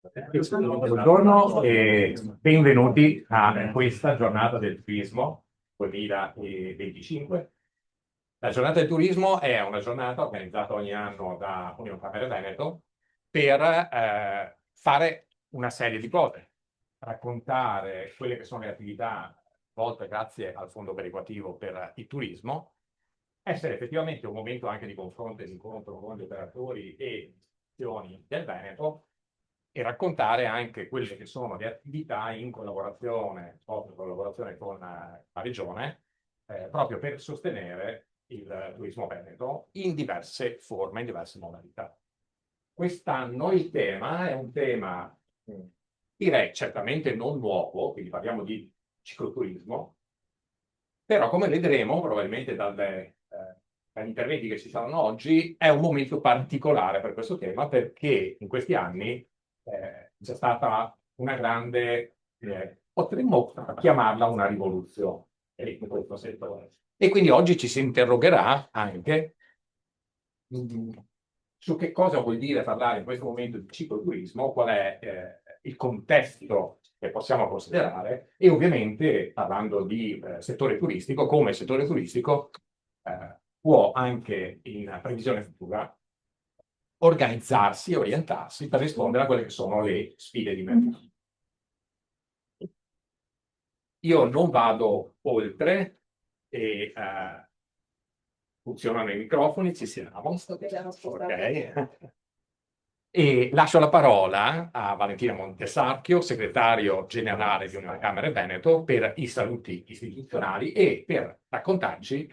Buongiorno e benvenuti a questa giornata del turismo 2025. La giornata del turismo è una giornata organizzata ogni anno da Unione Camere Veneto per fare una serie di cose, raccontare quelle che sono le attività svolte grazie al Fondo Perequativo per il turismo, essere effettivamente un momento anche di confronto e di incontro con gli operatori e istituzioni del Veneto e raccontare anche quelle che sono le attività in collaborazione, proprio in collaborazione con la Regione, proprio per sostenere il turismo veneto in diverse forme, in diverse modalità. Quest'anno il tema è un tema, direi, certamente non nuovo, quindi parliamo di cicloturismo, però come vedremo probabilmente dagli interventi che ci saranno oggi, è un momento particolare per questo tema perché in questi anni c'è stata una grande, potremmo chiamarla una rivoluzione in questo settore. E quindi oggi ci si interrogerà anche su che cosa vuol dire parlare in questo momento di cicloturismo, qual è il contesto che possiamo considerare e ovviamente parlando di settore turistico, come il settore turistico può anche in previsione futura organizzarsi e orientarsi per rispondere a quelle che sono le sfide di mercato. Io non vado oltre e funzionano i microfoni, ci siamo. Ok. E lascio la parola a Valentina Montesarchio, segretario generale di Unione Camere Veneto, per i saluti istituzionali e per raccontarci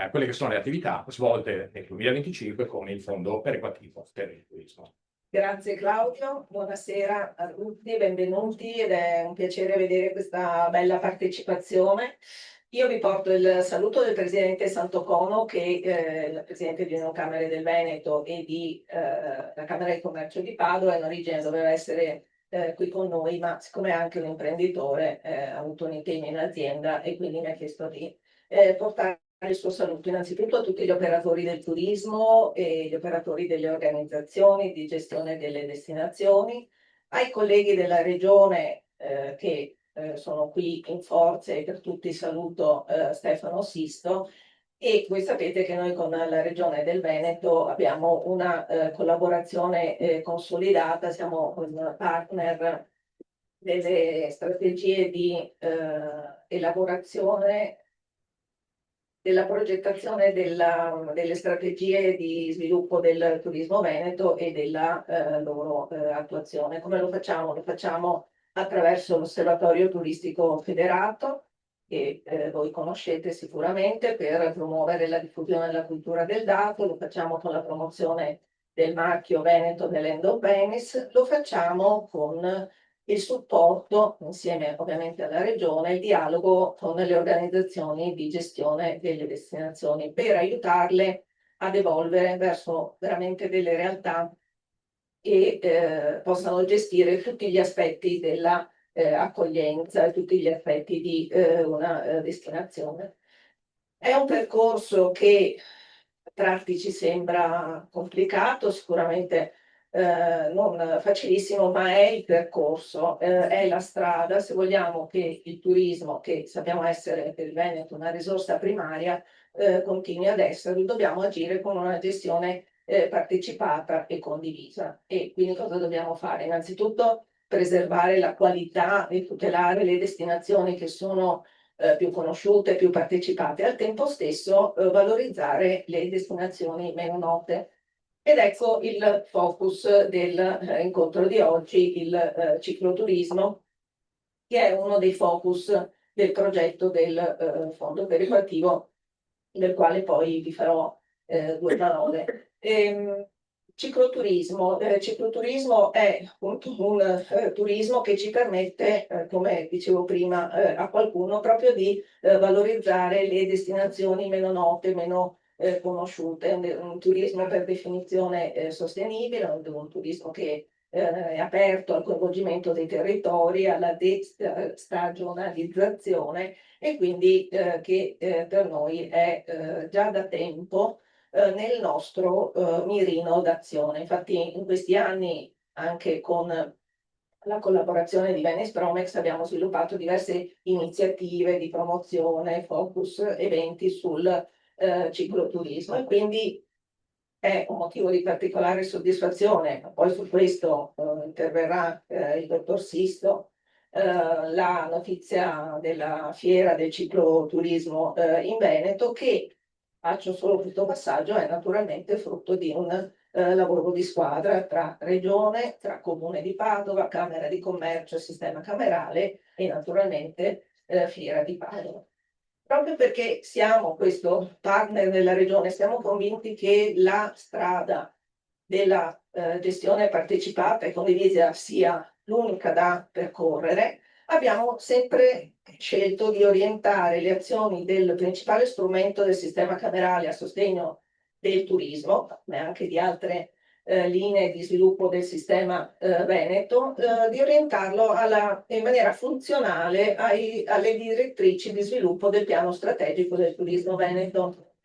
quelle che sono le attività svolte nel 2025 con il Fondo Perequativo per il Turismo. Grazie Claudio, buonasera a tutti, benvenuti ed è un piacere vedere questa bella partecipazione. Io vi porto il saluto del Presidente Santocono, che è il Presidente di una Camere del Veneto e di la Camera di Commercio di Padova. In origine doveva essere qui con noi, ma siccome è anche un imprenditore ha avuto un impegno in azienda e quindi mi ha chiesto di portare il suo saluto innanzitutto a tutti gli operatori del turismo e gli operatori delle organizzazioni di gestione delle destinazioni, ai colleghi della regione che sono qui in forza e per tutti saluto Stefano Sisto. E voi sapete che noi con la Regione del Veneto abbiamo una collaborazione consolidata, siamo un partner delle strategie di elaborazione della progettazione delle strategie di sviluppo del turismo veneto e della loro attuazione. Come lo facciamo? Lo facciamo attraverso l'Osservatorio Turistico Federato, che voi conoscete sicuramente, per promuovere la diffusione della cultura del dato, lo facciamo con la promozione del marchio Veneto nell'End of Venice, lo facciamo con il supporto, insieme ovviamente alla Regione, il dialogo con le organizzazioni di gestione delle destinazioni per aiutarle ad evolvere verso veramente delle realtà che possano gestire tutti gli aspetti della accoglienza e tutti gli aspetti di una destinazione. È un percorso che a tratti ci sembra complicato, sicuramente non facilissimo, ma è il percorso, è la strada. Se vogliamo che il turismo, che sappiamo essere per il Veneto una risorsa primaria, continui ad essere, dobbiamo agire con una gestione partecipata e condivisa. E quindi cosa dobbiamo fare? Innanzitutto preservare la qualità e tutelare le destinazioni che sono più conosciute, più partecipate, al tempo stesso valorizzare le destinazioni meno note. Ed ecco il focus dell'incontro di oggi, il cicloturismo, che è uno dei focus del progetto del Fondo Perequativo, del quale poi vi farò due parole. Cicloturismo è appunto un turismo che ci permette, come dicevo prima a qualcuno, proprio di valorizzare le destinazioni meno note, meno conosciute. È un turismo per definizione sostenibile, un turismo che è aperto al coinvolgimento dei territori, alla destagionalizzazione e quindi che per noi è già da tempo nel nostro mirino d'azione. Infatti in questi anni, anche con la collaborazione di Venice Promex abbiamo sviluppato diverse iniziative di promozione, focus, eventi sul cicloturismo e quindi è un motivo di particolare soddisfazione. Poi su questo interverrà il dottor Sisto. La notizia della fiera del cicloturismo in Veneto, che faccio solo questo passaggio, è naturalmente frutto di un lavoro di squadra tra Regione, tra Comune di Padova, Camera di Commercio e Sistema Camerale e naturalmente Fiera di Padova. Proprio perché siamo questo partner della Regione, siamo convinti che la strada della gestione partecipata e condivisa sia l'unica da percorrere, abbiamo sempre scelto di orientare le azioni del principale strumento del sistema camerale a sostegno del turismo, ma anche di altre linee di sviluppo del sistema veneto, di orientarlo in maniera funzionale alle direttrici di sviluppo del piano strategico del turismo veneto.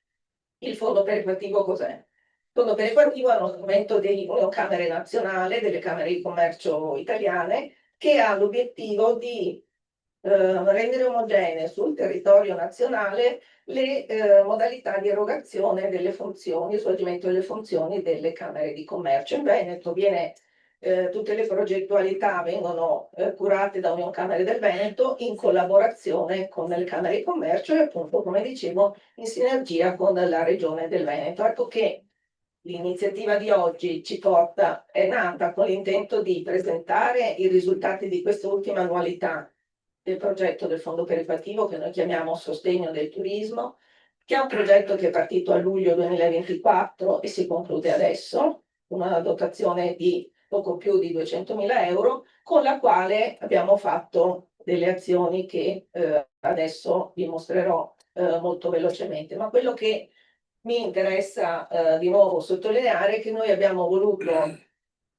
Il fondo perequativo cos'è? Il fondo perequativo è uno strumento delle Camere nazionali, delle Camere di Commercio italiane, che ha l'obiettivo di rendere omogenee sul territorio nazionale le modalità di erogazione delle funzioni, svolgimento delle funzioni delle Camere di Commercio. In Veneto tutte le progettualità vengono curate da Unione Camere del Veneto in collaborazione con le Camere di Commercio e appunto, come dicevo, in sinergia con la Regione del Veneto. Ecco che l'iniziativa di oggi è nata con l'intento di presentare i risultati di quest'ultima annualità del progetto del fondo perequativo che noi chiamiamo Sostegno del Turismo, che è un progetto che è partito a luglio 2024 e si conclude adesso, una dotazione di poco più di 200.000 euro, con la quale abbiamo fatto delle azioni che adesso vi mostrerò molto velocemente. Ma quello che mi interessa di nuovo sottolineare che noi abbiamo voluto,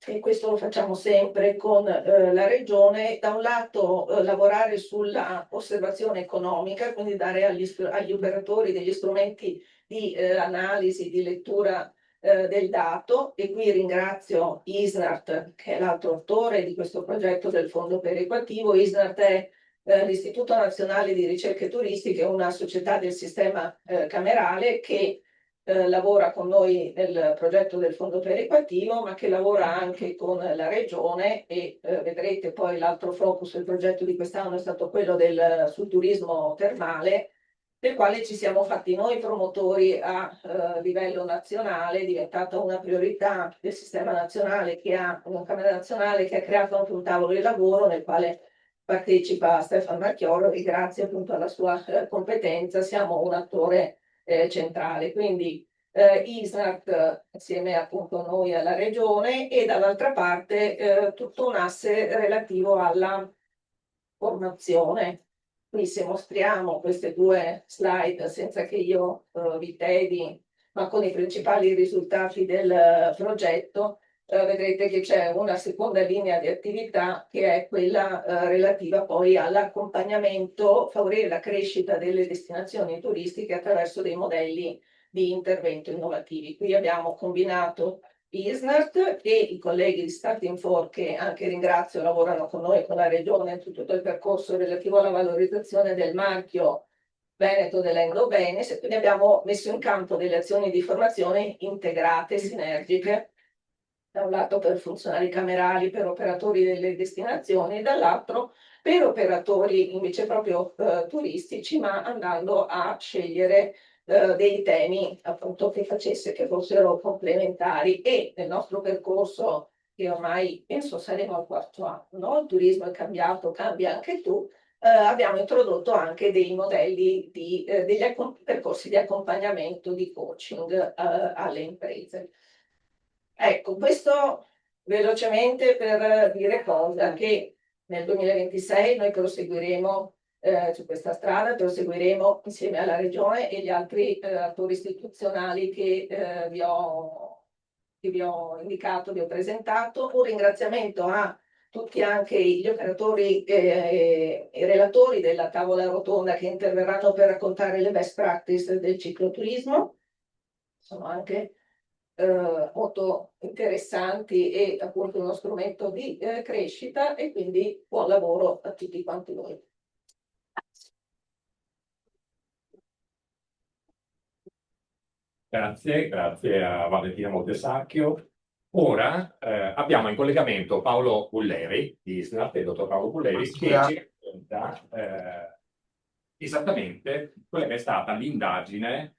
e questo lo facciamo sempre con la Regione, da un lato lavorare sulla osservazione economica, quindi dare agli operatori degli strumenti di analisi, di lettura del dato, e qui ringrazio ISNART, che è l'altro autore di questo progetto del Fondo Perequativo. ISNART è l'Istituto Nazionale di Ricerche Turistiche, una società del sistema camerale che lavora con noi nel progetto del fondo perequativo, ma che lavora anche con la regione e vedrete poi l'altro focus del progetto di quest'anno è stato quello sul turismo termale, del quale ci siamo fatti noi promotori a livello nazionale. È diventata una priorità del sistema nazionale, una Camera nazionale che ha creato anche un tavolo di lavoro nel quale partecipa Stefano Marchioro e grazie appunto alla sua competenza siamo un attore centrale. Quindi ISNAT assieme appunto noi alla regione e dall'altra parte tutto un asse relativo alla formazione. Qui se mostriamo queste due slide senza che io vi tedi, ma con i principali risultati del progetto, vedrete che c'è una seconda linea di attività che è quella relativa poi all'accompagnamento, favorire la crescita delle destinazioni turistiche attraverso dei modelli di intervento innovativi. Qui abbiamo combinato ISNART e i colleghi di Starting4 che anche ringrazio lavorano con noi e con la regione su tutto il percorso relativo alla valorizzazione del marchio Veneto dell'Endovenis, e quindi abbiamo messo in campo delle azioni di formazione integrate, sinergiche, da un lato per funzionari camerali, per operatori delle destinazioni, e dall'altro per operatori invece proprio turistici, ma andando a scegliere dei temi appunto che fossero complementari. E nel nostro percorso, che ormai penso saremo al quarto anno, no? Il turismo è cambiato, cambia anche tu. Abbiamo introdotto anche dei modelli degli percorsi di accompagnamento, di coaching alle imprese. Ecco, questo velocemente per dire cosa, che nel 2026 noi proseguiremo su questa strada, proseguiremo insieme alla Regione e gli altri attori istituzionali che vi ho indicato, vi ho presentato. Un ringraziamento a tutti anche gli operatori e i relatori della tavola rotonda che interverranno per raccontare le best practice del cicloturismo. Sono anche molto interessanti e appunto uno strumento di crescita, e quindi buon lavoro a tutti quanti voi. Grazie a Valentina Montesacchio. Ora abbiamo in collegamento Paolo Bulleri di SNAP, il dottor Paolo Bulleri, che ci racconta esattamente quella che è stata l'indagine,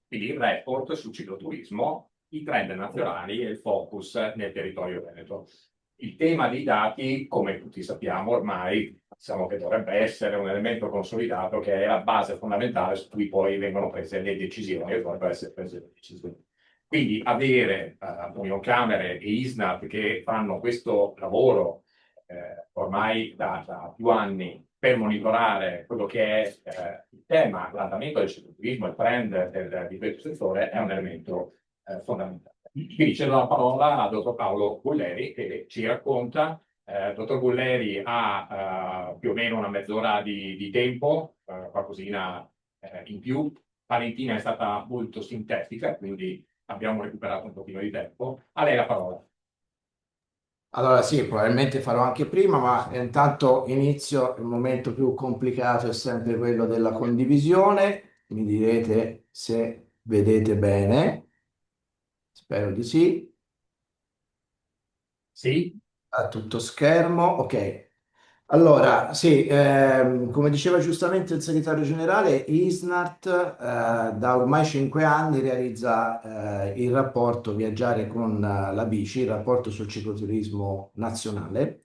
quindi il report sul cicloturismo, i trend nazionali e il focus nel territorio veneto. Il tema dei dati, come tutti sappiamo ormai, diciamo che dovrebbe essere un elemento consolidato che è la base fondamentale su cui poi vengono prese le decisioni e dovrebbero essere prese le decisioni. Quindi avere Unioncamere e ISNAP che fanno questo lavoro ormai da più anni per monitorare quello che è il tema, l'andamento del cicloturismo, il trend di questo settore, è un elemento fondamentale. Quindi cedo la parola al dottor Paolo Bulleri che ci racconta. Dottor Bulleri ha più o meno una mezz'ora di tempo, qualcosina in più. Valentina è stata molto sintetica, quindi abbiamo recuperato un pochino di tempo. A lei la parola. Allora sì, probabilmente farò anche prima, ma intanto inizio. Il momento più complicato è sempre quello della condivisione. Mi direte se vedete bene. Spero di sì. Sì? A tutto schermo. Ok. Allora, sì, come diceva giustamente il segretario generale, ISNAT da ormai 5 anni realizza il rapporto Viaggiare con la bici, il rapporto sul cicloturismo nazionale.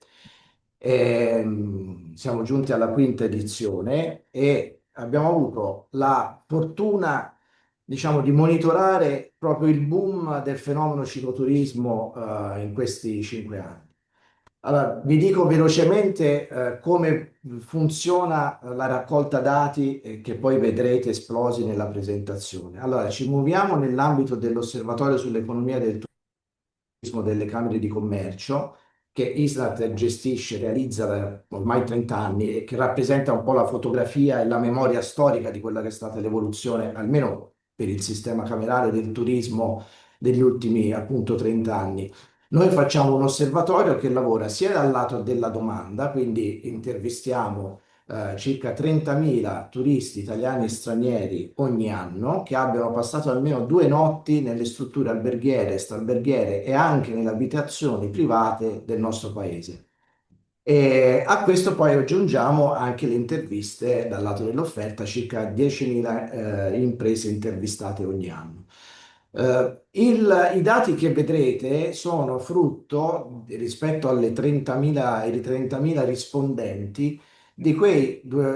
Siamo giunti alla quinta edizione e abbiamo avuto la fortuna, diciamo, di monitorare proprio il boom del fenomeno cicloturismo in questi 5 anni. Allora, vi dico velocemente come funziona la raccolta dati che poi vedrete esplosi nella presentazione. Allora, ci muoviamo nell'ambito dell'Osservatorio sull'economia del turismo delle Camere di Commercio, che ISNAT gestisce, realizza da ormai 30 anni e che rappresenta un po' la fotografia e la memoria storica di quella che è stata l'evoluzione, almeno per il sistema camerale del turismo degli ultimi appunto 30 anni. Noi facciamo un osservatorio che lavora sia dal lato della domanda, quindi intervistiamo circa 30.000 turisti italiani e stranieri ogni anno che abbiano passato almeno 2 notti nelle strutture alberghiere, extraalberghiere e anche nelle abitazioni private del nostro paese. E a questo poi aggiungiamo anche le interviste dal lato dell'offerta, circa 10.000 imprese intervistate ogni anno. I dati che vedrete sono frutto, rispetto alle 30.000 e ai 30.000 rispondenti, di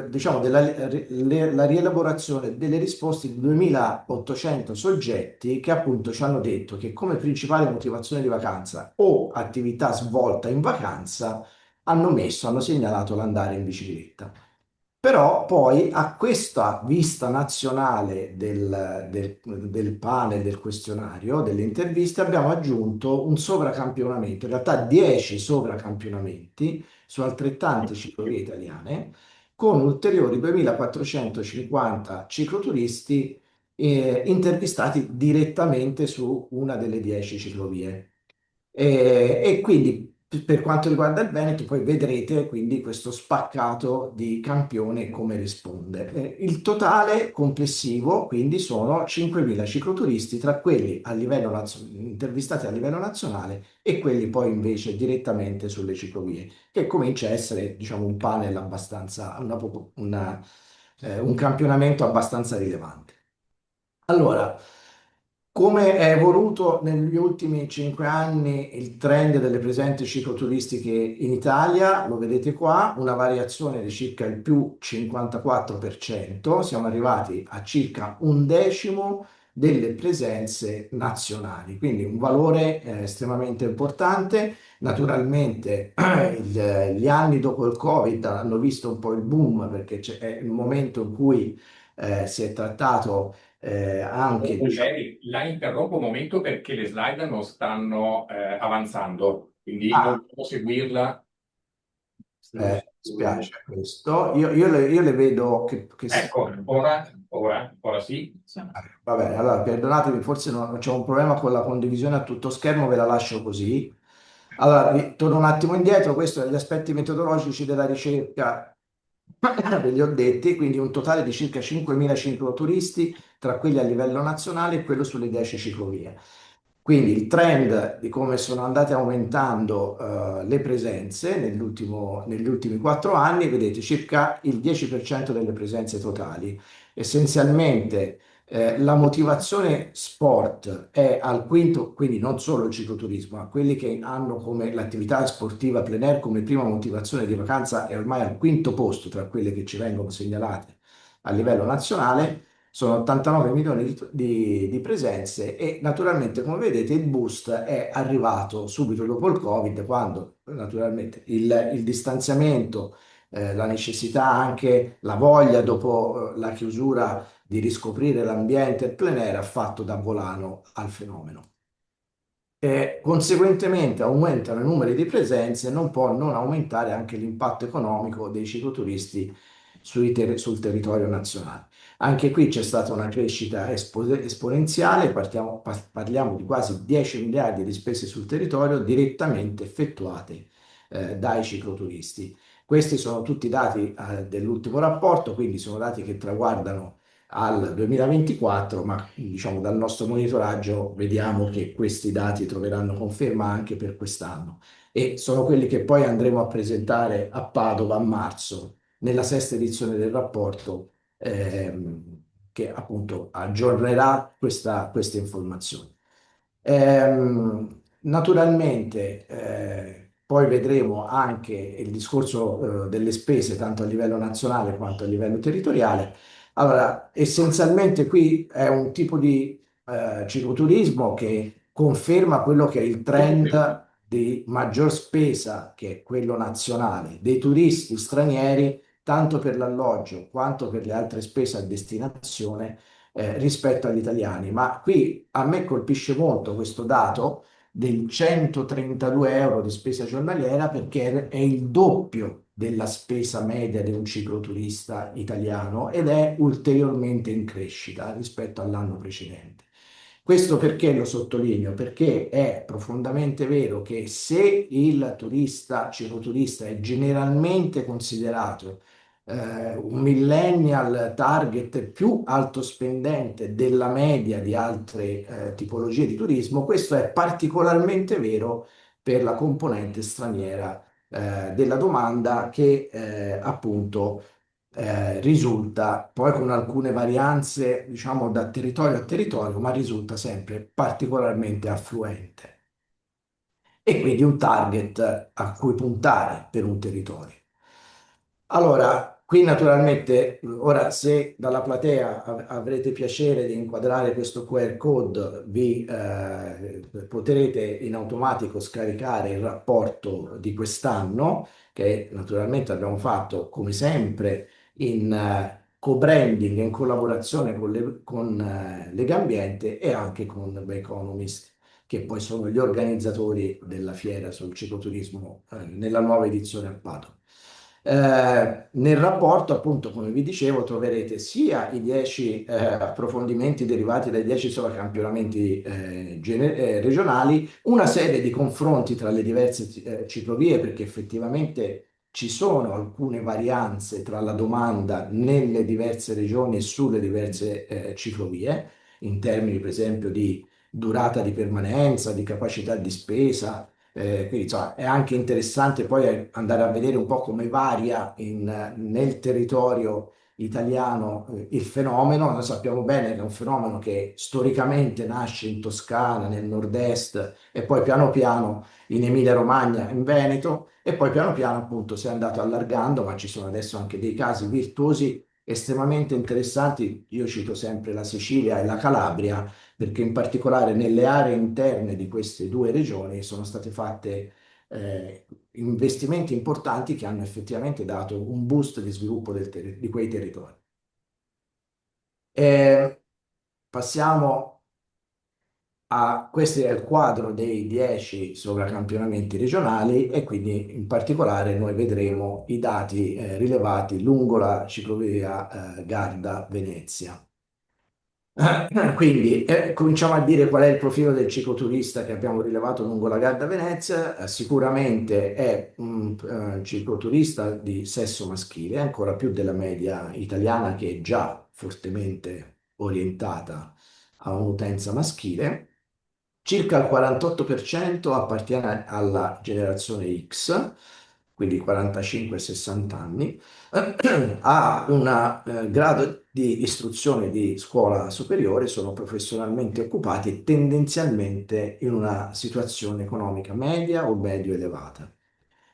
diciamo, la rielaborazione delle risposte di 2.800 soggetti che appunto ci hanno detto che come principale motivazione di vacanza o attività svolta in vacanza hanno segnalato l'andare in bicicletta. Però poi a questa vista nazionale del panel, del questionario, delle interviste, abbiamo aggiunto un sovracampionamento, in realtà 10 sovracampionamenti su altrettante ciclovie italiane, con ulteriori 2.450 cicloturisti intervistati direttamente su una delle 10 ciclovie. E quindi per quanto riguarda il Veneto, poi vedrete quindi questo spaccato di campione e come risponde. Il totale complessivo quindi sono 5.000 cicloturisti, tra quelli intervistati a livello nazionale e quelli poi invece direttamente sulle ciclovie, che comincia a essere, diciamo, un panel abbastanza, un campionamento abbastanza rilevante. Allora, come è evoluto negli ultimi 5 anni il trend delle presenze cicloturistiche in Italia? Lo vedete qua, una variazione di circa il più 54%, siamo arrivati a circa un decimo delle presenze nazionali, quindi un valore estremamente importante. Naturalmente gli anni dopo il Covid hanno visto un po' il boom perché è il momento in cui si è trattato anche, diciamo, La interrompo un momento perché le slide non stanno avanzando, quindi non ah, posso seguirla. Spiace questo. Io le vedo che Ecco, ora sì. va bene, allora perdonatemi, forse c'è un problema con la condivisione a tutto schermo, ve la lascio così. Allora, torno un attimo indietro, questo è gli aspetti metodologici della ricerca, ve li ho detti, quindi un totale di circa 5.000 cicloturisti, tra quelli a livello nazionale e quello sulle 10 ciclovie. Quindi il trend di come sono andate aumentando le presenze negli ultimi 4 anni, vedete circa il 10% delle presenze totali. Essenzialmente la motivazione sport è al quinto, quindi non solo il cicloturismo, ma quelli che hanno come l'attività sportiva plein air come prima motivazione di vacanza è ormai al quinto posto tra quelle che ci vengono segnalate a livello nazionale. Sono 89 milioni di presenze e naturalmente, come vedete, il boost è arrivato subito dopo il Covid, quando naturalmente il distanziamento, la necessità, anche la voglia dopo la chiusura di riscoprire l'ambiente e il plein air ha fatto da volano al fenomeno. Conseguentemente aumentano i numeri di presenze, non può non aumentare anche l'impatto economico dei cicloturisti sul territorio nazionale. Anche qui c'è stata una crescita esponenziale, parliamo di quasi 10 miliardi di spese sul territorio direttamente effettuate dai cicloturisti. Questi sono tutti dati dell'ultimo rapporto, quindi sono dati che traguardano al 2024, ma diciamo dal nostro monitoraggio vediamo che questi dati troveranno conferma anche per quest'anno e sono quelli che poi andremo a presentare a Padova a marzo nella sesta edizione del rapporto, che appunto aggiornerà queste informazioni. Naturalmente, poi vedremo anche il discorso delle spese tanto a livello nazionale quanto a livello territoriale. Allora, essenzialmente qui è un tipo di cicloturismo che conferma quello che è il trend di maggior spesa, che è quello nazionale, dei turisti stranieri, tanto per l'alloggio quanto per le altre spese a destinazione, rispetto agli italiani. Ma qui a me colpisce molto questo dato del 132 euro di spesa giornaliera, perché è il doppio della spesa media di un cicloturista italiano ed è ulteriormente in crescita rispetto all'anno precedente. Questo perché lo sottolineo? Perché è profondamente vero che se il turista, cicloturista, è generalmente considerato un millennial target più alto spendente della media di altre tipologie di turismo, questo è particolarmente vero per la componente straniera della domanda che appunto risulta poi con alcune varianze, diciamo, da territorio a territorio, ma risulta sempre particolarmente affluente e quindi un target a cui puntare per un territorio. Allora, qui naturalmente, ora se dalla platea avrete piacere di inquadrare questo QR code, vi potrete in automatico scaricare il rapporto di quest'anno, che naturalmente abbiamo fatto come sempre in co-branding, in collaborazione con Legambiente e anche con The Economist, che poi sono gli organizzatori della fiera sul cicloturismo nella nuova edizione a Padova. Nel rapporto, appunto, come vi dicevo, troverete sia i 10 approfondimenti derivati dai 10 sovracampionamenti regionali, una serie di confronti tra le diverse ciclovie, perché effettivamente ci sono alcune varianze tra la domanda nelle diverse regioni e sulle diverse ciclovie, in termini, per esempio, di durata di permanenza, di capacità di spesa. Quindi insomma, è anche interessante poi andare a vedere un po' come varia nel territorio italiano il fenomeno. Noi sappiamo bene che è un fenomeno che storicamente nasce in Toscana, nel nord-est e poi piano piano in Emilia-Romagna, in Veneto e poi piano piano appunto si è andato allargando, ma ci sono adesso anche dei casi virtuosi estremamente interessanti. Io cito sempre la Sicilia e la Calabria, perché in particolare nelle aree interne di queste due regioni sono state fatte investimenti importanti che hanno effettivamente dato un boost di sviluppo di quei territori. Eh, Passiamo questo è il quadro dei 10 sovracampionamenti regionali e quindi in particolare noi vedremo i dati rilevati lungo la ciclovia Garda-Venezia. Quindi cominciamo a dire qual è il profilo del cicloturista che abbiamo rilevato lungo la Garda Venezia. Sicuramente è un cicloturista di sesso maschile, ancora più della media italiana che è già fortemente orientata a un'utenza maschile. Circa il 48% appartiene alla generazione X, quindi 45-60 anni, ha un grado di istruzione di scuola superiore, sono professionalmente occupati e tendenzialmente in una situazione economica media o medio elevata.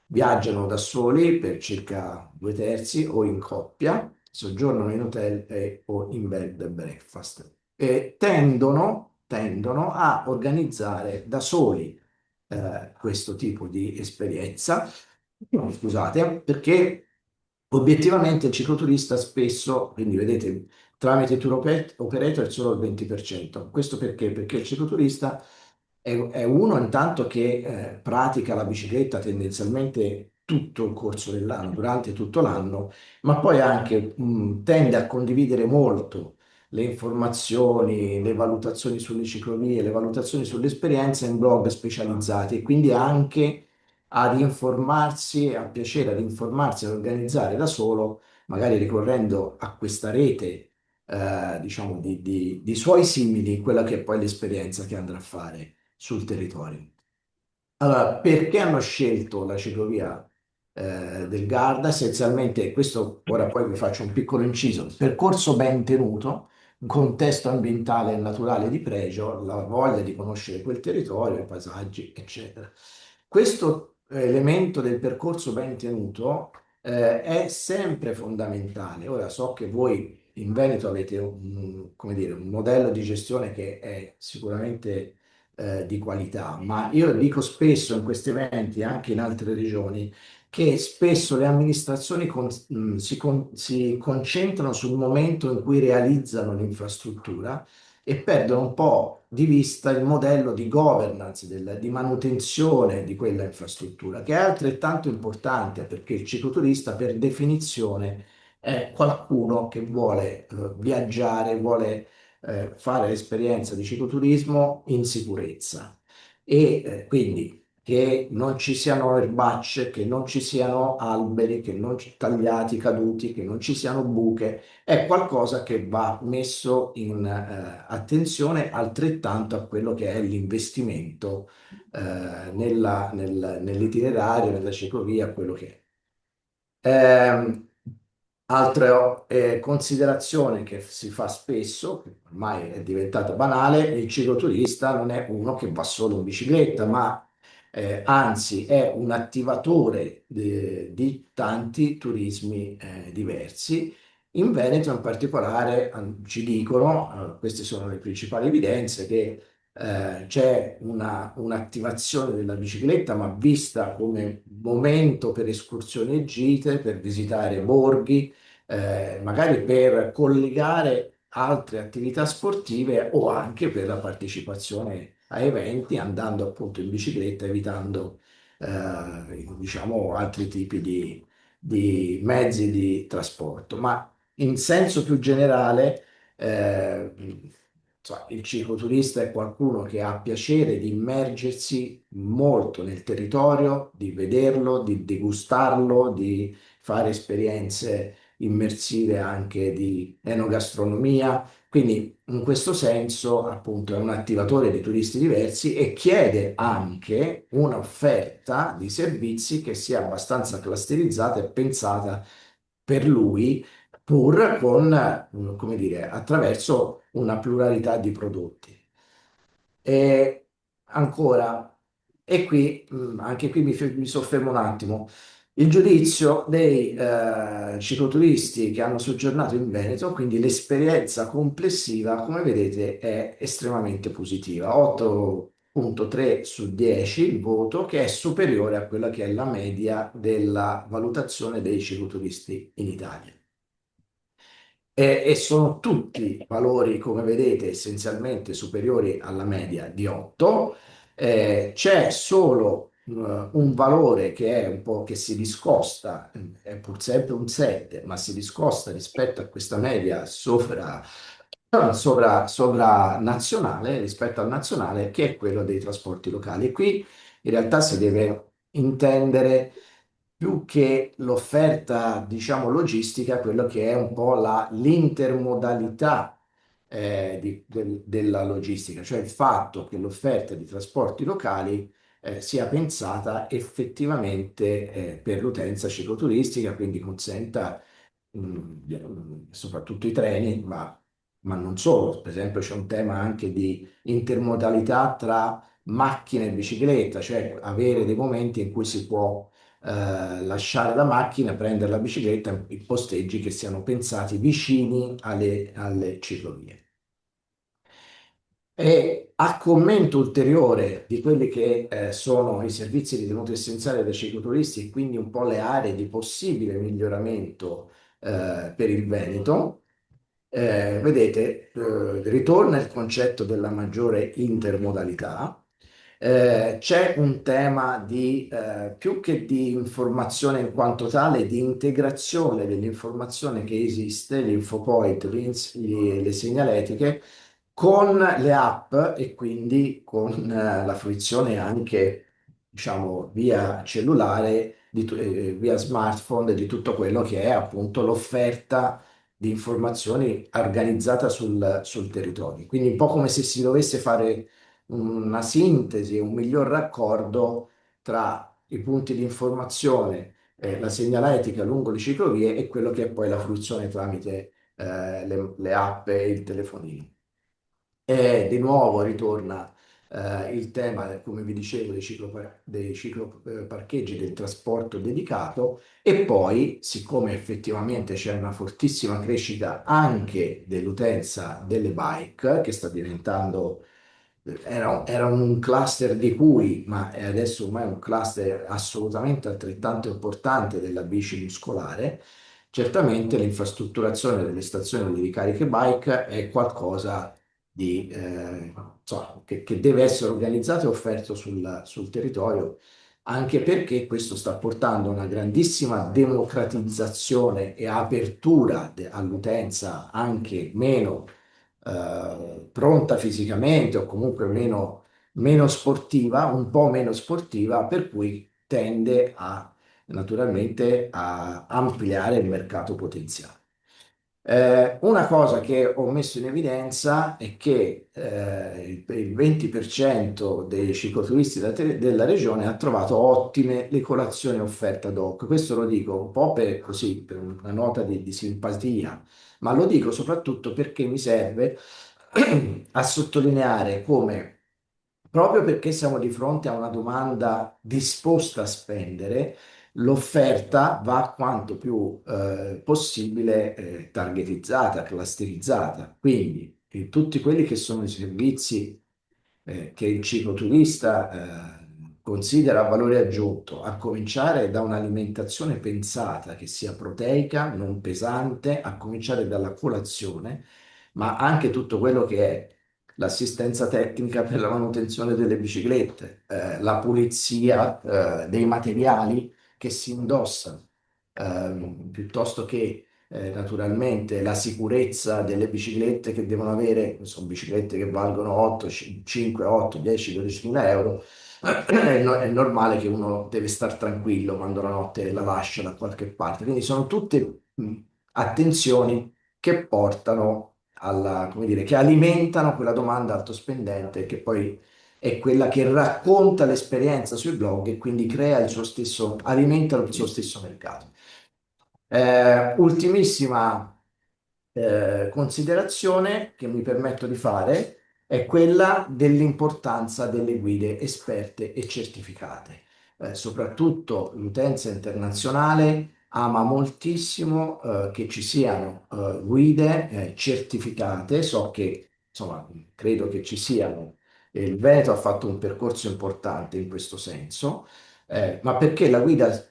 Viaggiano da soli per circa 2/3 o in coppia, soggiornano in hotel o in bed and breakfast e tendono a organizzare da soli questo tipo di esperienza. No, scusate, perché obiettivamente il cicloturista spesso, quindi vedete, tramite tour operator è solo il 20%. Questo perché? Perché il cicloturista è uno intanto che pratica la bicicletta tendenzialmente tutto il corso dell'anno, durante tutto l'anno, ma poi anche tende a condividere molto le informazioni, le valutazioni sulle ciclovie, le valutazioni sulle esperienze in blog specializzati e quindi anche ad informarsi, a piacere ad informarsi, ad organizzare da solo, magari ricorrendo a questa rete, diciamo, di suoi simili, quella che è poi l'esperienza che andrà a fare sul territorio. Allora, perché hanno scelto la ciclovia del Garda? Essenzialmente, questo ora poi vi faccio un piccolo inciso, percorso ben tenuto, un contesto ambientale e naturale di pregio, la voglia di conoscere quel territorio, i paesaggi, eccetera. Questo elemento del percorso ben tenuto è sempre fondamentale. Ora so che voi in Veneto avete come dire, un modello di gestione che è sicuramente di qualità, ma io dico spesso in questi eventi, anche in altre regioni, che spesso le amministrazioni si concentrano sul momento in cui realizzano l'infrastruttura e perdono un po' di vista il modello di governance, di manutenzione di quella infrastruttura, che è altrettanto importante perché il cicloturista per definizione è qualcuno che vuole viaggiare, vuole fare l'esperienza di cicloturismo in sicurezza e quindi che non ci siano erbacce, che non ci siano alberi, che non tagliati, caduti, che non ci siano buche, è qualcosa che va messo in attenzione altrettanto a quello che è l'investimento nell'itinerario, nella ciclovia, quello che è. Altra considerazione che si fa spesso, che ormai è diventata banale, il cicloturista non è uno che va solo in bicicletta, ma anzi è un attivatore di tanti turismi diversi. In Veneto in particolare ci dicono, queste sono le principali evidenze, che c'è un'attivazione della bicicletta, ma vista come momento per escursioni e gite, per visitare borghi, magari per collegare altre attività sportive o anche per la partecipazione a eventi, andando appunto in bicicletta, evitando diciamo altri tipi di mezzi di trasporto. Ma in senso più generale, eh, insomma, il cicloturista è qualcuno che ha piacere di immergersi molto nel territorio, di vederlo, di degustarlo, di fare esperienze immersive anche di enogastronomia. Quindi in questo senso appunto è un attivatore di turisti diversi e chiede anche un'offerta di servizi che sia abbastanza clusterizzata e pensata per lui, pur con, come dire, attraverso una pluralità di prodotti. E ancora, e qui, anche qui mi soffermo un attimo. Il giudizio dei cicloturisti che hanno soggiornato in Veneto, quindi l'esperienza complessiva, come vedete, è estremamente positiva. 8,3 su 10 il voto, che è superiore a quella che è la media della valutazione dei cicloturisti in Italia. e sono tutti valori, come vedete, essenzialmente superiori alla media di 8. C'è solo un valore che è un po' che si discosta, è pur sempre un 7, ma si discosta rispetto a questa media sovranazionale, rispetto al nazionale, che è quello dei trasporti locali. E qui in realtà si deve intendere più che l'offerta, diciamo, logistica, quello che è un po' l'intermodalità della logistica, cioè il fatto che l'offerta di trasporti locali sia pensata effettivamente per l'utenza cicloturistica, quindi consenta soprattutto i treni, ma non solo. Per esempio c'è un tema anche di intermodalità tra macchina e bicicletta, cioè avere dei momenti in cui si può lasciare la macchina, prendere la bicicletta in posteggi che siano pensati vicini alle ciclovie. E a commento ulteriore di quelli che sono i servizi ritenuti essenziali dai cicloturisti e quindi un po' le aree di possibile miglioramento per il Veneto, vedete, ritorna il concetto della maggiore intermodalità. C'è un tema di più che di informazione in quanto tale, di integrazione dell'informazione che esiste, l'infopoint, le segnaletiche, con le app e quindi con la fruizione anche, diciamo, via cellulare, via smartphone, di tutto quello che è appunto l'offerta di informazioni organizzata sul territorio. Quindi un po' come se si dovesse fare una sintesi, un miglior raccordo tra i punti di informazione, la segnaletica lungo le ciclovie e quello che è poi la fruizione tramite le app e il telefonino. E di nuovo ritorna il tema, come vi dicevo, dei cicloparcheggi, del trasporto dedicato e poi, siccome effettivamente c'è una fortissima crescita anche dell'utenza delle bike, che sta diventando, era un cluster di cui, ma è adesso ormai un cluster assolutamente altrettanto importante della bici muscolare. Certamente l'infrastrutturazione delle stazioni di ricariche bike è qualcosa insomma, che deve essere organizzato e offerto sul territorio, anche perché questo sta portando a una grandissima democratizzazione e apertura all'utenza anche meno pronta fisicamente o comunque meno sportiva, un po' meno sportiva, per cui tende naturalmente a ampliare il mercato potenziale. Una cosa che ho messo in evidenza è che il 20% dei cicloturisti della regione ha trovato ottime le colazioni offerte ad hoc. Questo lo dico un po' così, per una nota di simpatia, ma lo dico soprattutto perché mi serve a sottolineare come, proprio perché siamo di fronte a una domanda disposta a spendere, l'offerta va quanto più possibile targetizzata, clusterizzata. Quindi tutti quelli che sono i servizi che il cicloturista considera valore aggiunto, a cominciare da un'alimentazione pensata che sia proteica, non pesante, a cominciare dalla colazione, ma anche tutto quello che è l'assistenza tecnica per la manutenzione delle biciclette, la pulizia dei materiali che si indossano, piuttosto che naturalmente la sicurezza delle biciclette che devono avere, sono biciclette che valgono 8, 5, 8, 10, 12 mila euro. È normale che uno deve stare tranquillo quando la notte la lascia da qualche parte. Quindi sono tutte attenzioni che portano come dire, che alimentano quella domanda alto spendente che poi è quella che racconta l'esperienza sui blog e quindi crea il suo stesso, alimenta il suo stesso mercato. Ultimissima considerazione che mi permetto di fare è quella dell'importanza delle guide esperte e certificate. Soprattutto l'utenza internazionale ama moltissimo che ci siano guide certificate. So che, insomma, credo che ci siano. Il Veneto ha fatto un percorso importante in questo senso. Ma perché la guida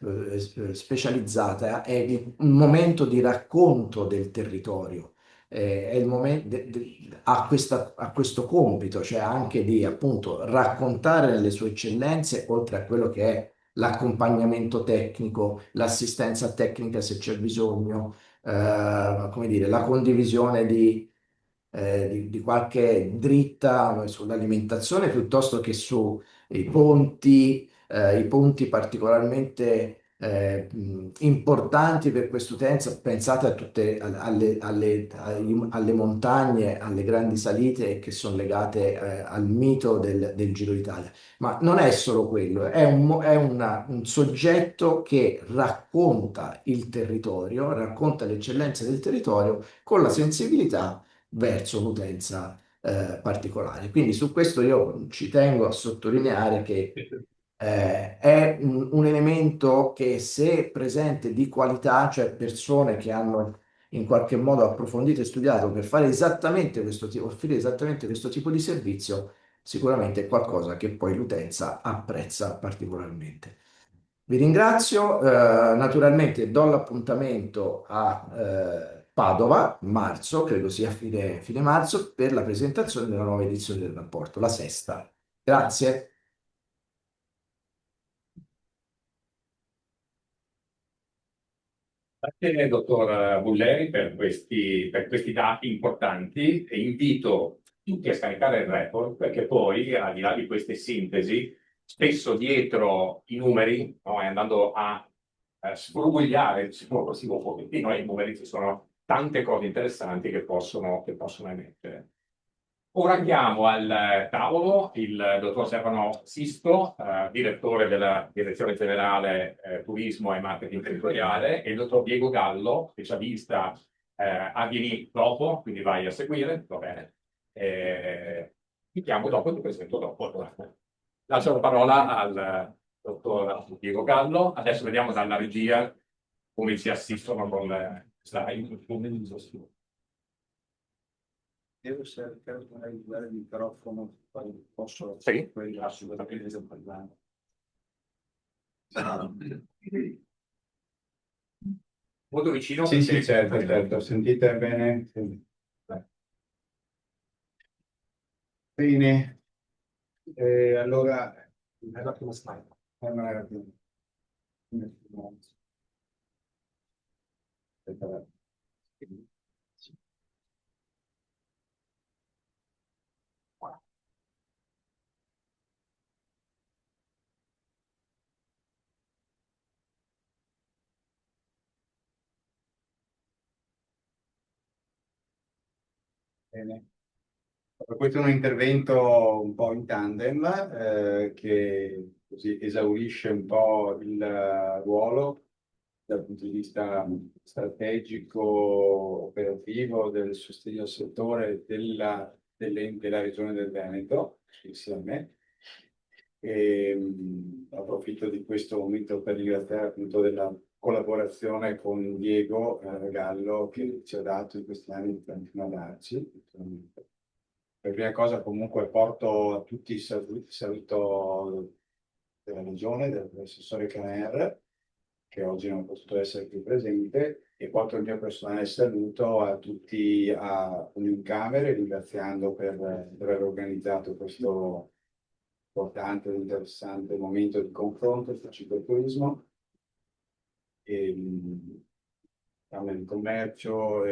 specializzata è un momento di racconto del territorio, è il momento, ha questo compito, cioè anche di appunto raccontare le sue eccellenze, oltre a quello che è l'accompagnamento tecnico, l'assistenza tecnica se c'è bisogno, come dire, la condivisione di qualche dritta sull'alimentazione piuttosto che sui i punti particolarmente importanti per quest'utenza. Pensate a tutte alle montagne, alle grandi salite che sono legate al mito del Giro d'Italia. Ma non è solo quello, è un soggetto che racconta il territorio, racconta le eccellenze del territorio con la sensibilità verso l'utenza particolare. Quindi su questo io ci tengo a sottolineare che è un elemento che, se presente di qualità, cioè persone che hanno in qualche modo approfondito e studiato per fare esattamente questo tipo, offrire esattamente questo tipo di servizio, sicuramente è qualcosa che poi l'utenza apprezza particolarmente. Vi ringrazio, naturalmente do l'appuntamento a Padova, marzo, credo sia fine marzo, per la presentazione della nuova edizione del rapporto, la sesta. Grazie. Grazie, dottor Bulleri, per questi dati importanti, e invito tutti a scaricare il report, perché poi, al di là di queste sintesi, spesso dietro i numeri, no, e andando a sfrugugliare, diciamo così, un pochettino ai numeri, ci sono tante cose interessanti che possono emergere. Ora chiamo al tavolo il dottor Stefano Sisto, direttore della Direzione Generale Turismo e Marketing Territoriale, e il dottor Diego Gallo, specialista ADNI dopo, quindi vai a seguire, va bene. Ti chiamo dopo, ti presento dopo. Lascio la parola al dottor Diego Gallo. Adesso vediamo dalla regia come ci assistono con le slide. Devo cercare di utilizzare il microfono, poi posso Sì. assolutamente parlare. Molto vicino. Sì, sì, certo. Sentite bene? Bene. Allora, è la prima slide. Bene. Questo è un intervento un po' in tandem, che così esaurisce un po' il ruolo dal punto di vista strategico, operativo, del sostegno al settore della regione del Veneto, insieme. Approfitto di questo momento per ringraziare appunto della collaborazione con Diego Gallo, che ci ha dato in questi anni di continuare a darci. Per prima cosa comunque porto a tutti il saluto della regione, dell'assessore Caner, che oggi non è potuto essere più presente, e porto il mio personale saluto a tutti a Uniuncamere, ringraziando per aver organizzato questo importante e interessante momento di confronto sul cicloturismo, e Camere di Commercio,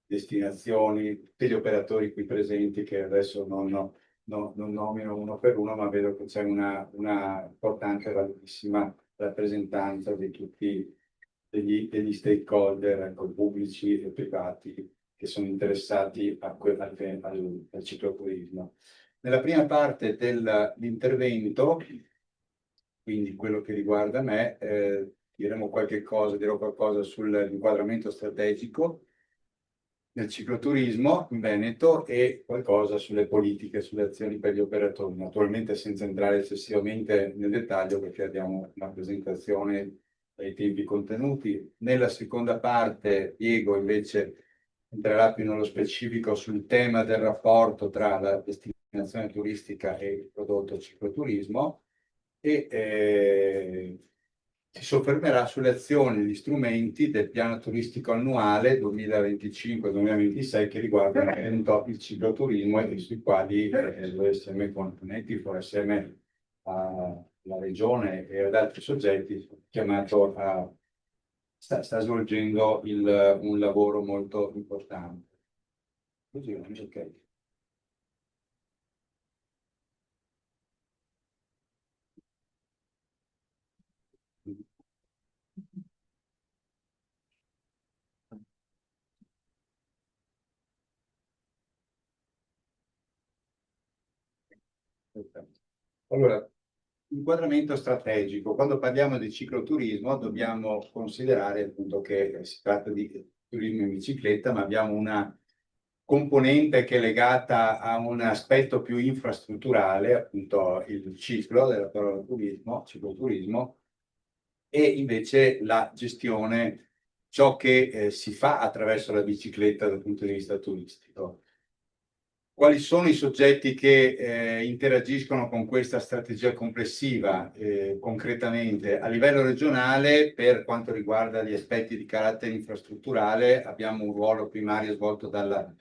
destinazioni, tutti gli operatori qui presenti, che adesso non nomino uno per uno, ma vedo che c'è una importante e validissima rappresentanza di tutti degli stakeholder, ecco, pubblici e privati, che sono interessati al cicloturismo. Nella prima parte dell'intervento, quindi quello che riguarda me, dirò qualcosa sull'inquadramento strategico del cicloturismo in Veneto e qualcosa sulle politiche, sulle azioni per gli operatori, naturalmente senza entrare eccessivamente nel dettaglio, perché abbiamo una presentazione dai tempi contenuti. Nella seconda parte Diego invece entrerà più nello specifico sul tema del rapporto tra la destinazione turistica e il prodotto cicloturismo, e si soffermerà sulle azioni e gli strumenti del piano turistico annuale 2025-2026 che riguardano appunto il cicloturismo e sui quali l'OSM Connected, assieme alla Regione e ad altri soggetti, chiamato sta svolgendo un lavoro molto importante. Così, ok. Allora, inquadramento strategico. Quando parliamo di cicloturismo dobbiamo considerare appunto che si tratta di turismo in bicicletta, ma abbiamo una componente che è legata a un aspetto più infrastrutturale, appunto il ciclo della parola turismo, cicloturismo, e invece la gestione, ciò che si fa attraverso la bicicletta dal punto di vista turistico. Quali sono i soggetti che interagiscono con questa strategia complessiva concretamente? A livello regionale, per quanto riguarda gli aspetti di carattere infrastrutturale, abbiamo un ruolo primario svolto dalla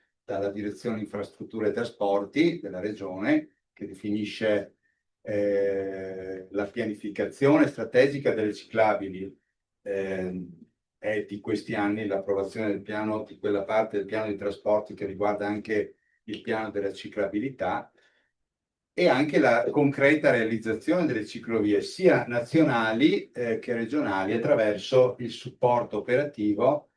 Direzione Infrastrutture e Trasporti della Regione, che definisce la pianificazione strategica delle ciclabili. È di questi anni l'approvazione del piano, di quella parte del piano di trasporti che riguarda anche il piano della ciclabilità e anche la concreta realizzazione delle ciclovie sia nazionali che regionali attraverso il supporto operativo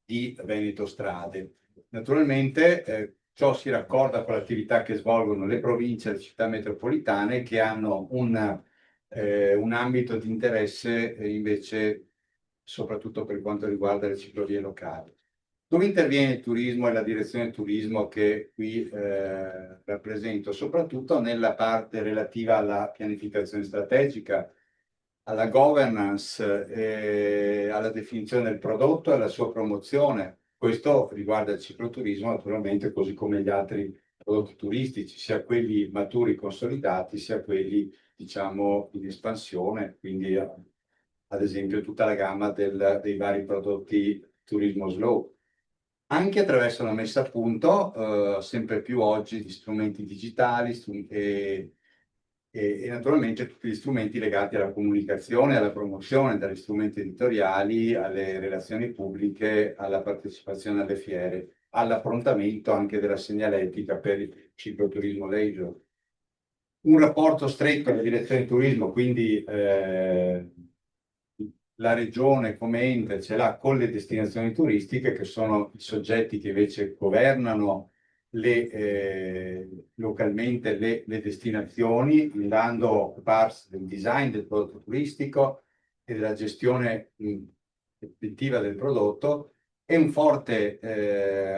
di Veneto Strade. Naturalmente ciò si raccorda con l'attività che svolgono le province e le città metropolitane che hanno un ambito di interesse invece soprattutto per quanto riguarda le ciclovie locali. Dove interviene il turismo e la direzione turismo che qui rappresento? Soprattutto nella parte relativa alla pianificazione strategica, alla governance, alla definizione del prodotto e alla sua promozione. Questo riguarda il cicloturismo naturalmente, così come gli altri prodotti turistici, sia quelli maturi consolidati, sia quelli, diciamo, in espansione, quindi ad esempio tutta la gamma dei vari prodotti turismo slow. Anche attraverso la messa a punto, sempre più oggi, di strumenti digitali e naturalmente tutti gli strumenti legati alla comunicazione, alla promozione, dagli strumenti editoriali, alle relazioni pubbliche, alla partecipazione alle fiere, all'approntamento anche della segnaletica per il cicloturismo leisure. Un rapporto stretto alla direzione turismo, quindi la regione come ente ce l'ha con le destinazioni turistiche, che sono i soggetti che invece governano localmente le destinazioni, andando a occuparsi del design del prodotto turistico e della gestione effettiva del prodotto, e un forte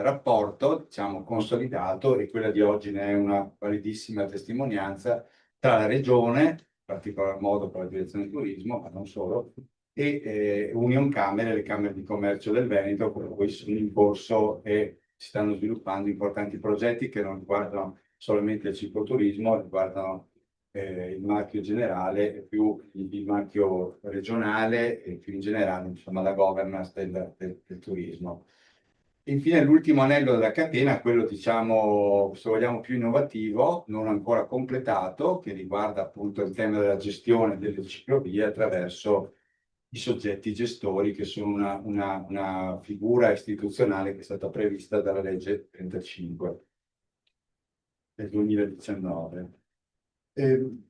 rapporto, diciamo, consolidato, e quella di oggi ne è una validissima testimonianza, tra la regione, in particolar modo con la direzione turismo, ma non solo, e Union Camere, le Camere di Commercio del Veneto, con cui sono in corso e si stanno sviluppando importanti progetti che non riguardano solamente il cicloturismo, riguardano il marchio generale e più il marchio regionale e più in generale, insomma, la governance del turismo. Infine, l'ultimo anello della catena, quello, diciamo, se vogliamo, più innovativo, non ancora completato, che riguarda appunto il tema della gestione delle ciclovie attraverso i soggetti gestori, che sono una figura istituzionale che è stata prevista dalla legge 35 del 2019. Diciamo,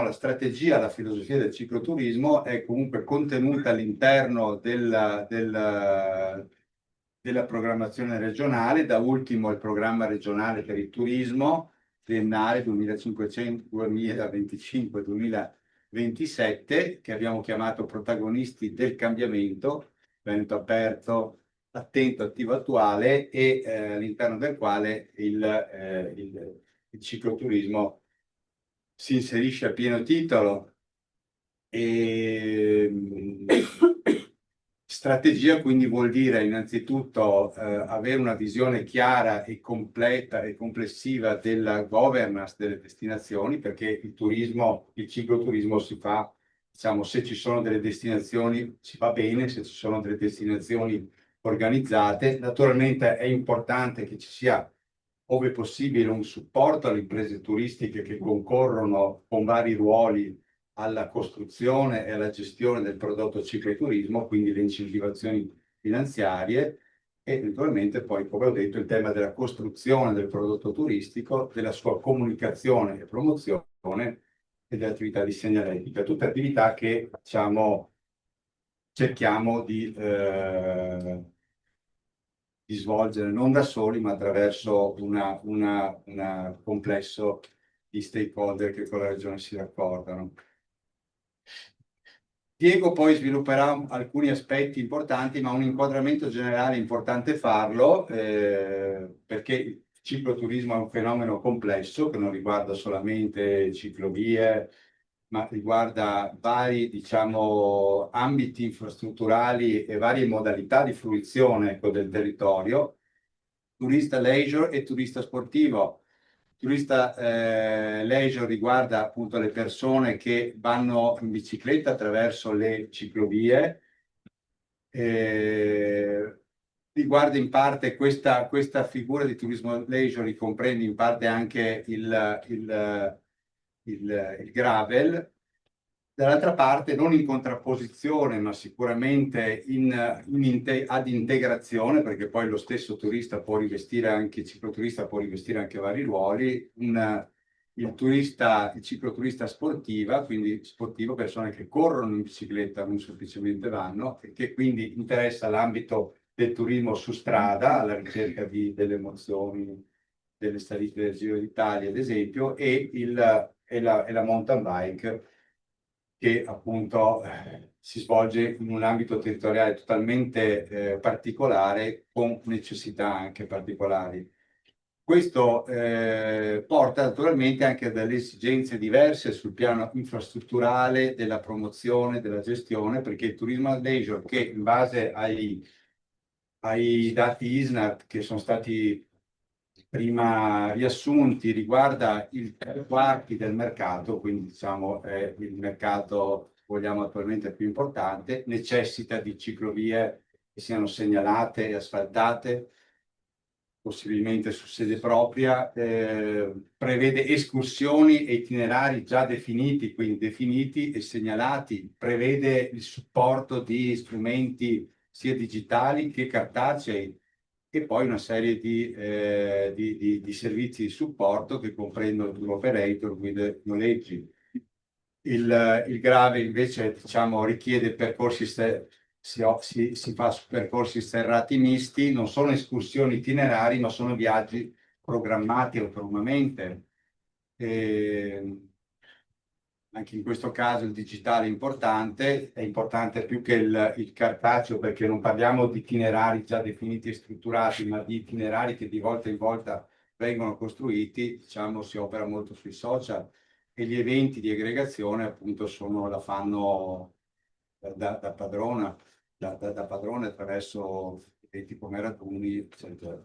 la strategia, la filosofia del cicloturismo è comunque contenuta all'interno della programmazione regionale, da ultimo il programma regionale per il turismo triennale 2025-2027, che abbiamo chiamato protagonisti del cambiamento, Veneto aperto, attento, attivo, attuale, e all'interno del quale il cicloturismo si inserisce a pieno titolo e Strategia quindi vuol dire innanzitutto avere una visione chiara e completa e complessiva della governance delle destinazioni, perché il turismo, il cicloturismo si fa, diciamo, se ci sono delle destinazioni si va bene, se ci sono delle destinazioni organizzate. Naturalmente è importante che ci sia, ove possibile, un supporto alle imprese turistiche che concorrono con vari ruoli alla costruzione e alla gestione del prodotto cicloturismo, quindi le incentivazioni finanziarie e naturalmente poi, come ho detto, il tema della costruzione del prodotto turistico, della sua comunicazione e promozione e dell'attività di segnaletica, tutte attività che diciamo cerchiamo di svolgere non da soli, ma attraverso un complesso di stakeholder che con la regione si raccordano. Diego poi svilupperà alcuni aspetti importanti, ma un inquadramento generale è importante farlo, perché il cicloturismo è un fenomeno complesso che non riguarda solamente ciclovie, ma riguarda vari, diciamo, ambiti infrastrutturali e varie modalità di fruizione, ecco, del territorio, turista leisure e turista sportivo. Turista leisure riguarda appunto le persone che vanno in bicicletta attraverso le ciclovie. Riguarda in parte questa figura di turismo leisure, ricomprende in parte anche il gravel. Dall'altra parte, non in contrapposizione, ma sicuramente ad integrazione, perché poi lo stesso turista può rivestire anche, il cicloturista può rivestire anche vari ruoli, il cicloturista sportiva, quindi sportivo, persone che corrono in bicicletta, non semplicemente vanno, e che quindi interessa l'ambito del turismo su strada, alla ricerca delle emozioni, delle salite del Giro d'Italia, ad esempio, e la mountain bike che appunto si svolge in un ambito territoriale totalmente particolare, con necessità anche particolari. Questo porta naturalmente anche a delle esigenze diverse sul piano infrastrutturale, della promozione, della gestione, perché il turismo leisure, che in base ai dati ISNAT che sono stati prima riassunti, riguarda il 3/4 del mercato, quindi diciamo è il mercato, se vogliamo, attualmente più importante, necessita di ciclovie che siano segnalate e asfaltate, possibilmente su sede propria, prevede escursioni e itinerari già definiti, quindi definiti e segnalati, prevede il supporto di strumenti sia digitali che cartacei, e poi una serie di servizi di supporto che comprendono tour operator, guide noleggi. Il grave invece, diciamo, richiede percorsi, si fa su percorsi sterrati misti, non sono escursioni itinerari, ma sono viaggi programmati autonomamente. Anche in questo caso il digitale è importante più che il cartaceo, perché non parliamo di itinerari già definiti e strutturati, ma di itinerari che di volta in volta vengono costruiti. Diciamo, si opera molto sui social e gli eventi di aggregazione appunto la fanno da padrone attraverso eventi come raduni, eccetera.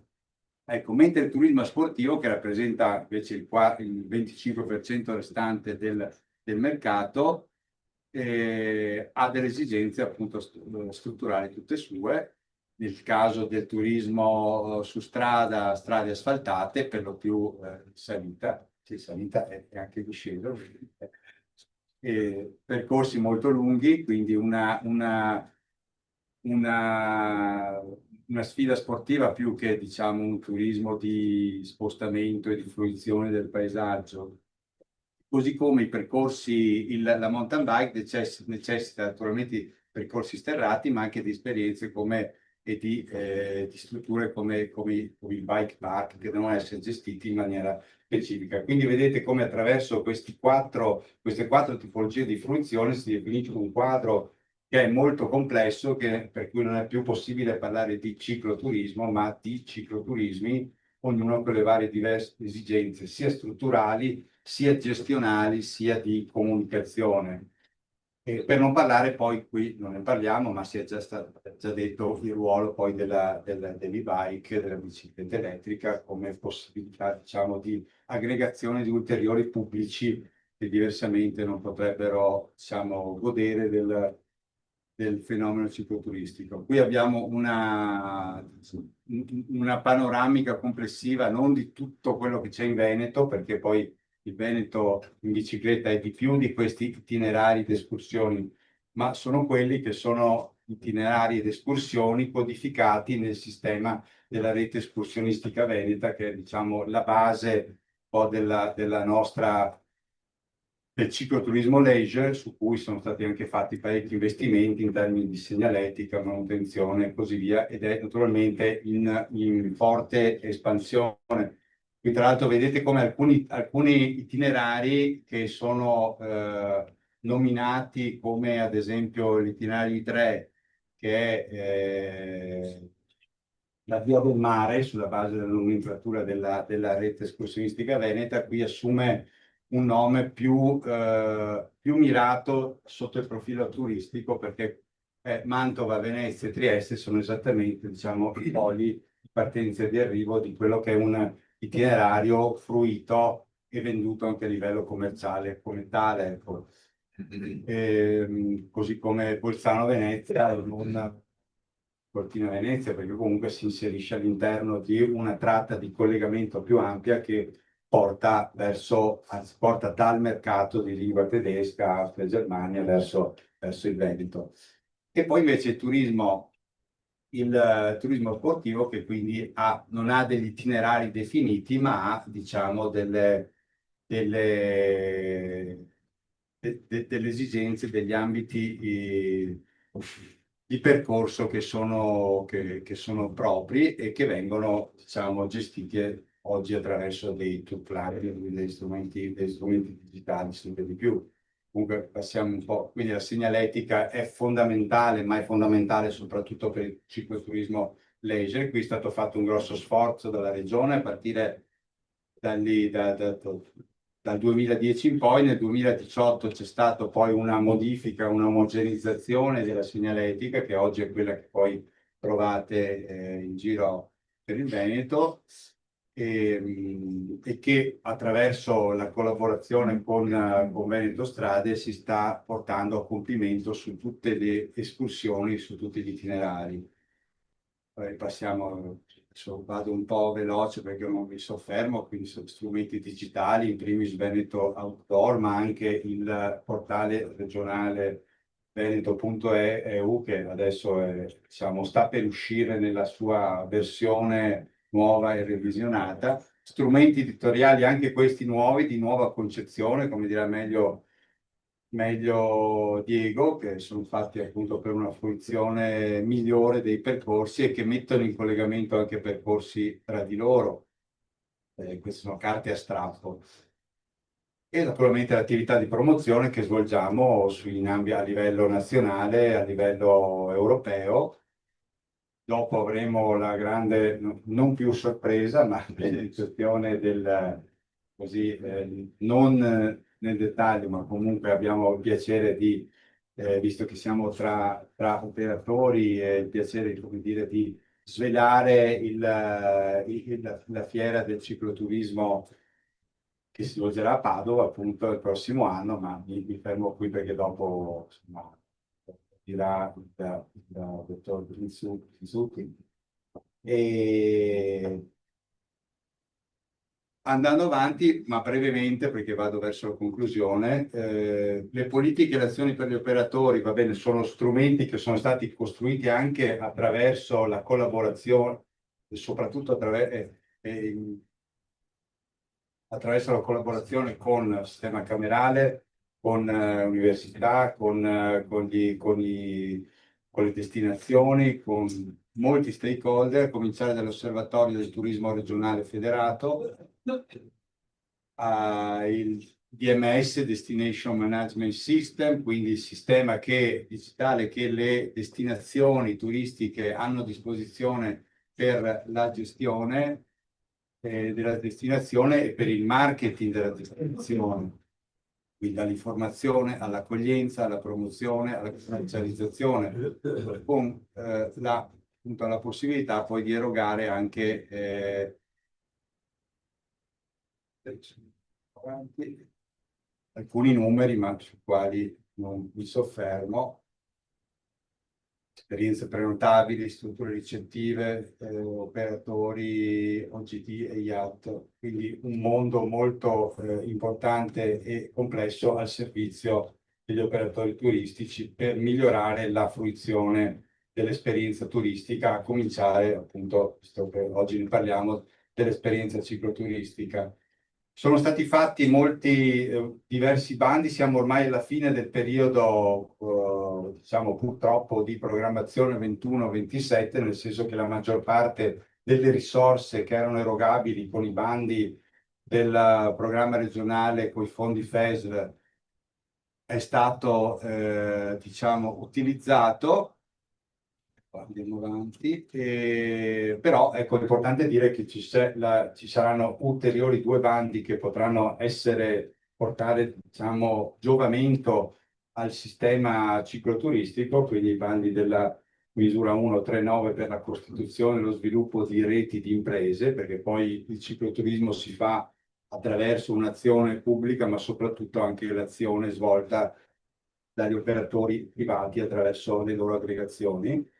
Ecco, mentre il turismo sportivo, che rappresenta invece il 25% restante del mercato, ha delle esigenze appunto strutturali tutte sue. Nel caso del turismo su strade asfaltate, per lo più salita, sì, salita e anche discesa, percorsi molto lunghi, quindi una sfida sportiva più che, diciamo, un turismo di spostamento e di fruizione del paesaggio. Così come i percorsi, la mountain bike necessita naturalmente di percorsi sterrati, ma anche di esperienze e di strutture come il bike park, che devono essere gestiti in maniera specifica. Quindi vedete come attraverso queste quattro tipologie di fruizione si definisce un quadro che è molto complesso, per cui non è più possibile parlare di cicloturismo, ma di cicloturismi, ognuno con le varie diverse esigenze, sia strutturali, sia gestionali, sia di comunicazione. E per non parlare poi, qui non ne parliamo, ma si è già detto il ruolo poi dell'e-bike, della bicicletta elettrica, come possibilità, diciamo, di aggregazione di ulteriori pubblici che diversamente non potrebbero, diciamo, godere del fenomeno cicloturistico. Qui abbiamo una panoramica complessiva non di tutto quello che c'è in Veneto, perché poi il Veneto in bicicletta è di più di questi itinerari ed escursioni, ma sono quelli che sono itinerari ed escursioni codificati nel sistema della rete escursionistica veneta, che è, diciamo, la base un po' della nostra del cicloturismo leisure, su cui sono stati anche fatti parecchi investimenti in termini di segnaletica, manutenzione e così via, ed è naturalmente in forte espansione. Qui tra l'altro vedete come alcuni itinerari che sono nominati come ad esempio l'itinerario 3, che è la Via del Mare, sulla base della nomenclatura della rete escursionistica veneta, qui assume un nome più mirato sotto il profilo turistico, perché Mantova, Venezia e Trieste sono esattamente, diciamo, i poli di partenza e di arrivo di quello che è un itinerario fruito e venduto anche a livello commerciale come tale, ecco. Così come Bolzano Venezia e non Cortina Venezia, perché comunque si inserisce all'interno di una tratta di collegamento più ampia che anzi, porta dal mercato di lingua tedesca, Austria, Germania, verso il Veneto. E poi invece il turismo sportivo, che quindi non ha degli itinerari definiti, ma ha, diciamo, delle, delle esigenze, degli ambiti di percorso che sono propri e che vengono, diciamo, gestiti oggi attraverso dei tour planning, degli strumenti digitali, sempre di più. Comunque passiamo un po', quindi la segnaletica è fondamentale, ma è fondamentale soprattutto per il cicloturismo leisure. Qui è stato fatto un grosso sforzo dalla regione a partire dal 2010 in poi. Nel 2018 c'è stata poi una modifica, una omogenizzazione della segnaletica, che oggi è quella che poi trovate in giro per il Veneto, e che attraverso la collaborazione con Veneto Strade si sta portando a compimento su tutte le escursioni, su tutti gli itinerari. Passiamo, adesso vado un po' veloce perché non mi soffermo, quindi sono strumenti digitali, in primis Veneto Outdoor, ma anche il portale regionale veneto.eu, che adesso diciamo, sta per uscire nella sua versione nuova e revisionata. Strumenti editoriali, anche questi nuovi, di nuova concezione, come dirà meglio Diego, che sono fatti appunto per una fruizione migliore dei percorsi e che mettono in collegamento anche percorsi tra di loro. Queste sono carte a strappo. E naturalmente l'attività di promozione che svolgiamo a livello nazionale, a livello europeo. Dopo avremo la grande, non più sorpresa, ma questione così, non nel dettaglio, ma comunque abbiamo il piacere visto che siamo tra operatori, il piacere, come dire, di svelare la fiera del cicloturismo che si svolgerà a Padova appunto il prossimo anno, ma mi fermo qui perché dopo, insomma, dirà il dottor Rizzuti. E andando avanti, ma brevemente perché vado verso la conclusione, le politiche e le azioni per gli operatori, va bene, sono strumenti che sono stati costruiti anche attraverso la collaborazione, soprattutto attraverso la collaborazione con il sistema camerale, con università, con le destinazioni, con molti stakeholder, a cominciare dall'Osservatorio del Turismo Regionale Federato, il DMS, Destination Management System, quindi il sistema digitale che le destinazioni turistiche hanno a disposizione per la gestione della destinazione e per il marketing della destinazione. quindi dall'informazione all'accoglienza, alla promozione, alla commercializzazione, con appunto, la possibilità poi di erogare anche alcuni numeri, ma sui quali non mi soffermo. Esperienze prenotabili, strutture ricettive, operatori OGT e IAT, quindi un mondo molto importante e complesso al servizio degli operatori turistici per migliorare la fruizione dell'esperienza turistica, a cominciare appunto, visto che oggi ne parliamo, dell'esperienza cicloturistica. Sono stati fatti molti diversi bandi, siamo ormai alla fine del periodo, diciamo purtroppo, di programmazione 21-27, nel senso che la maggior parte delle risorse che erano erogabili con i bandi del programma regionale con i fondi FESL è stato, diciamo, utilizzato. Andiamo avanti, però ecco, è importante dire che ci saranno ulteriori 2 bandi che potranno portare, diciamo, giovamento al sistema cicloturistico, quindi i bandi della misura 139 per la costituzione e lo sviluppo di reti di imprese, perché poi il cicloturismo si fa attraverso un'azione pubblica, ma soprattutto anche l'azione svolta dagli operatori privati attraverso le loro aggregazioni.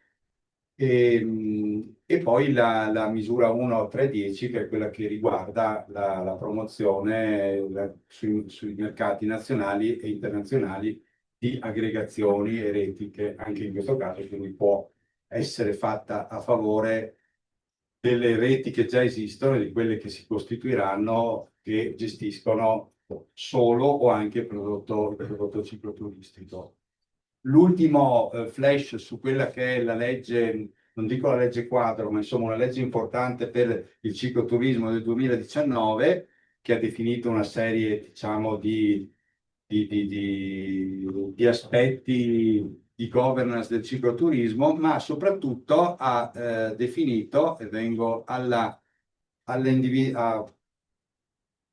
E poi la misura 1.310, che è quella che riguarda la promozione sui mercati nazionali e internazionali di aggregazioni e reti, che anche in questo caso quindi può essere fatta a favore delle reti che già esistono e di quelle che si costituiranno, che gestiscono solo o anche prodotto cicloturistico. L'ultimo flash su quella che è la legge, non dico la legge quadro, ma insomma una legge importante per il cicloturismo del 2019, che ha definito una serie, diciamo, di aspetti di governance del cicloturismo, ma soprattutto ha definito, e vengo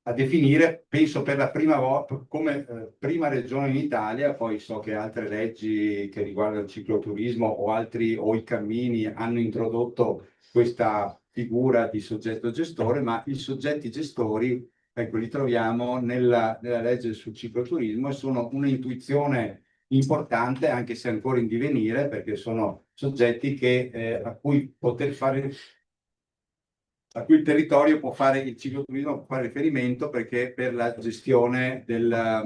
a definire, penso per la prima volta, come prima regione in Italia, poi so che altre leggi che riguardano il cicloturismo o i cammini hanno introdotto questa figura di soggetto gestore, ma i soggetti gestori, ecco, li troviamo nella legge sul cicloturismo e sono un'intuizione importante, anche se ancora in divenire, perché sono soggetti a cui il territorio può fare, il cicloturismo può fare riferimento, perché per la gestione della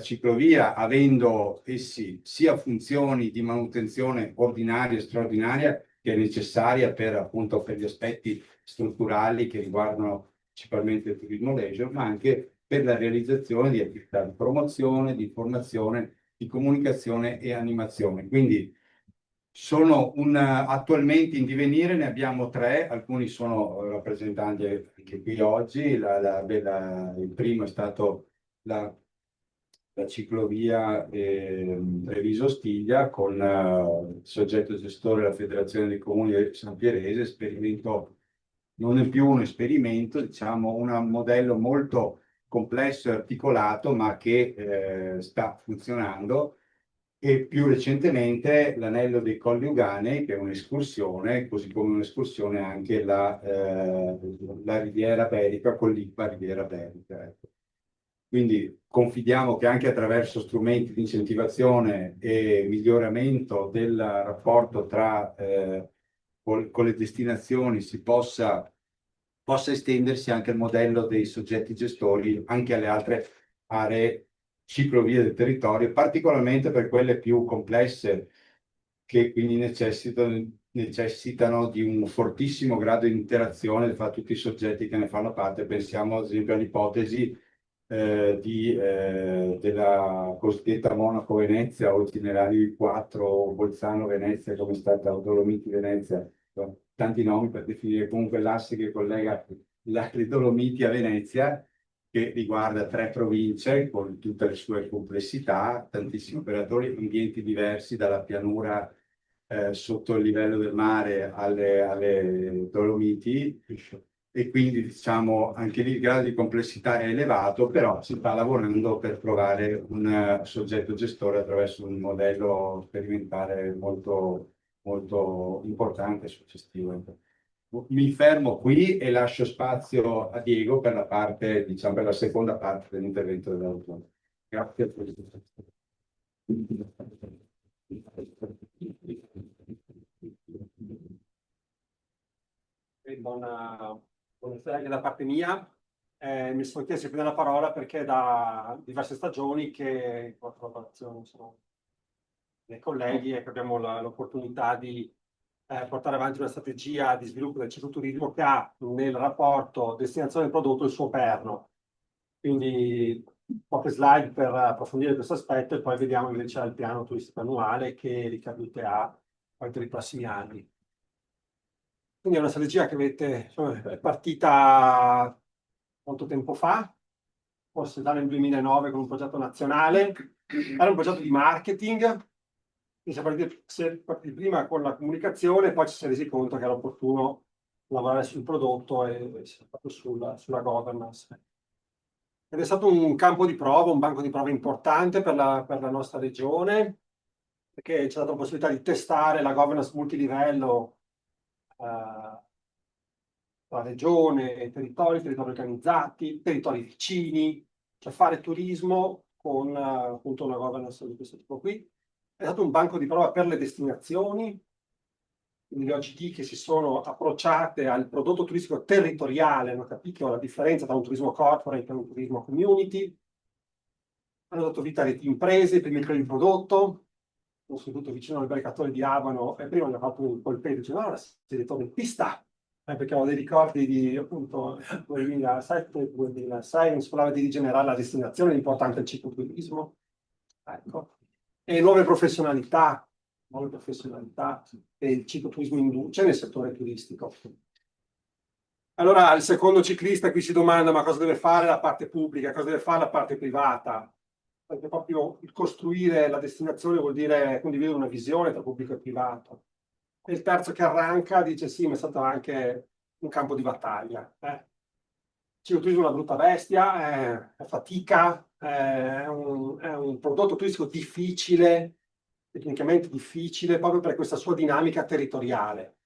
ciclovia, avendo essi sia funzioni di manutenzione ordinaria e straordinaria, che è necessaria appunto per gli aspetti strutturali che riguardano principalmente il turismo leisure, ma anche per la realizzazione di attività di promozione, di informazione, di comunicazione e animazione. Quindi sono attualmente in divenire, ne abbiamo 3, alcuni sono rappresentanti anche qui oggi. Il primo è stato la ciclovia Treviso-Stiglia, con il soggetto gestore la Federazione dei Comuni di San Pierese. Esperimento, non è più un esperimento, diciamo un modello molto complesso e articolato, ma che sta funzionando. E più recentemente l'Anello dei Colli Euganei, che è un'escursione, così come un'escursione anche la Riviera Berica, con l'IPA Riviera Berica. Ecco. Quindi confidiamo che anche attraverso strumenti di incentivazione e miglioramento del rapporto con le destinazioni possa estendersi anche il modello dei soggetti gestori anche alle altre aree ciclovie del territorio, particolarmente per quelle più complesse, che quindi necessitano di un fortissimo grado di interazione fra tutti i soggetti che ne fanno parte. Pensiamo ad esempio all'ipotesi della cosiddetta Monaco-Venezia o Itinerari 4 Bolzano-Venezia, come è stata Dolomiti-Venezia, tanti nomi per definire comunque l'asse che collega le Dolomiti a Venezia, che riguarda 3 province con tutte le sue complessità, tantissimi operatori, ambienti diversi, dalla pianura sotto il livello del mare alle Dolomiti, e quindi diciamo anche lì il grado di complessità è elevato, però si sta lavorando per trovare un soggetto gestore attraverso un modello sperimentale molto, molto importante e suggestivo. Mi fermo qui e lascio spazio a Diego per la parte, diciamo, per la seconda parte dell'intervento dell'autore. Grazie a tutti. Buonasera anche da parte mia. Mi sono chiesto prima la parola perché da diverse stagioni che in collaborazione sono dei colleghi e che abbiamo l'opportunità di portare avanti una strategia di sviluppo del cicloturismo che ha nel rapporto destinazione del prodotto il suo perno. Quindi poche slide per approfondire questo aspetto e poi vediamo invece il piano turistico annuale che ricadute ha poi per i prossimi anni. Quindi è una strategia che insomma, è partita molto tempo fa, forse nel 2009 con un progetto nazionale. Era un progetto di marketing, si è partiti prima con la comunicazione, poi ci si è resi conto che era opportuno lavorare sul prodotto e si è fatto sulla governance. Ed è stato un campo di prova, un banco di prova importante per la nostra regione, perché ci ha dato la possibilità di testare la governance multilivello tra regione, territori organizzati, territori vicini, cioè fare turismo con appunto una governance di questo tipo qui. È stato un banco di prova per le destinazioni, quindi le OGD che si sono approcciate al prodotto turistico territoriale, hanno capito la differenza tra un turismo corporate e un turismo community, hanno dato vita alle imprese, i primi piani di prodotto, sono seduto vicino al mercatore di Abano e prima mi ha fatto un colpetto, dice no, ora si ritorna in pista, perché ho dei ricordi di appunto 2007-2006, si parlava di rigenerare la destinazione, l'importante è il cicloturismo, ecco. E nuove professionalità e il cicloturismo c'è nel settore turistico. Allora il secondo ciclista qui si domanda ma cosa deve fare la parte pubblica, cosa deve fare la parte privata? Perché proprio il costruire la destinazione vuol dire condividere una visione tra pubblico e privato. E il terzo che arranca dice sì, ma è stato anche un campo di battaglia. Il cicloturismo è una brutta bestia, è fatica, è un prodotto turistico difficile, tecnicamente difficile, proprio per questa sua dinamica territoriale.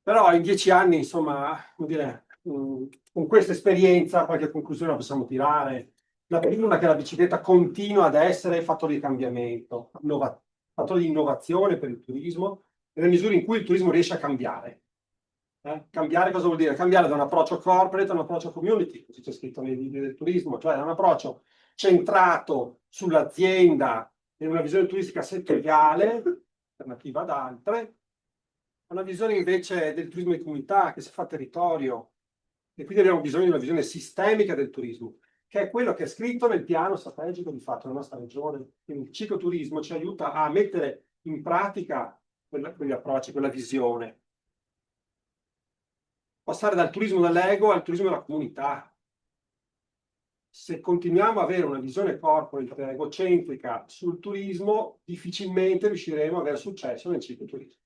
Però in 10 anni, insomma, vuol dire, con questa esperienza, qualche conclusione la possiamo tirare. La prima è che la bicicletta continua ad essere fattore di cambiamento, fattore di innovazione per il turismo, nelle misure in cui il turismo riesce a cambiare. Cambiare cosa vuol dire? Cambiare da un approccio corporate a un approccio community, così c'è scritto nei libri del turismo, cioè da un approccio centrato sull'azienda in una visione turistica settoriale, alternativa ad altre, una visione invece del turismo di comunità che si fa territorio, e quindi abbiamo bisogno di una visione sistemica del turismo, che è quello che è scritto nel piano strategico di fatto della nostra regione. Quindi il cicloturismo ci aiuta a mettere in pratica quegli approcci, quella visione. Passare dal turismo dell'ego al turismo della comunità. Se continuiamo ad avere una visione corporate egocentrica sul turismo, difficilmente riusciremo ad avere successo nel cicloturismo.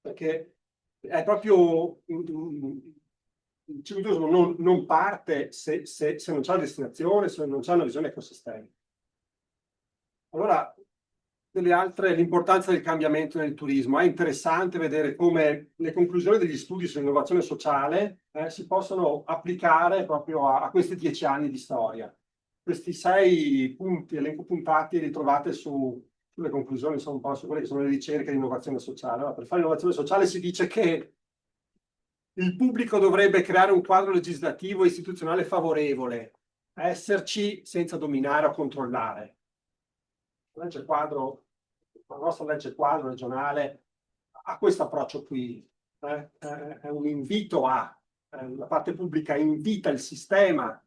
Perché è proprio il cicloturismo non parte se non c'è la destinazione, se non c'è una visione ecosistemica. Allora, l'importanza del cambiamento nel turismo. È interessante vedere come le conclusioni degli studi sull'innovazione sociale si possono applicare proprio a questi 10 anni di storia. Questi 6 punti, elenco puntati, li trovate sulle conclusioni, sono un po' su quelle che sono le ricerche di innovazione sociale. Allora, per fare innovazione sociale si dice che il pubblico dovrebbe creare un quadro legislativo e istituzionale favorevole a esserci senza dominare o controllare. La nostra legge quadro regionale ha questo approccio qui. È un invito la parte pubblica invita il sistema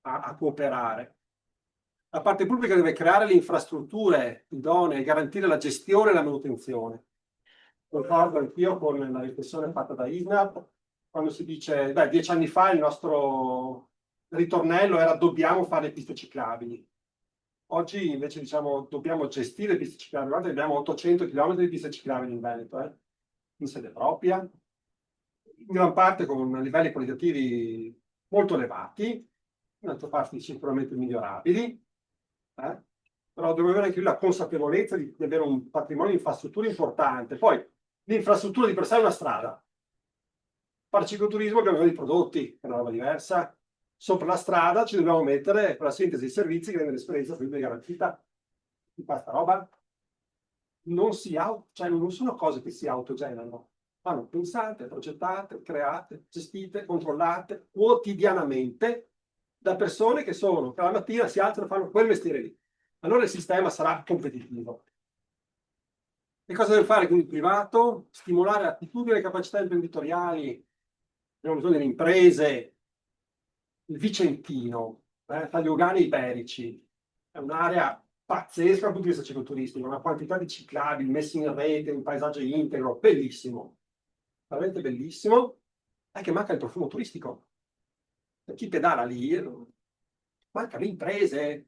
a cooperare. La parte pubblica deve creare le infrastrutture idonee, garantire la gestione e la manutenzione. Concordo anch'io con la riflessione fatta da ISNAP, quando si dice, 10 anni fa il nostro ritornello era dobbiamo fare le piste ciclabili. Oggi invece diciamo dobbiamo gestire le piste ciclabili. Guardate, abbiamo 800 km di piste ciclabili in Veneto, in sede propria. in gran parte con livelli qualitativi molto elevati, in altre parti sicuramente migliorabili, però dobbiamo avere anche la consapevolezza di avere un patrimonio di infrastrutture importante. Poi l'infrastruttura di per sé è una strada. Per cicloturismo abbiamo dei prodotti, che è una roba diversa. Sopra la strada ci dobbiamo mettere la sintesi dei servizi che rende l'esperienza più garantita. Di questa roba non sono cose che si autogenerano, vanno pensate, progettate, create, gestite, controllate quotidianamente da persone che la mattina si alzano e fanno quel mestiere lì. Allora il sistema sarà competitivo. E cosa deve fare quindi il privato? Stimolare attitudini e capacità imprenditoriali. Abbiamo bisogno delle imprese. Il Vicentino, tra gli Ugani Iberici, è un'area pazzesca dal punto di vista cicloturistico, una quantità di ciclabili messi in rete, un paesaggio integro, bellissimo, veramente bellissimo, è che manca il profumo turistico. Per chi pedala lì, mancano imprese.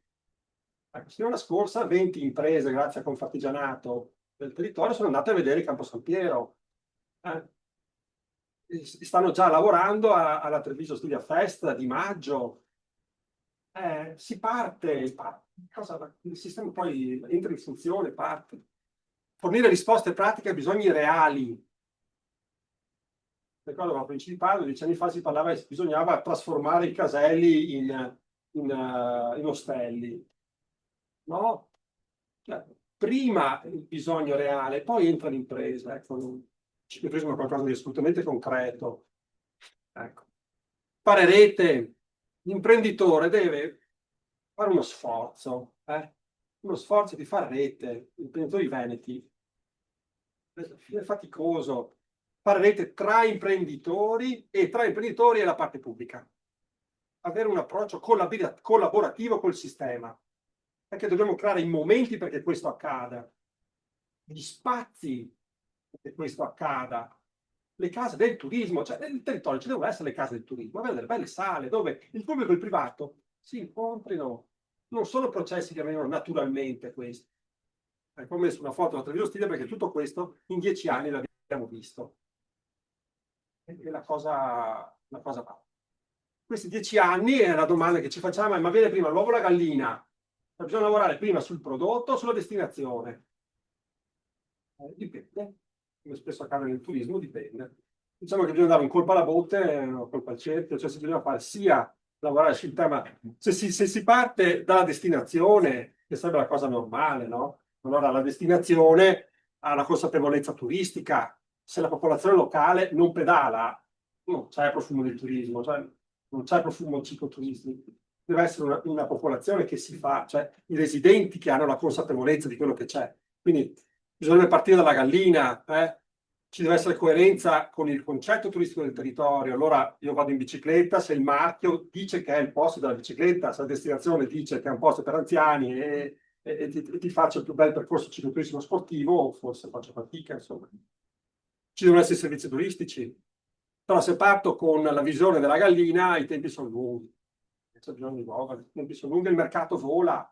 La settimana scorsa 20 imprese, grazie a Confartigianato del territorio, sono andate a vedere il Campo San Piero. Stanno già lavorando alla Treviso Studia Fest di maggio. Si parte, il sistema poi entra in funzione, parte. Fornire risposte pratiche a bisogni reali. Ricordo che Principale 10 anni fa si parlava che bisognava trasformare i caselli in ostelli. No? Prima il bisogno reale, poi entra l'impresa. Ecco, il cicloturismo è qualcosa di assolutamente concreto. Ecco. Fare rete, l'imprenditore deve fare uno sforzo di fare rete. Gli imprenditori veneti è faticoso fare rete tra imprenditori e la parte pubblica, avere un approccio collaborativo col sistema, perché dobbiamo creare i momenti perché questo accada, gli spazi perché questo accada, le case del turismo, cioè nel territorio ci devono essere le case del turismo, avere delle belle sale dove il pubblico e il privato si incontrino. Non sono processi che avvengono naturalmente questi. Ecco, ho messo una foto da Treviso Studia perché tutto questo in 10 anni l'abbiamo visto. E la cosa va. Questi 10 anni è la domanda che ci facciamo, ma viene prima l'uovo o la gallina? Bisogna lavorare prima sul prodotto o sulla destinazione? Dipende. Come spesso accade nel turismo, dipende. Diciamo che bisogna dare un colpo alla botte e un colpo al cerchio, cioè si bisogna fare sia lavorare sul tema, se si parte dalla destinazione, che sarebbe la cosa normale, no? Allora la destinazione ha la consapevolezza turistica, se la popolazione locale non pedala, non c'è profumo del turismo, cioè non c'è profumo cicloturistico, deve essere una popolazione che si fa, cioè i residenti che hanno la consapevolezza di quello che c'è. Quindi bisogna partire dalla gallina, ci deve essere coerenza con il concetto turistico del territorio. Allora io vado in bicicletta, se il marchio dice che è il posto della bicicletta, se la destinazione dice che è un posto per anziani e ti faccio il più bel percorso cicloturistico sportivo, forse faccio fatica, insomma. Ci devono essere servizi turistici. Però se parto con la visione della gallina, i tempi sono lunghi. C'è bisogno di muovere, i tempi sono lunghi, il mercato vola.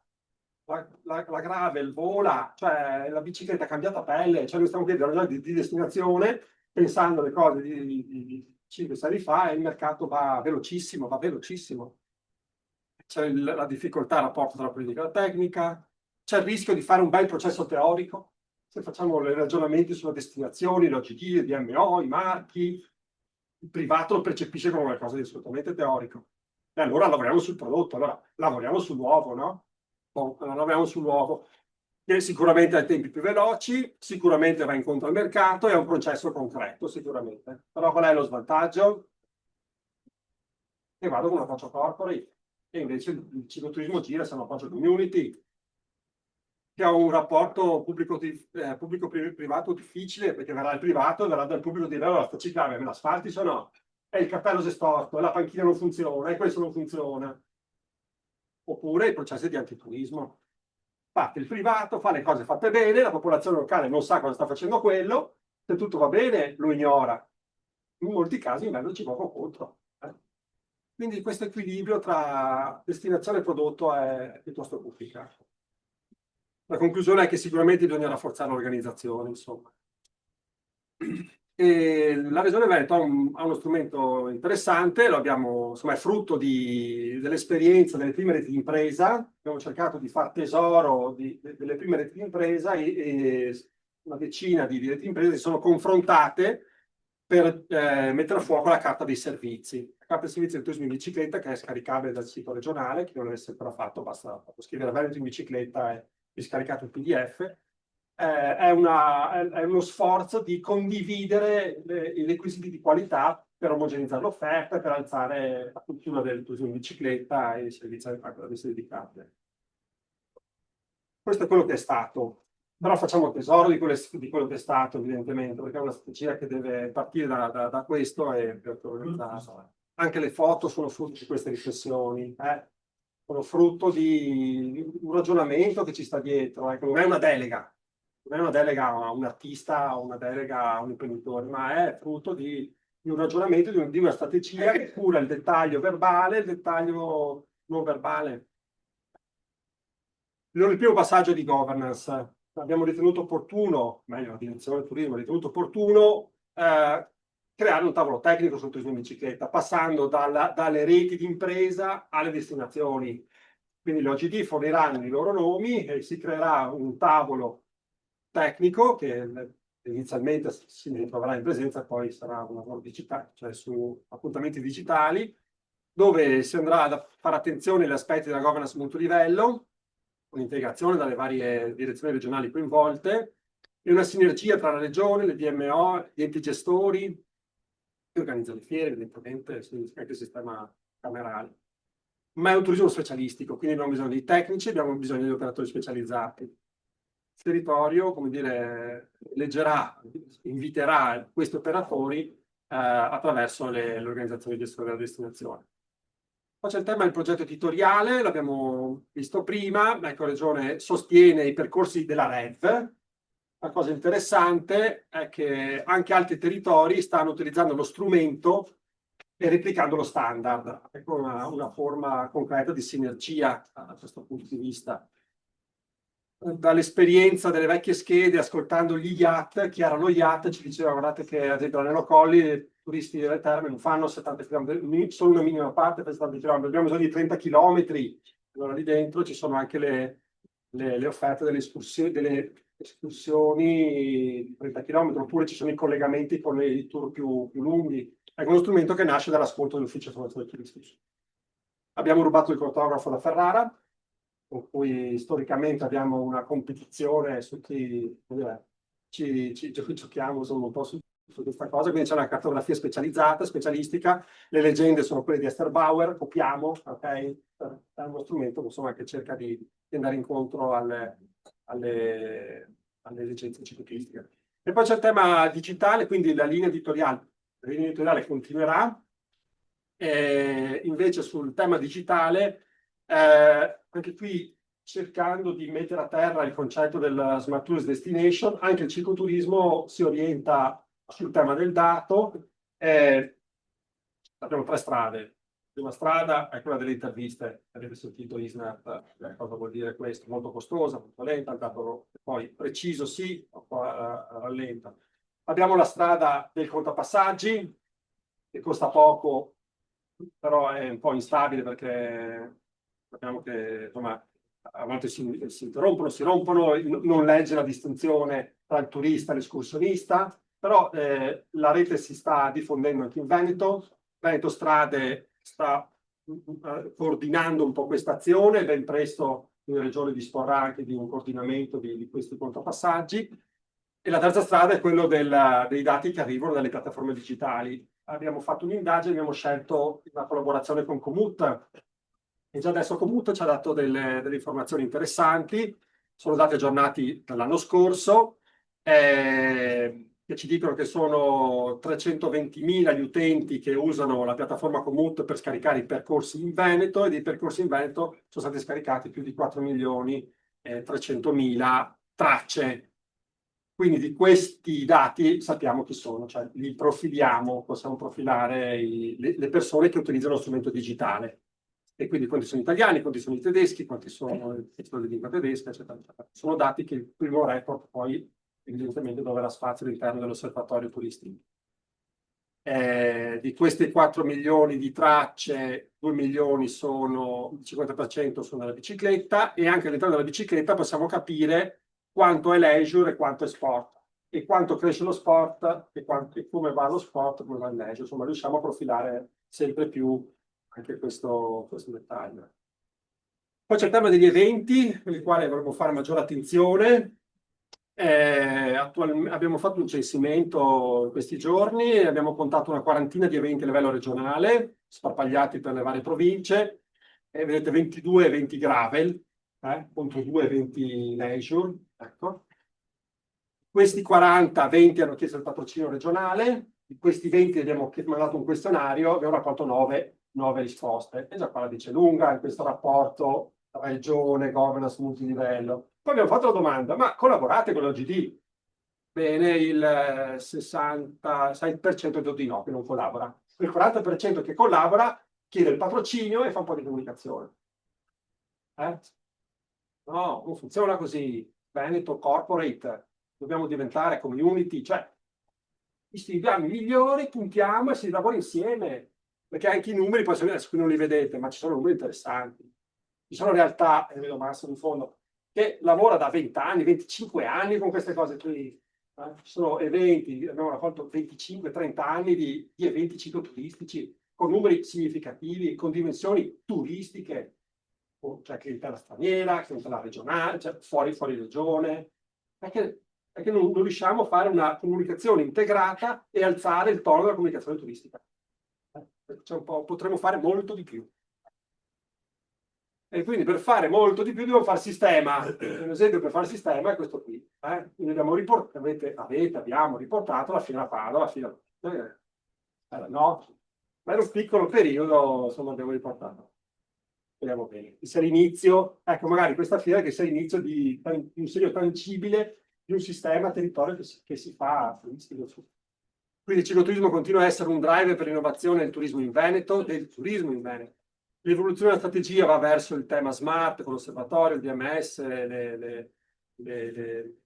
La gravel vola, cioè la bicicletta ha cambiato pelle, cioè noi stiamo qui già di destinazione pensando alle cose di 5-6 anni fa e il mercato va velocissimo. C'è la difficoltà al rapporto tra la politica e la tecnica, c'è il rischio di fare un bel processo teorico, se facciamo i ragionamenti sulle destinazioni, l'OGD, il DMO, i marchi, il privato lo percepisce come qualcosa di assolutamente teorico. E allora lavoriamo sul prodotto, allora lavoriamo sull'uovo, no? Lavoriamo sull'uovo, che sicuramente ha tempi più veloci, sicuramente va incontro al mercato, è un processo concreto, sicuramente. Però qual è lo svantaggio? Che vado con un approccio corporate e invece il cicloturismo gira se è un approccio community, che ha un rapporto pubblico-privato difficile, perché verrà il privato e verrà dal pubblico di dire allora sta ciclabile, me l'asfalti o no? E il cappello si è storto, e la panchina non funziona, e questo non funziona. Oppure i processi di antiturismo. Parte il privato, fa le cose fatte bene, la popolazione locale non sa cosa sta facendo quello, se tutto va bene lo ignora. In molti casi invece ci poco contro. Quindi questo equilibrio tra destinazione e prodotto è piuttosto complicato. La conclusione è che sicuramente bisogna rafforzare l'organizzazione, insomma. E la Regione Veneto ha uno strumento interessante, lo abbiamo, insomma, è frutto dell'esperienza delle prime reti di impresa. Abbiamo cercato di far tesoro delle prime reti di impresa e una decina di reti di impresa si sono confrontate per mettere a fuoco la carta dei servizi. La carta dei servizi del turismo in bicicletta, che è scaricabile dal sito regionale. Chi non l'avesse ancora fatto, basta scrivere Veneto in bicicletta e vi scaricate il PDF. È uno sforzo di condividere i requisiti di qualità per omogenizzare l'offerta e per alzare la cultura del turismo in bicicletta e i servizi ad esse dedicati. Questo è quello che è stato, però facciamo tesoro di quello che è stato, evidentemente, perché è una strategia che deve partire da questo e anche le foto sono frutto di queste riflessioni, sono frutto di un ragionamento che ci sta dietro, non è una delega. Non è una delega a un artista o una delega a un imprenditore, ma è frutto di un ragionamento, di una strategia che cura il dettaglio verbale e il dettaglio non verbale. Il primo passaggio di governance. Abbiamo ritenuto opportuno, meglio la direzione del turismo ha ritenuto opportuno, creare un tavolo tecnico sul turismo in bicicletta, passando dalle reti di impresa alle destinazioni. Quindi le OGD forniranno i loro nomi e si creerà un tavolo tecnico che inizialmente si ritroverà in presenza, poi sarà un lavoro digitale, cioè su appuntamenti digitali, dove si andrà a fare attenzione agli aspetti della governance multilivello, un'integrazione dalle varie direzioni regionali coinvolte e una sinergia tra la regione, le DMO, gli enti gestori che organizzano le fiere, evidentemente anche il sistema camerale. Ma è un turismo specialistico, quindi abbiamo bisogno di tecnici, abbiamo bisogno di operatori specializzati. Il territorio, come dire, inviterà questi operatori attraverso le organizzazioni di gestione della destinazione. Poi c'è il tema del progetto editoriale, l'abbiamo visto prima, la Regione sostiene i percorsi della REV. La cosa interessante è che anche altri territori stanno utilizzando lo strumento e replicando lo standard, ecco una forma concreta di sinergia da questo punto di vista. Dall'esperienza delle vecchie schede, ascoltando gli IAT, chi era lo IAT ci diceva guardate che ad esempio a Nelo Colli i turisti delle terme non fanno 70 km, solo una minima parte per 70 km, abbiamo bisogno di 30 km, allora lì dentro ci sono anche le offerte delle escursioni di 30 km, oppure ci sono i collegamenti con i tour più lunghi. È uno strumento che nasce dall'ascolto dell'ufficio di informazione turistica. Abbiamo rubato il cartografo da Ferrara, con cui storicamente abbiamo una competizione su chi ci giochiamo insomma, un po' su questa cosa, quindi c'è una cartografia specialistica, le leggende sono quelle di Esther Bauer, copiamo, ok? È uno strumento insomma, che cerca di andare incontro alle esigenze ciclistiche. E poi c'è il tema digitale, quindi la linea editoriale continuerà, invece sul tema digitale anche qui cercando di mettere a terra il concetto del Smart Tourist Destination, anche il cicloturismo si orienta sul tema del dato. Abbiamo 3 strade. La prima strada è quella delle interviste, avete sentito Isnat, cosa vuol dire questo? Molto costosa, molto lenta, il dato poi preciso sì, un po' rallenta. Abbiamo la strada del contapassaggi, che costa poco, però è un po' instabile perché sappiamo che insomma, a volte si interrompono, si rompono, non legge la distinzione tra il turista e l'escursionista, però la rete si sta diffondendo anche in Veneto. Veneto Strade sta coordinando un po' questa azione, ben presto la regione disporrà anche di un coordinamento di questi contapassaggi. E la terza strada è quello dei dati che arrivano dalle piattaforme digitali. Abbiamo fatto un'indagine, abbiamo scelto una collaborazione con Komoot, e già adesso Komoot ci ha dato delle informazioni interessanti, sono dati aggiornati dall'anno scorso, che ci dicono che sono 320.000 gli utenti che usano la piattaforma Komoot per scaricare i percorsi in Veneto, e dei percorsi in Veneto sono stati scaricati più di 4.300.000 tracce. Quindi di questi dati sappiamo chi sono, cioè li profiliamo, possiamo profilare le persone che utilizzano lo strumento digitale. E quindi quanti sono italiani, quanti sono i tedeschi, quanti sono di lingua tedesca, eccetera, eccetera. Sono dati che il primo report poi evidentemente troverà spazio all'interno dell'osservatorio turistico. Di questi 4 milioni di tracce, 2 milioni sono, il 50% sono la bicicletta, e anche all'interno della bicicletta possiamo capire quanto è leisure e quanto è sport, e quanto cresce lo sport e come va lo sport, come va il leisure. Insomma, riusciamo a profilare sempre più anche questo dettaglio. Poi c'è il tema degli eventi, per i quali dovremmo fare maggiore attenzione. Abbiamo fatto un censimento in questi giorni e abbiamo contato una quarantina di eventi a livello regionale, sparpagliati per le varie province. E vedete 22 eventi gravel, contro 2 eventi leisure. Ecco. Questi 40, 20 hanno chiesto il patrocinio regionale. Di questi 20 abbiamo mandato un questionario, abbiamo raccolto 9 risposte. E già qua la dice lunga in questo rapporto regione, governance multilivello. Poi abbiamo fatto la domanda: ma collaborate con l'OGD? Bene, il 66% ha detto di no, che non collabora. Il 40% che collabora chiede il patrocinio e fa un po' di comunicazione. No, non funziona così. Veneto Corporate, dobbiamo diventare community, cioè istituiamo i migliori, puntiamo e si lavora insieme, perché anche i numeri, poi adesso qui non li vedete, ma ci sono numeri interessanti. Ci sono realtà, e vedo Massimo in fondo, che lavora da 20 anni, 25 anni con queste cose qui. Ci sono eventi, abbiamo raccolto 25-30 anni di eventi cicloturistici, con numeri significativi, con dimensioni turistiche, cioè clientela straniera, clientela regionale, cioè fuori regione. Perché non riusciamo a fare una comunicazione integrata e alzare il tono della comunicazione turistica. Potremmo fare molto di più. E quindi per fare molto di più dobbiamo fare sistema. Un esempio per fare sistema è questo qui. Quindi abbiamo riportato la fine a Padova, la fine no, ma era un piccolo periodo, insomma, abbiamo riportato. Speriamo bene. Che sia l'inizio, ecco, magari questa fiera che sia l'inizio di un segno tangibile di un sistema territorio che si fa turistico. Quindi il cicloturismo continua a essere un driver per l'innovazione del turismo in Veneto, L'evoluzione della strategia va verso il tema smart, con l'osservatorio, il DMS, le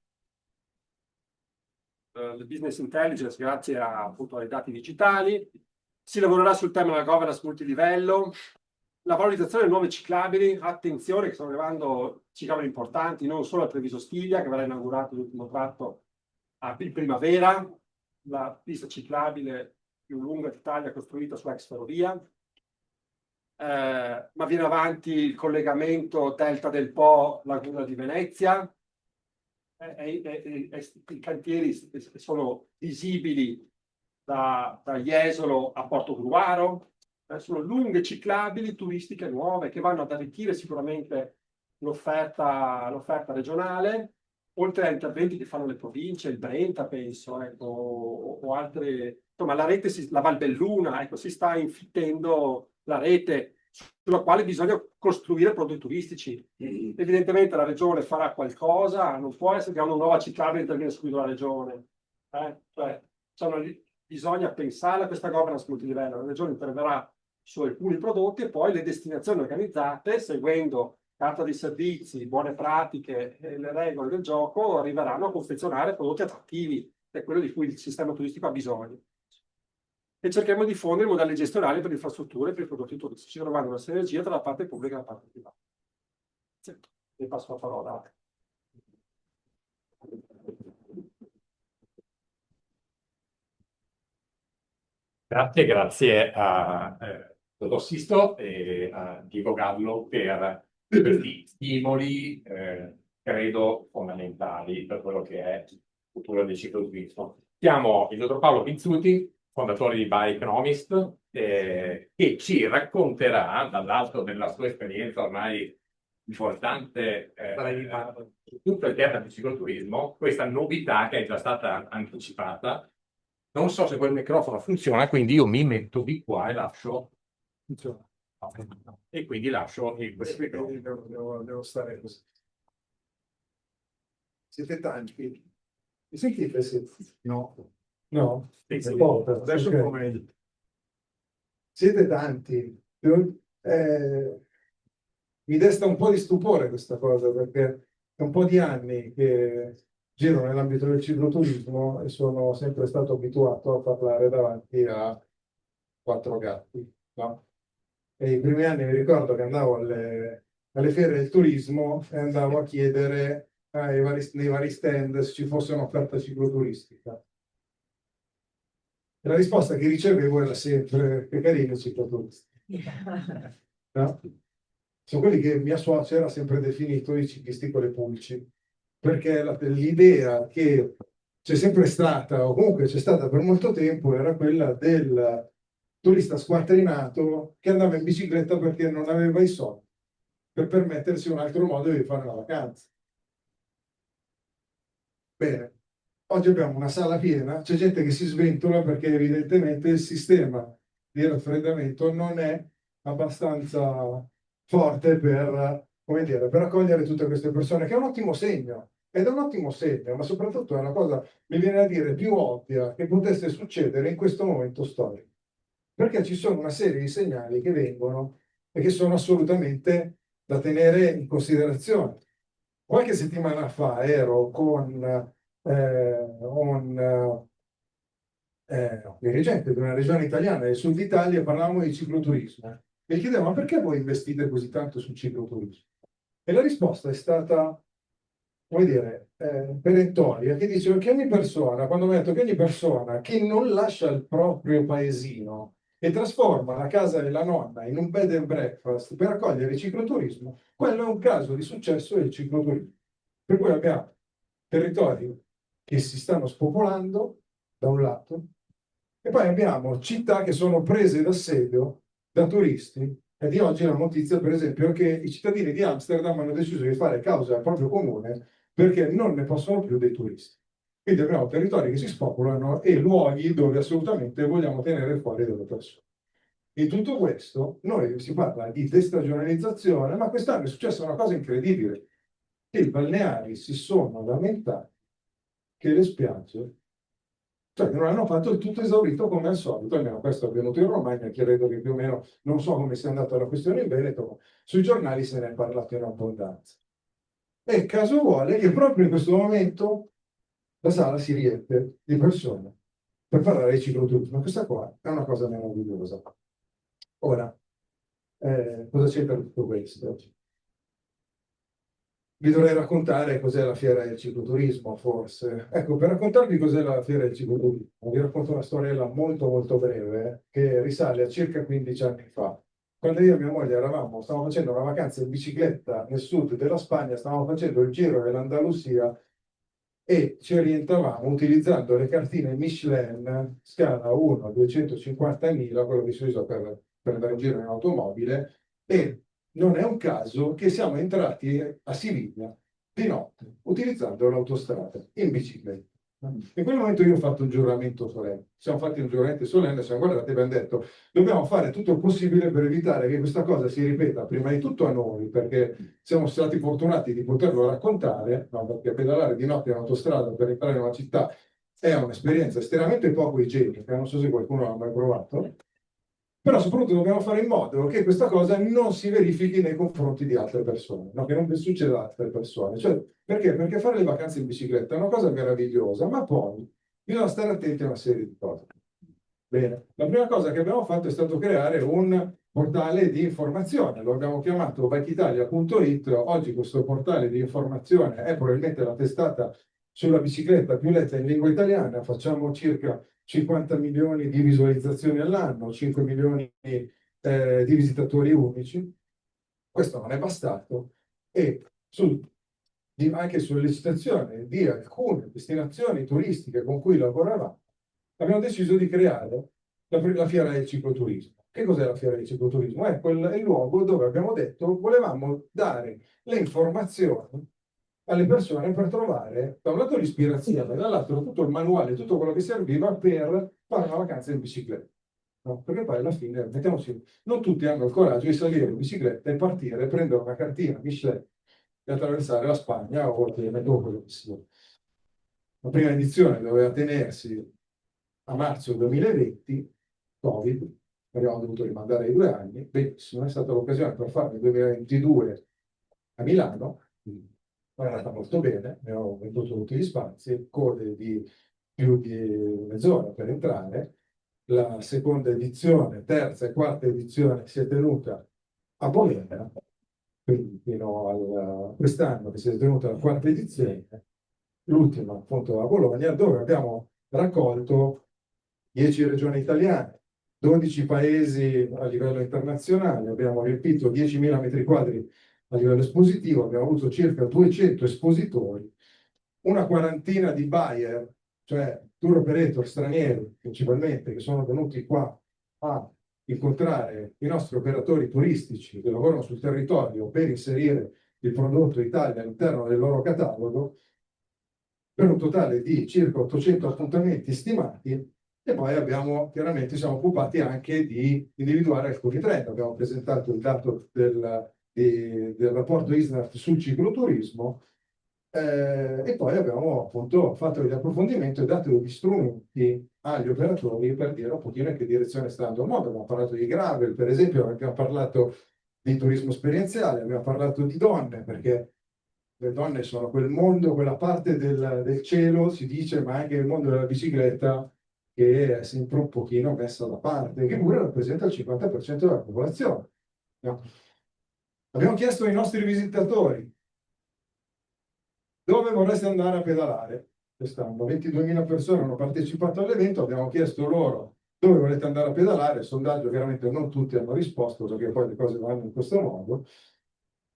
business intelligence grazie appunto ai dati digitali. Si lavorerà sul tema della governance multilivello, la valorizzazione delle nuove ciclabili. Attenzione che stanno arrivando ciclabili importanti, non solo a Treviso Stiglia, che verrà inaugurato l'ultimo tratto in primavera, la pista ciclabile più lunga d'Italia costruita su ex ferrovia. Ma viene avanti il collegamento Delta del Po, Laguna di Venezia. I cantieri sono visibili da Jesolo a Porto Gruaro. Sono lunghe ciclabili turistiche nuove che vanno ad arricchire sicuramente l'offerta regionale, oltre a interventi che fanno le province, il Brenta penso, ecco, o altre. Insomma, la rete, la Valbelluna, ecco, si sta infittendo la rete sulla quale bisogna costruire prodotti turistici. Evidentemente la regione farà qualcosa, non può essere che una nuova ciclabile interviene subito la regione. Bisogna pensare a questa governance multilivello. La regione interverrà su alcuni prodotti e poi le destinazioni organizzate, seguendo carta dei servizi, buone pratiche e le regole del gioco, arriveranno a confezionare prodotti attrattivi, che è quello di cui il sistema turistico ha bisogno. E cerchiamo di diffondere i modelli gestionali per le infrastrutture e per i prodotti turistici, trovando una sinergia tra la parte pubblica e la parte privata. Vi passo la parola. Grazie a dottor Sisto e a Diego Gallo per questi stimoli, credo, fondamentali per quello che è il futuro del cicloturismo. Chiamo il dottor Paolo Pizzuti, fondatore di By Economist, che ci racconterà, dall'alto della sua esperienza ormai importante su tutto il tema del cicloturismo, questa novità che è già stata anticipata. Non so se quel microfono funziona, quindi io mi metto di qua e lascio. Funziona. E quindi lascio il microfono. Devo stare così. Siete tanti? Mi sentite? No. No? Sì. Adesso un po' meglio. Siete tanti. Mi desta un po' di stupore questa cosa, perché è un po' di anni che giro nell'ambito del cicloturismo e sono sempre stato abituato a parlare davanti a quattro gatti, no? E i primi anni mi ricordo che andavo alle fiere del turismo e andavo a chiedere nei vari stand se ci fosse un'offerta cicloturistica. E la risposta che ricevevo era sempre che carino il cicloturisti. No? Sono quelli che mia suocera ha sempre definito i ciclisti con le pulci, perché l'idea che c'è sempre stata, o comunque c'è stata per molto tempo, era quella del turista squattrinato che andava in bicicletta perché non aveva i soldi per permettersi un altro modo di fare la vacanza. Bene, oggi abbiamo una sala piena, c'è gente che si sventola perché evidentemente il sistema di raffreddamento non è abbastanza forte per, come dire, per accogliere tutte queste persone, che è un ottimo segno. Ed è un ottimo segno, ma soprattutto è una cosa, mi viene a dire, più ovvia che potesse succedere in questo momento storico. Perché ci sono una serie di segnali che vengono e che sono assolutamente da tenere in considerazione. Qualche settimana fa ero con un dirigente di una regione italiana del sud Italia e parlavamo di cicloturismo. E chiedevo, ma perché voi investite così tanto sul cicloturismo? E la risposta è stata, come dire, perentoria, che dice che ogni persona, quando mi ha detto che ogni persona che non lascia il proprio paesino e trasforma la casa della nonna in un bed and breakfast per accogliere il cicloturismo, quello è un caso di successo del cicloturismo. Per cui abbiamo territori che si stanno spopolando da un lato, e poi abbiamo città che sono prese d'assedio da turisti. E di oggi la notizia, per esempio, è che i cittadini di Amsterdam hanno deciso di fare causa al proprio comune perché non ne possono più dei turisti. Quindi abbiamo territori che si spopolano e luoghi dove assolutamente vogliamo tenere fuori delle persone. In tutto questo, noi si parla di destagionalizzazione, ma quest'anno è successa una cosa incredibile, che i balneari si sono lamentati che le spiagge, cioè che non hanno fatto il tutto esaurito come al solito, almeno questo è avvenuto in Romagna, che credo che più o meno, non so come sia andata la questione in Veneto, ma sui giornali se ne è parlato in abbondanza. E il caso vuole che proprio in questo momento la sala si riempie di persone per parlare di cicloturismo. Questa qua è una cosa meravigliosa. Ora, cosa c'entra tutto questo? Vi dovrei raccontare cos'è la fiera del cicloturismo, forse. Ecco, per raccontarvi cos'è la fiera del cicloturismo, vi racconto una storiella molto molto breve che risale a circa 15 anni fa. Quando io e mia moglie stavamo facendo una vacanza in bicicletta nel sud della Spagna, stavamo facendo il giro dell'Andalusia e ci orientavamo utilizzando le cartine Michelin scala 1 a 250.000, quello che si usa per andare in giro in automobile, e non è un caso che siamo entrati a Siviglia di notte utilizzando l'autostrada in bicicletta. In quel momento io ho fatto un giuramento solenne. Siamo fatti un giuramento solenne, siamo guardati e abbiamo detto dobbiamo fare tutto il possibile per evitare che questa cosa si ripeta prima di tutto a noi, perché siamo stati fortunati di poterlo raccontare, no? Perché pedalare di notte in autostrada per entrare in una città è un'esperienza estremamente poco igienica, non so se qualcuno l'ha mai provato, però soprattutto dobbiamo fare in modo che questa cosa non si verifichi nei confronti di altre persone, no? Che non succeda ad altre persone. Cioè, perché? Perché fare le vacanze in bicicletta è una cosa meravigliosa, ma poi bisogna stare attenti a una serie di cose. Bene, la prima cosa che abbiamo fatto è stato creare un portale di informazione, lo abbiamo chiamato bikeitalia.it. Oggi questo portale di informazione è probabilmente la testata sulla bicicletta più letta in lingua italiana, facciamo circa 50 milioni di visualizzazioni all'anno, 5 milioni di visitatori unici. Questo non è bastato e anche sull'licitazione di alcune destinazioni turistiche con cui lavoravamo, abbiamo deciso di creare la fiera del cicloturismo. Che cos'è la fiera del cicloturismo? È il luogo dove abbiamo detto volevamo dare le informazioni alle persone per trovare da un lato l'ispirazione, dall'altro tutto il manuale, tutto quello che serviva per fare una vacanza in bicicletta. No? Perché poi alla fine, mettiamoci, non tutti hanno il coraggio di salire in bicicletta e partire, prendere una cartina Michelin e attraversare la Spagna o dopo. La prima edizione doveva tenersi a marzo 2020, Covid, abbiamo dovuto rimandare i 2 anni, benissimo, è stata l'occasione per farlo nel 2022 a Milano, è andata molto bene, abbiamo venduto tutti gli spazi, code di più di mezz'ora per entrare. La seconda edizione, terza e quarta edizione si è tenuta a Bologna, quindi fino a quest'anno che si è tenuta la quarta edizione, l'ultima appunto a Bologna, dove abbiamo raccolto 10 regioni italiane, 12 paesi a livello internazionale, abbiamo riempito 10.000 metri quadri a livello espositivo, abbiamo avuto circa 200 espositori, una quarantina di buyer, cioè tour operator stranieri principalmente, che sono venuti qua a incontrare i nostri operatori turistici che lavorano sul territorio per inserire il prodotto Italia all'interno del loro catalogo, per un totale di circa 800 appuntamenti stimati. E poi chiaramente siamo occupati anche di individuare alcuni trend. Abbiamo presentato il dato del rapporto ISNAF sul cicloturismo, e poi abbiamo appunto fatto degli approfondimenti e dato degli strumenti agli operatori per dire un pochino in che direzione sta andando il mondo. Abbiamo parlato di gravel, per esempio, abbiamo parlato di turismo esperienziale, abbiamo parlato di donne, perché le donne sono quel mondo, quella parte del cielo, si dice, ma anche il mondo della bicicletta, che è sempre un pochino messa da parte, che pure rappresenta il 50% della popolazione. No? Abbiamo chiesto ai nostri visitatori dove vorreste andare a pedalare quest'anno. 22.000 persone hanno partecipato all'evento, abbiamo chiesto loro dove volete andare a pedalare. Il sondaggio, chiaramente non tutti hanno risposto, perché poi le cose vanno in questo modo.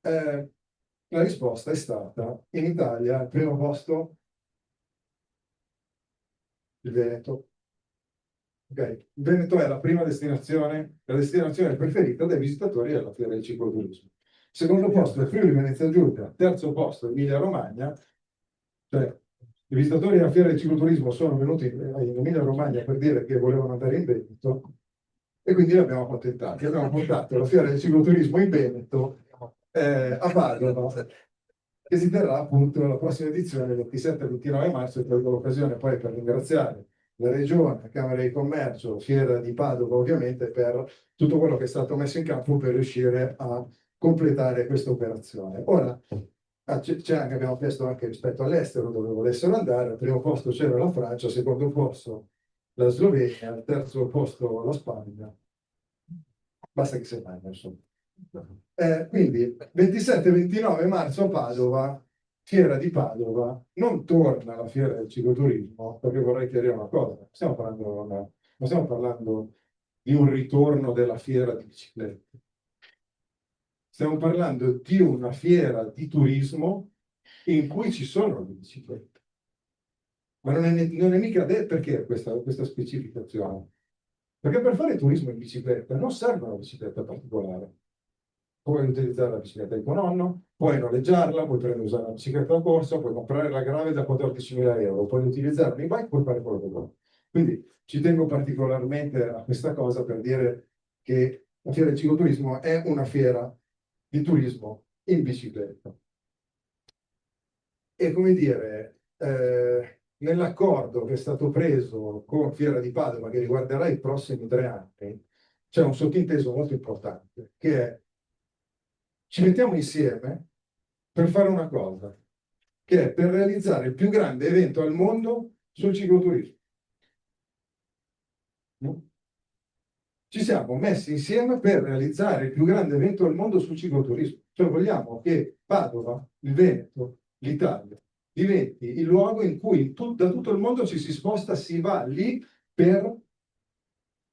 La risposta è stata: in Italia, al primo posto, il Veneto. Okay. Il Veneto è la prima destinazione, la destinazione preferita dai visitatori della Fiera del Cicloturismo. Secondo posto è Friuli Venezia Giulia, terzo posto Emilia Romagna, cioè i visitatori della Fiera del Cicloturismo sono venuti in Emilia Romagna per dire che volevano andare in Veneto e quindi li abbiamo accontentati. Abbiamo portato la Fiera del Cicloturismo in Veneto, a Padova, che si terrà appunto la prossima edizione il 27-29 marzo, e colgo l'occasione poi per ringraziare la Regione, la Camera di Commercio, Fiera di Padova ovviamente, per tutto quello che è stato messo in campo per riuscire a completare questa operazione. Ora, abbiamo chiesto anche rispetto all'estero dove volessero andare. Al primo posto c'era la Francia, al secondo posto la Slovenia, al terzo posto la Spagna. Basta che si mangia, insomma. Quindi 27-29 marzo a Padova, Fiera di Padova. Non torna la Fiera del Cicloturismo, perché vorrei chiarire una cosa: non stiamo parlando di un ritorno della fiera di biciclette. Stiamo parlando di una fiera di turismo in cui ci sono le biciclette. Ma non è mica detto. Perché questa specificazione? Perché per fare turismo in bicicletta non serve una bicicletta particolare. Puoi utilizzare la bicicletta di tuo nonno, puoi noleggiarla, puoi prendere usare la bicicletta da corsa, puoi comprare la grave da 14.000 euro, puoi utilizzarla in bike, puoi fare quello che vuoi. Quindi ci tengo particolarmente a questa cosa per dire che la Fiera del Cicloturismo è una fiera di turismo in bicicletta. E come dire, nell'accordo che è stato preso con Fiera di Padova, che riguarderà i prossimi 3 anni, c'è un sottinteso molto importante, che è: ci mettiamo insieme per fare una cosa, che è per realizzare il più grande evento al mondo sul cicloturismo. Ci siamo messi insieme per realizzare il più grande evento al mondo sul cicloturismo. Cioè vogliamo che Padova, il Veneto, l'Italia diventi il luogo in cui da tutto il mondo ci si sposta, si va lì per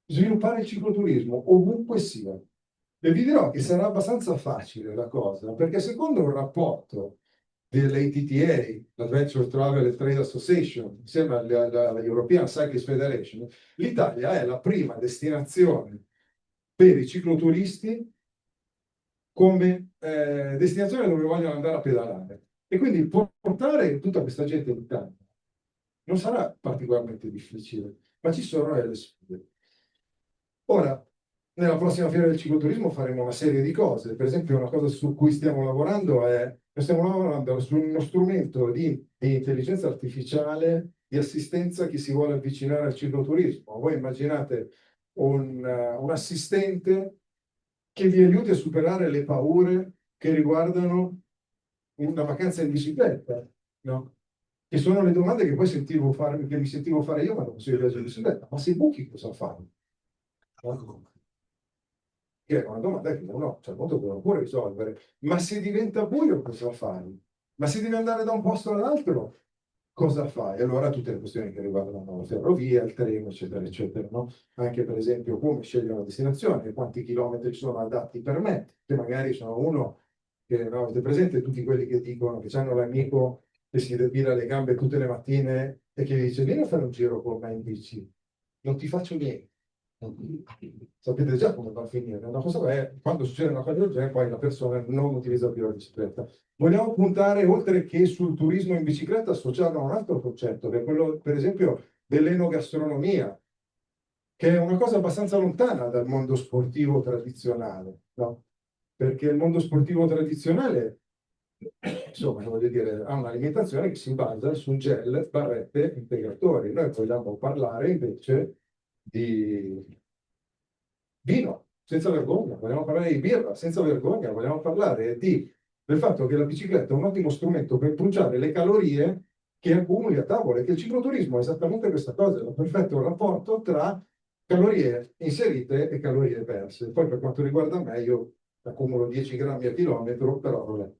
sviluppare il cicloturismo, ovunque sia. E vi dirò che sarà abbastanza facile la cosa, perché secondo un rapporto dell'ATTA, l'Adventure Travel and Trade Association, insieme alla European Cyclist Federation, l'Italia è la prima destinazione per i cicloturisti come destinazione dove vogliono andare a pedalare. E quindi portare tutta questa gente in Italia non sarà particolarmente difficile, ma ci sono delle sfide. Ora, nella prossima fiera del cicloturismo faremo una serie di cose. Per esempio, una cosa su cui stiamo lavorando su uno strumento di intelligenza artificiale di assistenza a chi si vuole avvicinare al cicloturismo. Voi immaginate un assistente che vi aiuti a superare le paure che riguardano una vacanza in bicicletta, no? Che sono le domande che poi che mi sentivo fare io quando facevo il viaggio in bicicletta. Ma se buchi cosa fai? Che è una domanda che uno a un certo punto può pure risolvere. Ma se diventa buio cosa fai? Ma se devi andare da un posto all'altro, cosa fai? Allora tutte le questioni che riguardano la ferrovia, il treno, eccetera, eccetera, no? Anche per esempio come scegliere una destinazione, quanti chilometri sono adatti per me, che magari sono uno che, no, avete presente tutti quelli che dicono che hanno l'amico che si depila le gambe tutte le mattine e che dice vieni a fare un giro con me in bici, non ti faccio niente. Sapete già come va a finire. Una cosa è quando succede una cosa del genere, poi la persona non utilizza più la bicicletta. Vogliamo puntare, oltre che sul turismo in bicicletta, associarlo a un altro concetto, che è quello, per esempio, dell'enogastronomia, che è una cosa abbastanza lontana dal mondo sportivo tradizionale, no? Perché il mondo sportivo tradizionale, insomma, voglio dire, ha un'alimentazione che si basa su gel, barrette, integratori. Noi vogliamo parlare invece di vino, senza vergogna, vogliamo parlare di birra, senza vergogna, vogliamo parlare del fatto che la bicicletta è un ottimo strumento per bruciare le calorie che accumuli a tavola, e che il cicloturismo è esattamente questa cosa, è un perfetto rapporto tra calorie inserite e calorie perse. Poi per quanto riguarda me, io accumulo 10 grammi a chilometro, però vabbè.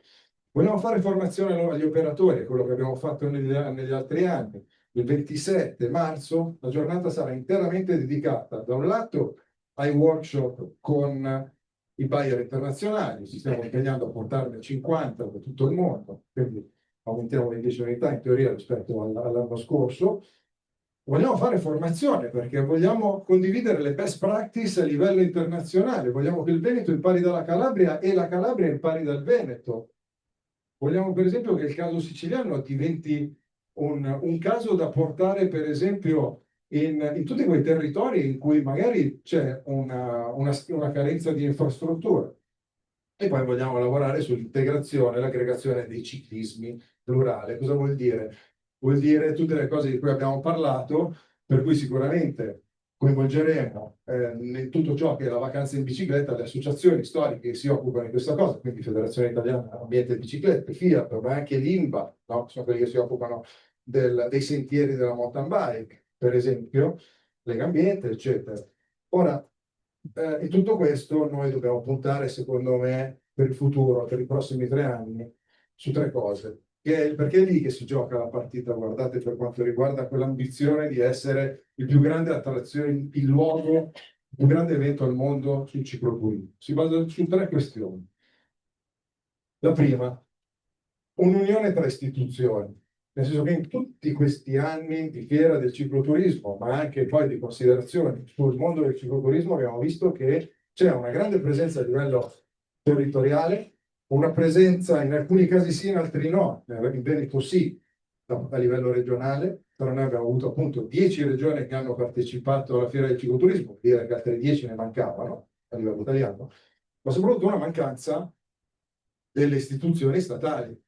Vogliamo fare formazione agli operatori, quello che abbiamo fatto negli altri anni. Il 27 marzo la giornata sarà interamente dedicata, da un lato, ai workshop con i buyer internazionali, ci stiamo impegnando a portarne 50 da tutto il mondo, quindi aumentiamo le 10 unità in teoria rispetto all'anno scorso. Vogliamo fare formazione perché vogliamo condividere le best practice a livello internazionale, vogliamo che il Veneto impari dalla Calabria e la Calabria impari dal Veneto. Vogliamo per esempio che il caso siciliano diventi un caso da portare per esempio in tutti quei territori in cui magari c'è una carenza di infrastrutture. E poi vogliamo lavorare sull'integrazione, l'aggregazione dei ciclismi plurale. Cosa vuol dire? Vuol dire tutte le cose di cui abbiamo parlato, per cui sicuramente coinvolgeremo in tutto ciò che è la vacanza in bicicletta le associazioni storiche che si occupano di questa cosa, quindi Federazione Italiana Ambiente e Biciclette, FIAP, ma anche l'INBA, no? Sono quelli che si occupano dei sentieri della mountain bike, per esempio, Legambiente, eccetera. Ora, in tutto questo noi dobbiamo puntare, secondo me, per il futuro, per i prossimi 3 anni, su 3 cose. Perché è lì che si gioca la partita, guardate, per quanto riguarda quell'ambizione di essere il più grande attrazione, il luogo, il più grande evento al mondo sul cicloturismo. Si basa su 3 questioni. La prima, un'unione tra istituzioni. Nel senso che in tutti questi anni di fiera del cicloturismo, ma anche poi di considerazioni sul mondo del cicloturismo, abbiamo visto che c'è una grande presenza a livello territoriale, una presenza in alcuni casi sì, in altri no, in Veneto sì, a livello regionale, però noi abbiamo avuto appunto 10 regioni che hanno partecipato alla fiera del cicloturismo, vuol dire che altre 10 ne mancavano a livello italiano, ma soprattutto una mancanza delle istituzioni statali,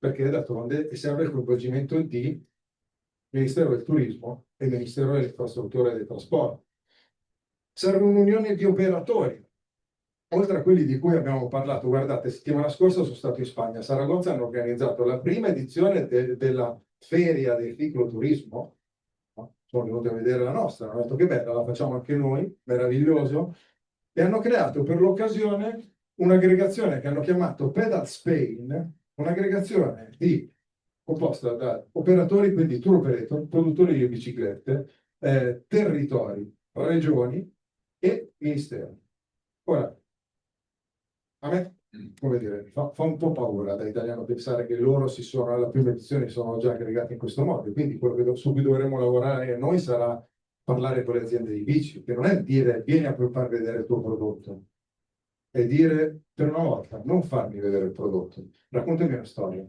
perché d'altronde serve il coinvolgimento di Ministero del Turismo e Ministero delle Infrastrutture e dei Trasporti. Serve un'unione di operatori, oltre a quelli di cui abbiamo parlato. Guardate, settimana scorsa sono stato in Spagna, a Saragozza hanno organizzato la prima edizione della feria del cicloturismo, no? Sono venuti a vedere la nostra, hanno detto che bella, la facciamo anche noi, meraviglioso, e hanno creato per l'occasione un'aggregazione che hanno chiamato Pedal Spain, un'aggregazione composta da operatori, quindi tour operator, produttori di biciclette, territori, regioni e ministeri. Ora, a me, come dire, fa un po' paura da italiano pensare che loro alla prima edizione sono già aggregati in questo modo, quindi quello che su cui dovremo lavorare noi sarà parlare con le aziende di bici, che non è dire vieni a far vedere il tuo prodotto, è dire per una volta non farmi vedere il prodotto, raccontami una storia,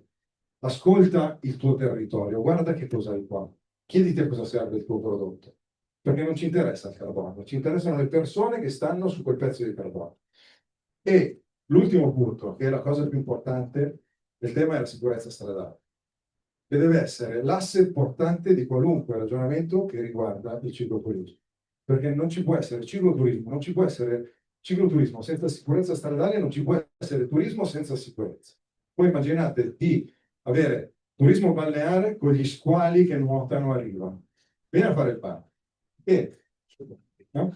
ascolta il tuo territorio, guarda che cosa hai qua, chiediti a cosa serve il tuo prodotto, perché non ci interessa il carbonio, ci interessano le persone che stanno su quel pezzo di carbonio. E l'ultimo punto, che è la cosa più importante, il tema è la sicurezza stradale, che deve essere l'asse portante di qualunque ragionamento che riguarda il cicloturismo, perché non ci può essere cicloturismo, non ci può essere cicloturismo senza sicurezza stradale, non ci può essere turismo senza sicurezza. Voi immaginate di avere turismo balneare con gli squali che nuotano a riva. Vieni a fare il bar. No?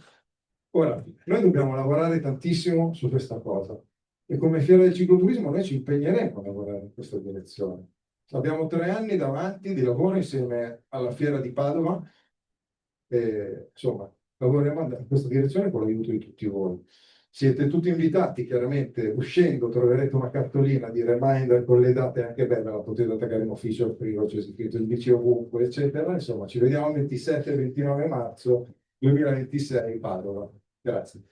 Ora, noi dobbiamo lavorare tantissimo su questa cosa e come Fiera del Cicloturismo noi ci impegneremo a lavorare in questa direzione. Abbiamo 3 anni davanti di lavoro insieme alla Fiera di Padova e, insomma, lavoriamo in questa direzione con l'aiuto di tutti voi. Siete tutti invitati, chiaramente, uscendo troverete una cartolina di reminder con le date anche belle, la potete attaccare in ufficio al frigo, c'è scritto il bici ovunque, eccetera. Insomma, ci vediamo il 27 e 29 marzo 2026 Padova. Grazie.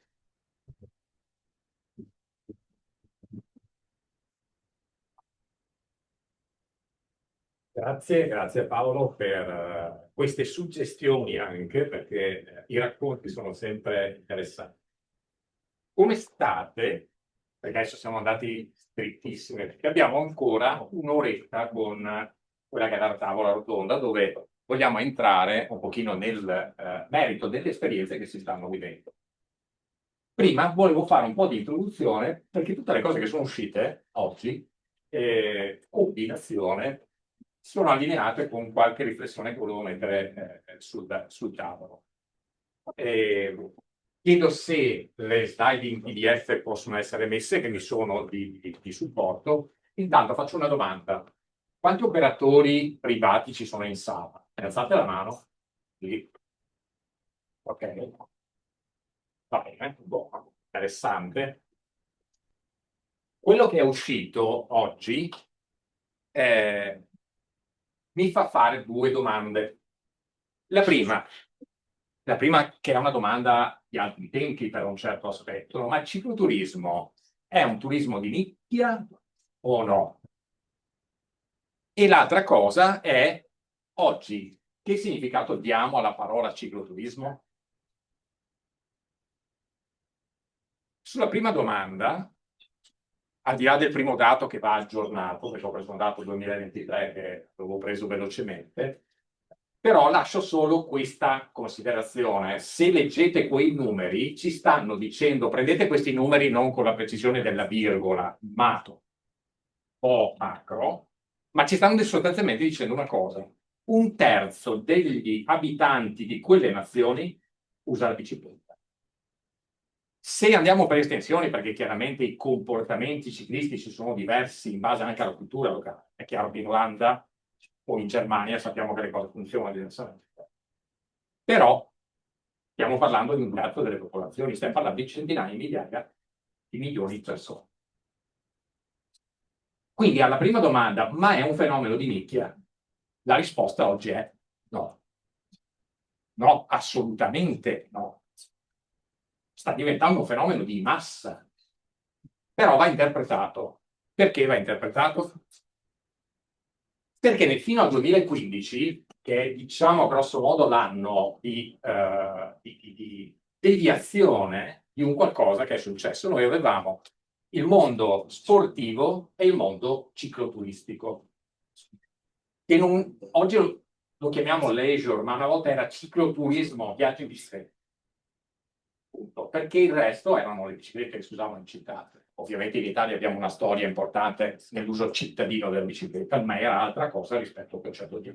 Grazie Paolo per queste suggestioni anche, perché i racconti sono sempre interessanti. Come state? Perché adesso siamo andati strettissimi, perché abbiamo ancora un'oretta con quella che è la tavola rotonda, dove vogliamo entrare un pochino nel merito delle esperienze che si stanno vivendo. Prima volevo fare un po' di introduzione, perché tutte le cose che sono uscite oggi, combinazione, sono allineate con qualche riflessione che volevo mettere sul tavolo. Chiedo se le slide in PDF possono essere messe, che mi sono di supporto. Intanto faccio una domanda. Quanti operatori privati ci sono in sala? Alzate la mano. Lì. Ok. Va bene, buono, interessante. Quello che è uscito oggi mi fa fare 2 domande. La prima che è una domanda di altri tempi per un certo aspetto, ma il cicloturismo è un turismo di nicchia o no? E l'altra cosa è, oggi, che significato diamo alla parola cicloturismo? Sulla prima domanda, al di là del primo dato che va aggiornato, perché ho preso un dato 2023 che avevo preso velocemente, però lascio solo questa considerazione. Se leggete quei numeri, ci stanno dicendo, prendete questi numeri non con la precisione della virgola, mato o macro, ma ci stanno sostanzialmente dicendo una cosa. 1/3 degli abitanti di quelle nazioni usa la bicicletta. Se andiamo per estensioni, perché chiaramente i comportamenti ciclistici sono diversi in base anche alla cultura locale, è chiaro che in Olanda o in Germania sappiamo che le cose funzionano diversamente. Però stiamo parlando di 1/3 delle popolazioni, stiamo parlando di centinaia di migliaia di milioni di persone. Quindi alla prima domanda, ma è un fenomeno di nicchia? La risposta oggi è no. No, assolutamente no. Sta diventando un fenomeno di massa, però va interpretato. Perché va interpretato? Perché fino al 2015, che è diciamo grosso modo l'anno di deviazione di un qualcosa che è successo, noi avevamo il mondo sportivo e il mondo cicloturistico, che oggi lo chiamiamo leisure, ma una volta era cicloturismo, viaggi di sé. Perché il resto erano le biciclette che si usavano in città. Ovviamente in Italia abbiamo una storia importante nell'uso cittadino della bicicletta, ma era altra cosa rispetto al concetto di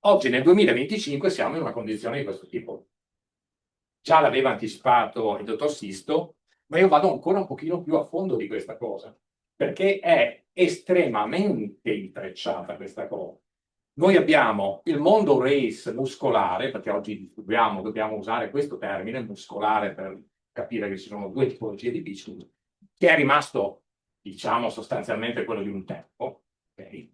oggi nel 2025 siamo in una condizione di questo tipo. Già l'aveva anticipato il dottor Sisto, ma io vado ancora un pochino più a fondo di questa cosa, perché è estremamente intrecciata questa cosa. Noi abbiamo il mondo race muscolare, perché oggi dobbiamo usare questo termine muscolare per capire che ci sono 2 tipologie di bici, che è rimasto, diciamo, sostanzialmente quello di un tempo. Okay?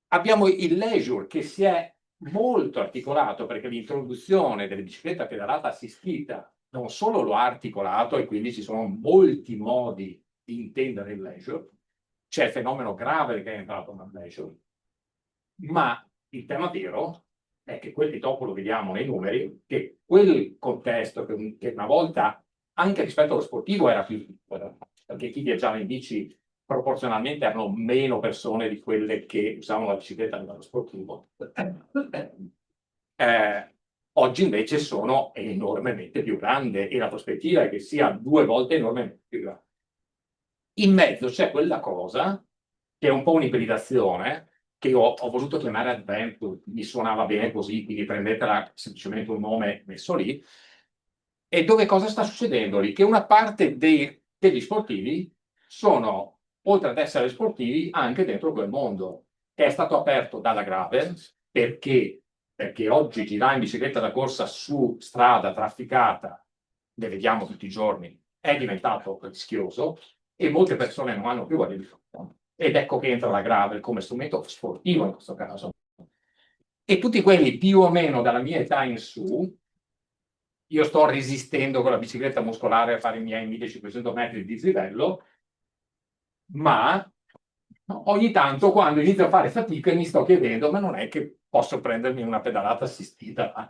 Abbiamo il leisure che si è molto articolato, perché l'introduzione delle biciclette a pedalata assistita non solo lo ha articolato, e quindi ci sono molti modi di intendere il leisure. C'è il fenomeno grave che è entrato nel leisure. Ma il tema vero è che quelli dopo lo vediamo nei numeri, che quel contesto che una volta anche rispetto allo sportivo era più piccolo, perché chi viaggiava in bici proporzionalmente erano meno persone di quelle che usavano la bicicletta nello sportivo. Oggi invece sono enormemente più grande e la prospettiva è che sia 2 volte enormemente più grande. In mezzo c'è quella cosa che è un po' un'ibridazione, che io ho voluto chiamare Adventure, mi suonava bene così, quindi prendetela semplicemente un nome messo lì. E dove cosa sta succedendo lì? Che una parte degli sportivi sono, oltre ad essere sportivi, anche dentro quel mondo, che è stato aperto dalla Gravel, perché oggi girare in bicicletta da corsa su strada trafficata, ne vediamo tutti i giorni, è diventato rischioso e molte persone non hanno più voglia di farlo. Ed ecco che entra la Gravel come strumento sportivo in questo caso. E tutti quelli più o meno dalla mia età in su, io sto resistendo con la bicicletta muscolare a fare i miei 1500 metri di dislivello, ma ogni tanto quando inizio a fare fatica mi sto chiedendo, ma non è che posso prendermi una pedalata assistita?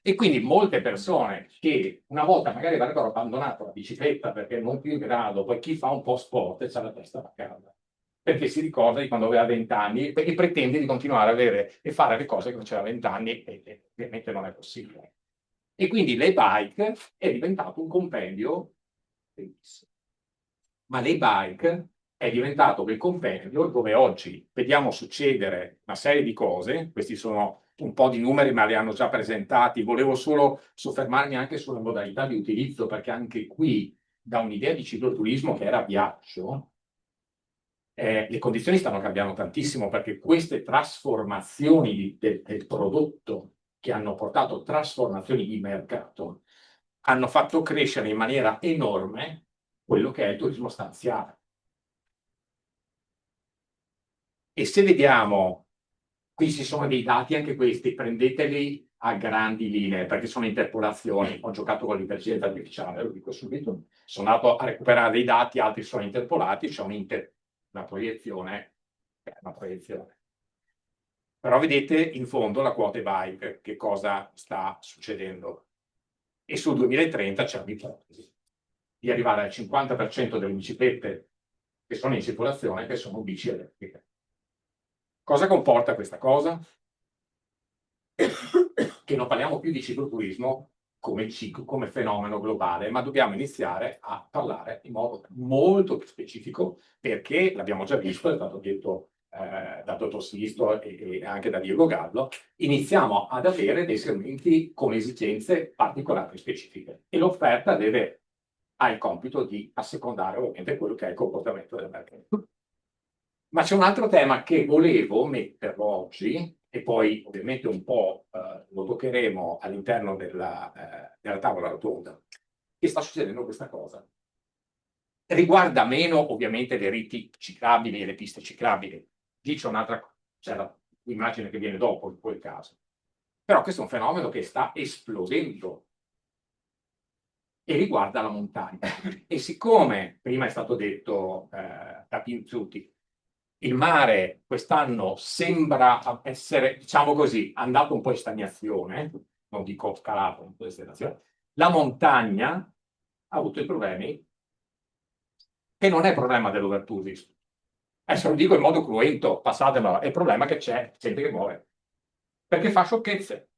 E quindi molte persone che una volta magari avrebbero abbandonato la bicicletta perché non più in grado, poi chi fa un po' sport c'ha la testa a casa, perché si ricorda di quando aveva 20 anni e pretende di continuare a avere e fare le cose che faceva a 20 anni e ovviamente non è possibile. E quindi l'e-bike è diventato un compendio bellissimo. Ma l'e-bike è diventato quel compendio dove oggi vediamo succedere una serie di cose. Questi sono un po' di numeri, ma li hanno già presentati. Volevo solo soffermarmi anche sulla modalità di utilizzo, perché anche qui, da un'idea di cicloturismo che era viaggio, le condizioni stanno cambiando tantissimo, perché queste trasformazioni del prodotto che hanno portato trasformazioni di mercato hanno fatto crescere in maniera enorme quello che è il turismo stanziale. E se vediamo, qui ci sono dei dati anche questi, prendeteli a grandi linee, perché sono interpolazioni. Ho giocato con l'intelligenza artificiale, lo dico subito. Sono andato a recuperare dei dati, altri sono interpolati, c'è una proiezione, una proiezione. Però vedete in fondo la quota e-bike, che cosa sta succedendo. E sul 2030 c'è un'ipotesi di arrivare al 50% delle biciclette che sono in circolazione che sono bici elettriche. Cosa comporta questa cosa? Che non parliamo più di cicloturismo come fenomeno globale, ma dobbiamo iniziare a parlare in modo molto più specifico, perché l'abbiamo già visto, è stato detto da dottor Sisto e anche da Diego Gallo, iniziamo ad avere dei segmenti con esigenze particolari specifiche e l'offerta ha il compito di assecondare ovviamente quello che è il comportamento del mercato. Ma c'è un altro tema che volevo metterlo oggi, e poi ovviamente un po' lo toccheremo all'interno della tavola rotonda, che sta succedendo questa cosa. Riguarda meno ovviamente le reti ciclabili e le piste ciclabili. Lì c'è l'immagine che viene dopo in quel caso. Però questo è un fenomeno che sta esplodendo e riguarda la montagna. E siccome prima è stato detto da Pinzuti, il mare quest'anno sembra essere, diciamo così, andato un po' in stagnazione, non dico calato, un po' in stagnazione. La montagna ha avuto i problemi che non è problema dell'overtourism. Adesso lo dico in modo cruento, passatemelo, è il problema che c'è gente che muore. Perché fa sciocchezze,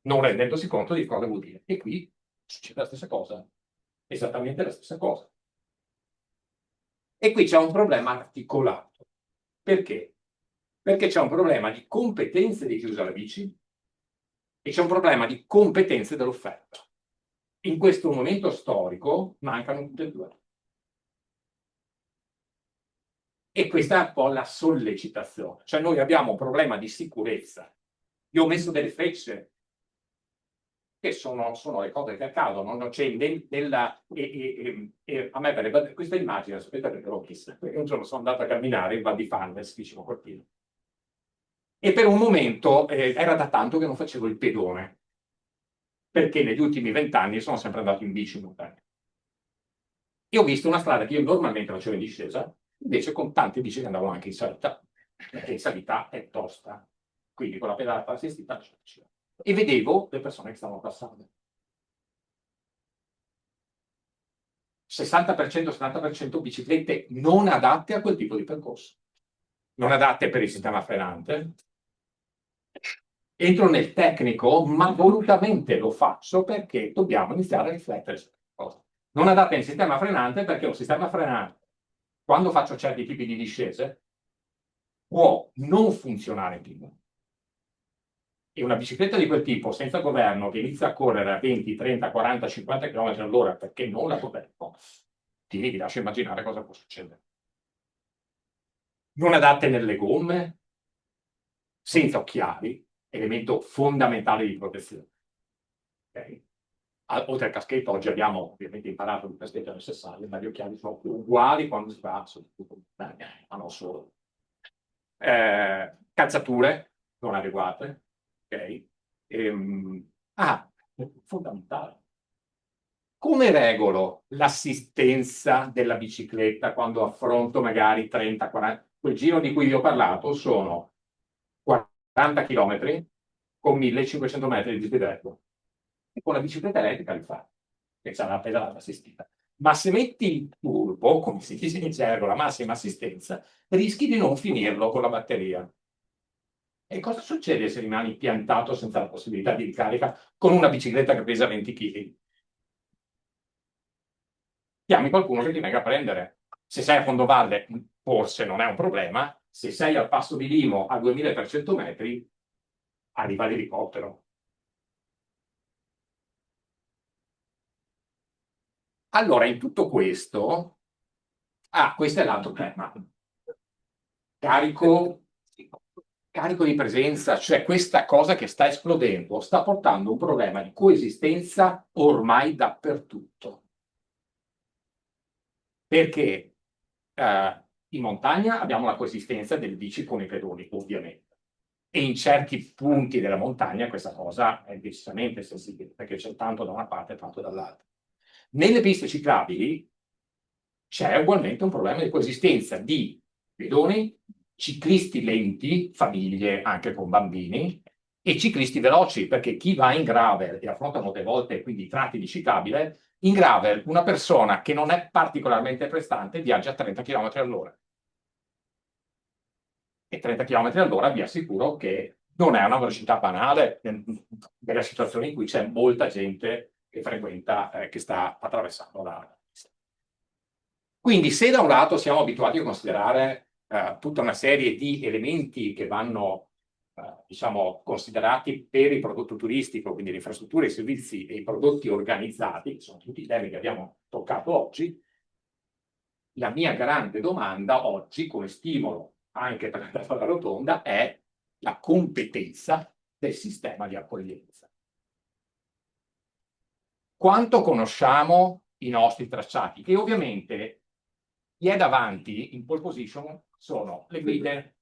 non rendendosi conto di cosa vuol dire. E qui succede la stessa cosa, esattamente la stessa cosa. E qui c'è un problema articolato. Perché? Perché c'è un problema di competenze di chi usa la bici e c'è un problema di competenze dell'offerta. In questo momento storico mancano tutte e due. E questa è un po' la sollecitazione. Cioè noi abbiamo un problema di sicurezza. Io ho messo delle frecce che sono le cose che accadono, non c'è a me per questa immagine, sapete perché l'ho vista? Perché un giorno sono andato a camminare in Val di Fannes, vicino a Cortina, e per un momento era da tanto che non facevo il pedone, perché negli ultimi 20 anni sono sempre andato in bici in montagna. E ho visto una strada che io normalmente facevo in discesa, invece con tante bici che andavano anche in salita, perché in salita è tosta, quindi con la pedalata assistita e vedevo le persone che stavano passando. 60%, 70% biciclette non adatte a quel tipo di percorso, non adatte per il sistema frenante. Entro nel tecnico, ma volutamente lo faccio perché dobbiamo iniziare a riflettere su questa cosa. Non adatta in sistema frenante perché un sistema frenante, quando faccio certi tipi di discese, può non funzionare più. E una bicicletta di quel tipo, senza governo, che inizia a correre a 20, 30, 40, 50 km all'ora perché non la governo, ti lascio immaginare cosa può succedere. Non adatte nelle gomme, senza occhiali, elemento fondamentale di protezione. Okay? Oltre al caschetto, oggi abbiamo ovviamente imparato che il caschetto è necessario, ma gli occhiali sono uguali quando si va, soprattutto, ma non solo. Calzature non adeguate, ok? Fondamentale. Come regolo l'assistenza della bicicletta quando affronto magari 30, 40? Quel giro di cui vi ho parlato sono 40 km con 1500 metri di dislivello. E con la bicicletta elettrica li fa, che c'è la pedalata assistita. Ma se metti il turbo, come si dice in gergo, la massima assistenza, rischi di non finirlo con la batteria. E cosa succede se rimani piantato senza la possibilità di ricarica con una bicicletta che pesa 20 kg? Chiami qualcuno che ti venga a prendere. Se sei a fondovalle, forse non è un problema. Se sei al passo di Limo a 2300 metri, arriva l'elicottero. Allora, in tutto questo, questo è l'altro tema. Carico di presenza, cioè questa cosa che sta esplodendo, sta portando un problema di coesistenza ormai dappertutto. Perché in montagna abbiamo la coesistenza del bici con i pedoni, ovviamente. E in certi punti della montagna questa cosa è decisamente sensibile, perché c'è tanto da una parte e tanto dall'altra. Nelle piste ciclabili c'è ugualmente un problema di coesistenza di pedoni, ciclisti lenti, famiglie anche con bambini, e ciclisti veloci, perché chi va in gravel e affronta molte volte quindi tratti di ciclabile, in gravel una persona che non è particolarmente prestante viaggia a 30 km all'ora. E 30 km all'ora vi assicuro che non è una velocità banale nella situazione in cui c'è molta gente che frequenta, che sta attraversando la pista. Quindi se da un lato siamo abituati a considerare tutta una serie di elementi che vanno diciamo, considerati per il prodotto turistico, quindi le infrastrutture, i servizi e i prodotti organizzati, che sono tutti i temi che abbiamo toccato oggi, la mia grande domanda oggi, come stimolo anche per la tavola rotonda, è la competenza del sistema di accoglienza. Quanto conosciamo i nostri tracciati? E ovviamente chi è davanti in pole position sono le guide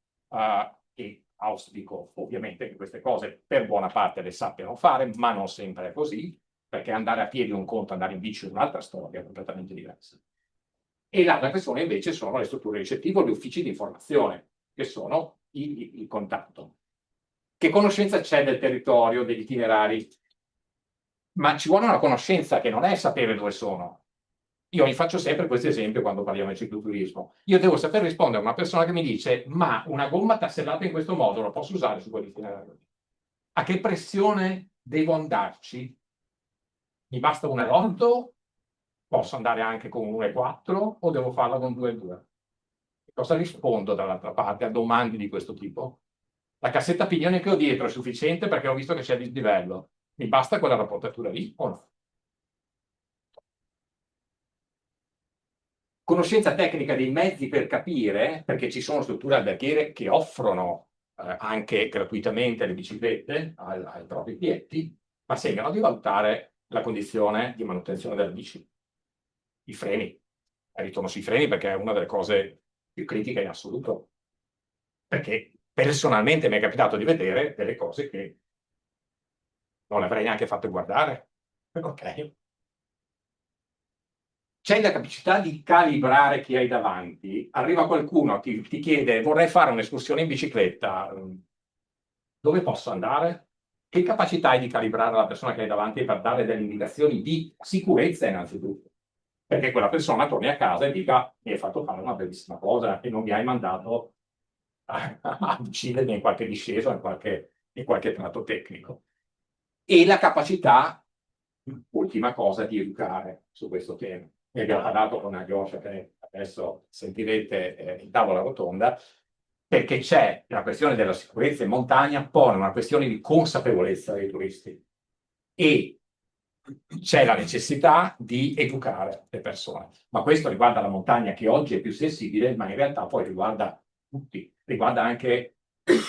che auspico ovviamente che queste cose per buona parte le sappiano fare, ma non sempre è così, perché andare a piedi è un conto, andare in bici è un'altra storia completamente diversa. E l'altra questione invece sono le strutture ricettive, gli uffici di informazione, che sono il contatto. Che conoscenza c'è del territorio, degli itinerari? Ma ci vuole una conoscenza che non è sapere dove sono. Io mi faccio sempre questo esempio quando parliamo di cicloturismo. Io devo saper rispondere a una persona che mi dice ma una gomma tassellata in questo modo la posso usare su quell'itinerario? A che pressione devo andarci? Mi basta 1,8? Posso andare anche con 1,4 o devo farla con 2,2? Cosa rispondo dall'altra parte a domande di questo tipo? La cassetta pignone che ho dietro è sufficiente perché ho visto che c'è dislivello. Mi basta quella rapportatura lì o no? Conoscenza tecnica dei mezzi per capire, perché ci sono strutture alberghiere che offrono anche gratuitamente le biciclette ai propri clienti, ma segnano di valutare la condizione di manutenzione della bici. I freni. Ritorno sui freni perché è una delle cose più critiche in assoluto. Perché personalmente mi è capitato di vedere delle cose che non le avrei neanche fatte guardare. Ok. C'è la capacità di calibrare chi hai davanti. Arriva qualcuno, ti chiede vorrei fare un'escursione in bicicletta, dove posso andare? Che capacità hai di calibrare la persona che hai davanti per dare delle indicazioni di sicurezza innanzitutto? Perché quella persona torni a casa e dica mi hai fatto fare una bellissima cosa e non mi hai mandato a uccidermi in qualche discesa o in qualche tratto tecnico. E la capacità ultima cosa, di educare su questo tema. Ne abbiamo parlato con Alyosha, che adesso sentirete in tavola rotonda, perché c'è la questione della sicurezza in montagna, pone una questione di consapevolezza dei turisti e c'è la necessità di educare le persone. Ma questo riguarda la montagna, che oggi è più sensibile, ma in realtà poi riguarda tutti, riguarda anche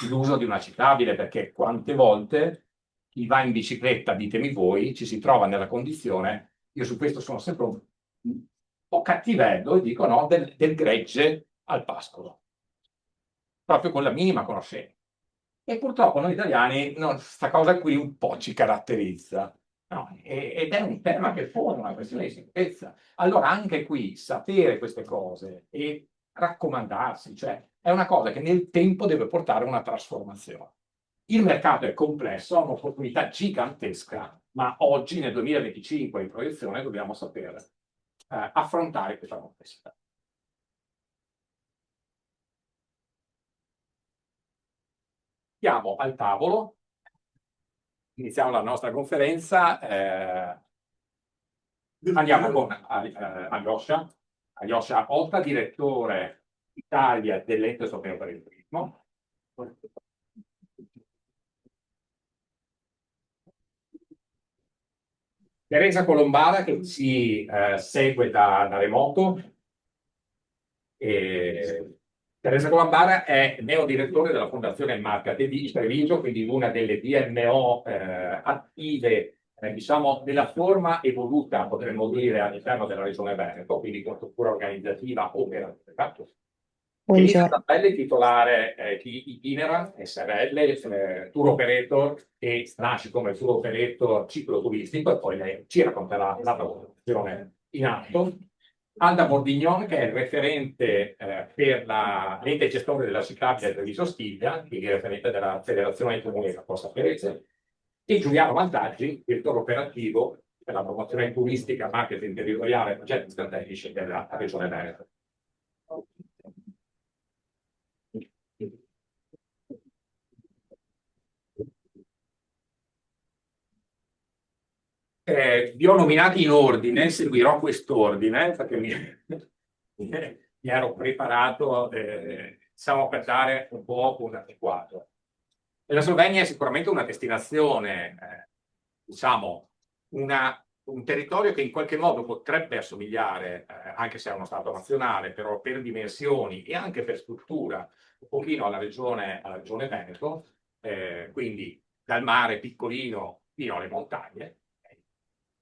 l'uso di una ciclabile, perché quante volte chi va in bicicletta, ditemi voi, ci si trova nella condizione, io su questo sono sempre un po' cattivello e dico no, del gregge al pascolo, proprio con la minima conoscenza. E purtroppo noi italiani, questa cosa qui un po' ci caratterizza. No? Ed è un tema che pone una questione di sicurezza. Allora anche qui sapere queste cose e raccomandarsi, cioè è una cosa che nel tempo deve portare una trasformazione. Il mercato è complesso, ha un'opportunità gigantesca, ma oggi nel 2025 in proiezione dobbiamo sapere affrontare questa complessità. Siamo al tavolo, iniziamo la nostra conferenza, andiamo con Alyosha Otta, direttore Italia dell'Ente Europeo per il Turismo. Teresa Colombara, che ci segue da remoto. Teresa Colombara è neodirettore della Fondazione Marca Treviso, quindi una delle DMO attive, diciamo, nella forma evoluta, potremmo dire, all'interno della Regione Veneto, quindi con struttura organizzativa operativa. Elisa Zappelli, titolare di Itinerant SRL, tour operator, che nasce come tour operator cicloturistico, e poi lei ci racconterà la lavorazione in atto. Alda Bordignon, che è il referente per l'ente gestore della ciclabile Treviso Stiglia, quindi referente della Federazione dei Comuni della Costa Ferese, e Giuliano Vantaggi, direttore operativo per la promozione turistica, marketing territoriale e progetti strategici della Regione Veneto. Vi ho nominati in ordine, seguirò quest'ordine perché mi ero preparato diciamo, per dare un po' un adeguato. La Slovenia è sicuramente una destinazione, diciamo, un territorio che in qualche modo potrebbe assomigliare, anche se è uno Stato nazionale, però per dimensioni e anche per struttura, un pochino alla regione Veneto, quindi dal mare piccolino fino alle montagne.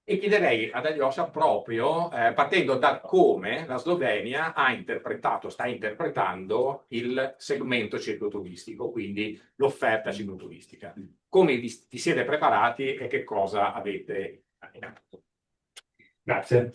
E chiederei ad Alyosha proprio, partendo da come la Slovenia ha interpretato, sta interpretando il segmento cicloturistico, quindi l'offerta cicloturistica. Come vi siete preparati e che cosa avete in atto? Grazie.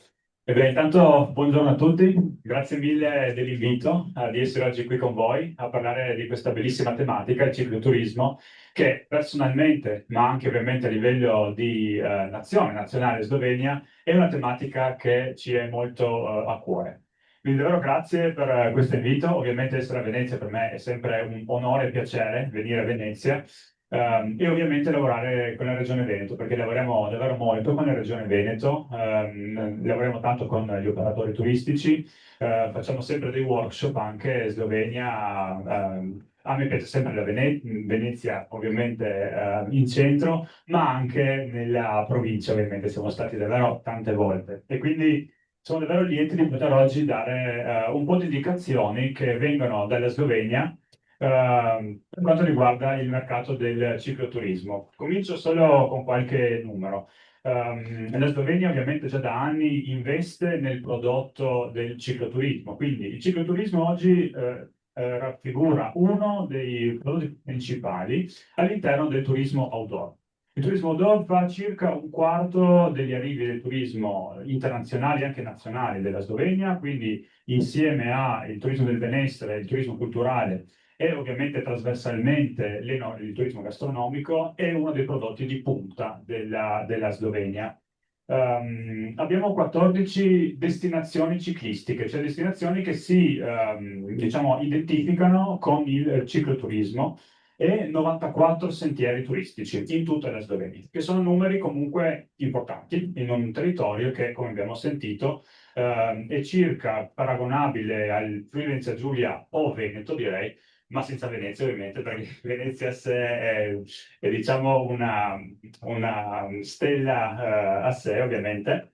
Beh, intanto buongiorno a tutti, grazie mille dell'invito di essere oggi qui con voi a parlare di questa bellissima tematica, il cicloturismo, che personalmente, ma anche ovviamente a livello di nazionale Slovenia, è una tematica che ci è molto a cuore. Quindi davvero grazie per questo invito. Ovviamente essere a Venezia per me è sempre un onore e piacere venire a Venezia. E ovviamente lavorare con la Regione Veneto, perché lavoriamo davvero molto con la Regione Veneto, lavoriamo tanto con gli operatori turistici, facciamo sempre dei workshop anche in Slovenia. A me piace sempre la Venezia, ovviamente in centro, ma anche nella provincia, ovviamente siamo stati davvero tante volte. E quindi sono davvero lieto di poter oggi dare un po' di indicazioni che vengono dalla Slovenia per quanto riguarda il mercato del cicloturismo. Comincio solo con qualche numero. La Slovenia ovviamente già da anni investe nel prodotto del cicloturismo, quindi il cicloturismo oggi raffigura uno dei prodotti principali all'interno del turismo outdoor. Il turismo outdoor fa circa un quarto degli arrivi del turismo internazionali e anche nazionali della Slovenia, quindi insieme al turismo del benessere, il turismo culturale e ovviamente trasversalmente il turismo gastronomico è uno dei prodotti di punta della Slovenia. Abbiamo 14 destinazioni ciclistiche, cioè destinazioni che si diciamo, identificano con il cicloturismo. e 94 sentieri turistici in tutta la Slovenia, che sono numeri comunque importanti in un territorio che, come abbiamo sentito, è circa paragonabile al Friuli Venezia Giulia o Veneto, direi, ma senza Venezia ovviamente, perché Venezia a sé è diciamo una stella a sé, ovviamente.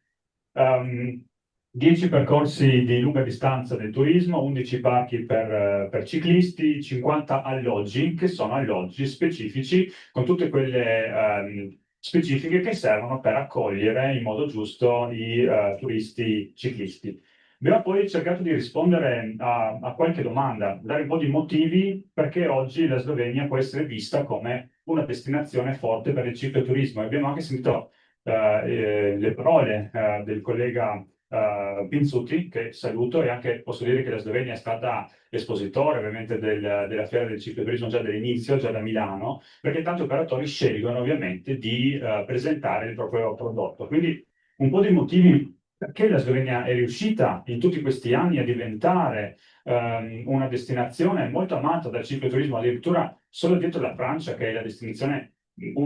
10 percorsi di lunga distanza del turismo, 11 parchi per ciclisti, 50 alloggi, che sono alloggi specifici con tutte quelle specifiche che servono per accogliere in modo giusto i turisti ciclisti. Abbiamo poi cercato di rispondere a qualche domanda, dare un po' di motivi perché oggi la Slovenia può essere vista come una destinazione forte per il cicloturismo. Abbiamo anche sentito le parole del collega Pinzuti, che saluto, e anche posso dire che la Slovenia è stata espositore ovviamente della fiera del cicloturismo già dall'inizio, già da Milano, perché tanti operatori scelgono ovviamente di presentare il proprio prodotto. Quindi un po' di motivi perché la Slovenia è riuscita in tutti questi anni a diventare una destinazione molto amata dal cicloturismo, addirittura solo dietro la Francia, che è la destinazione,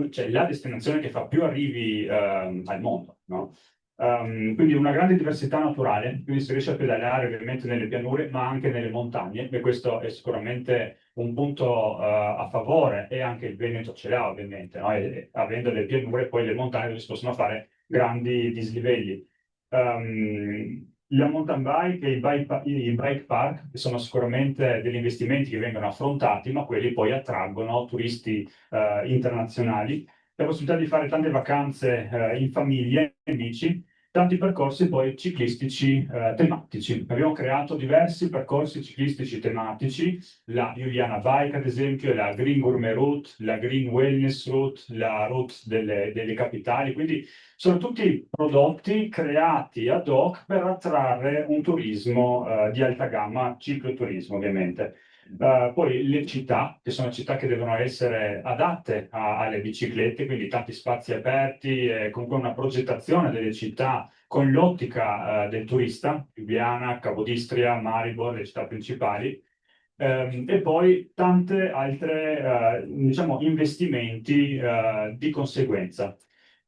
cioè la destinazione che fa più arrivi al mondo, no? Quindi una grande diversità naturale, quindi si riesce a pedalare ovviamente nelle pianure, ma anche nelle montagne, e questo è sicuramente un punto a favore, e anche il Veneto ce l'ha ovviamente, no? Avendo le pianure, poi le montagne dove si possono fare grandi dislivelli. La mountain bike e i bike park sono sicuramente degli investimenti che vengono affrontati, ma quelli poi attraggono turisti internazionali, la possibilità di fare tante vacanze in famiglia, in bici, tanti percorsi poi ciclistici tematici. Abbiamo creato diversi percorsi ciclistici tematici, la Juliana Bike ad esempio, la Green Gourmet Route, la Green Wellness Route, la Route delle capitali, quindi sono tutti prodotti creati ad hoc per attrarre un turismo di alta gamma, cicloturismo ovviamente. Poi le città, che sono città che devono essere adatte alle biciclette, quindi tanti spazi aperti, comunque una progettazione delle città con l'ottica del turista, Ljubljana, Capodistria, Maribor, le città principali. E poi tante altre, diciamo, investimenti di conseguenza.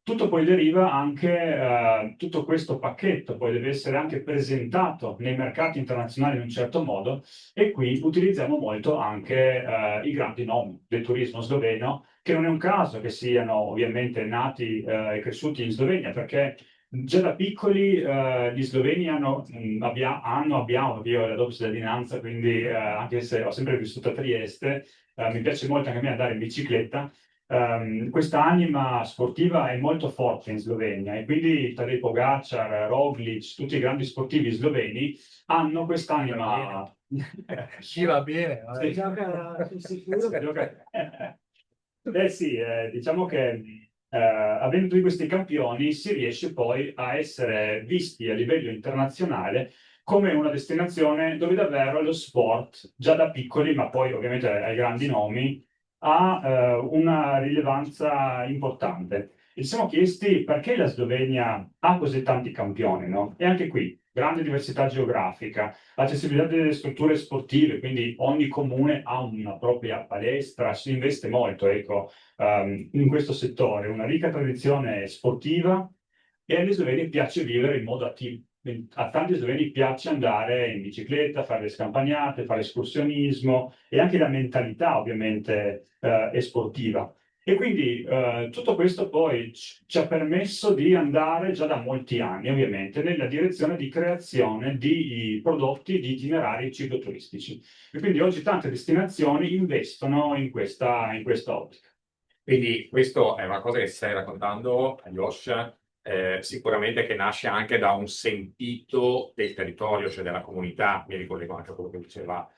Tutto poi deriva anche, tutto questo pacchetto poi deve essere anche presentato nei mercati internazionali in un certo modo, e qui utilizziamo molto anche i grandi nomi del turismo sloveno, che non è un caso che siano ovviamente nati e cresciuti in Slovenia, perché già da piccoli gli sloveni abbiamo, io ho la doppia cittadinanza, quindi anche se ho sempre vissuto a Trieste, mi piace molto anche a me andare in bicicletta. Questa anima sportiva è molto forte in Slovenia, e quindi Tadej Pogacar, Roglic, tutti i grandi sportivi sloveni hanno quest'anima. Ci va bene. Sì. Sul sicuro. Sì, diciamo che avendo tutti questi campioni si riesce poi a essere visti a livello internazionale come una destinazione dove davvero lo sport, già da piccoli, ma poi ovviamente ai grandi nomi, ha una rilevanza importante. E ci siamo chiesti perché la Slovenia ha così tanti campioni, no? E anche qui, grande diversità geografica, accessibilità delle strutture sportive, quindi ogni comune ha una propria palestra, si investe molto, ecco, in questo settore, una ricca tradizione sportiva, e agli sloveni piace vivere in modo attivo. A tanti sloveni piace andare in bicicletta, fare le scampagnate, fare escursionismo, e anche la mentalità ovviamente è sportiva. E quindi tutto questo poi ci ha permesso di andare già da molti anni, ovviamente, nella direzione di creazione di prodotti di itinerari cicloturistici. E quindi oggi tante destinazioni investono in questa ottica. Quindi questo è una cosa che stai raccontando, Josh, sicuramente che nasce anche da un sentito del territorio, cioè della comunità. Mi ricollego anche a quello che diceva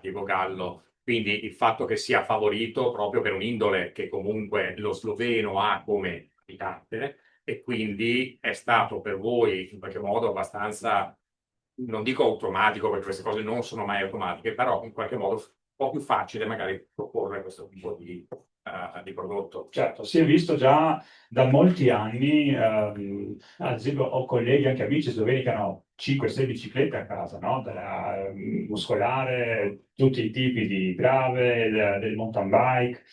Diego Gallo. Quindi il fatto che sia favorito proprio per un'indole che comunque lo sloveno ha come abitante, e quindi è stato per voi in qualche modo abbastanza, non dico automatico perché queste cose non sono mai automatiche, però in qualche modo po' più facile magari proporre questo tipo di prodotto. Certo, si è visto già da molti anni, ad esempio ho colleghi, anche amici sloveni che hanno 5-6 biciclette a casa, no? Dalla muscolare, tutti i tipi di gravel, del mountain bike,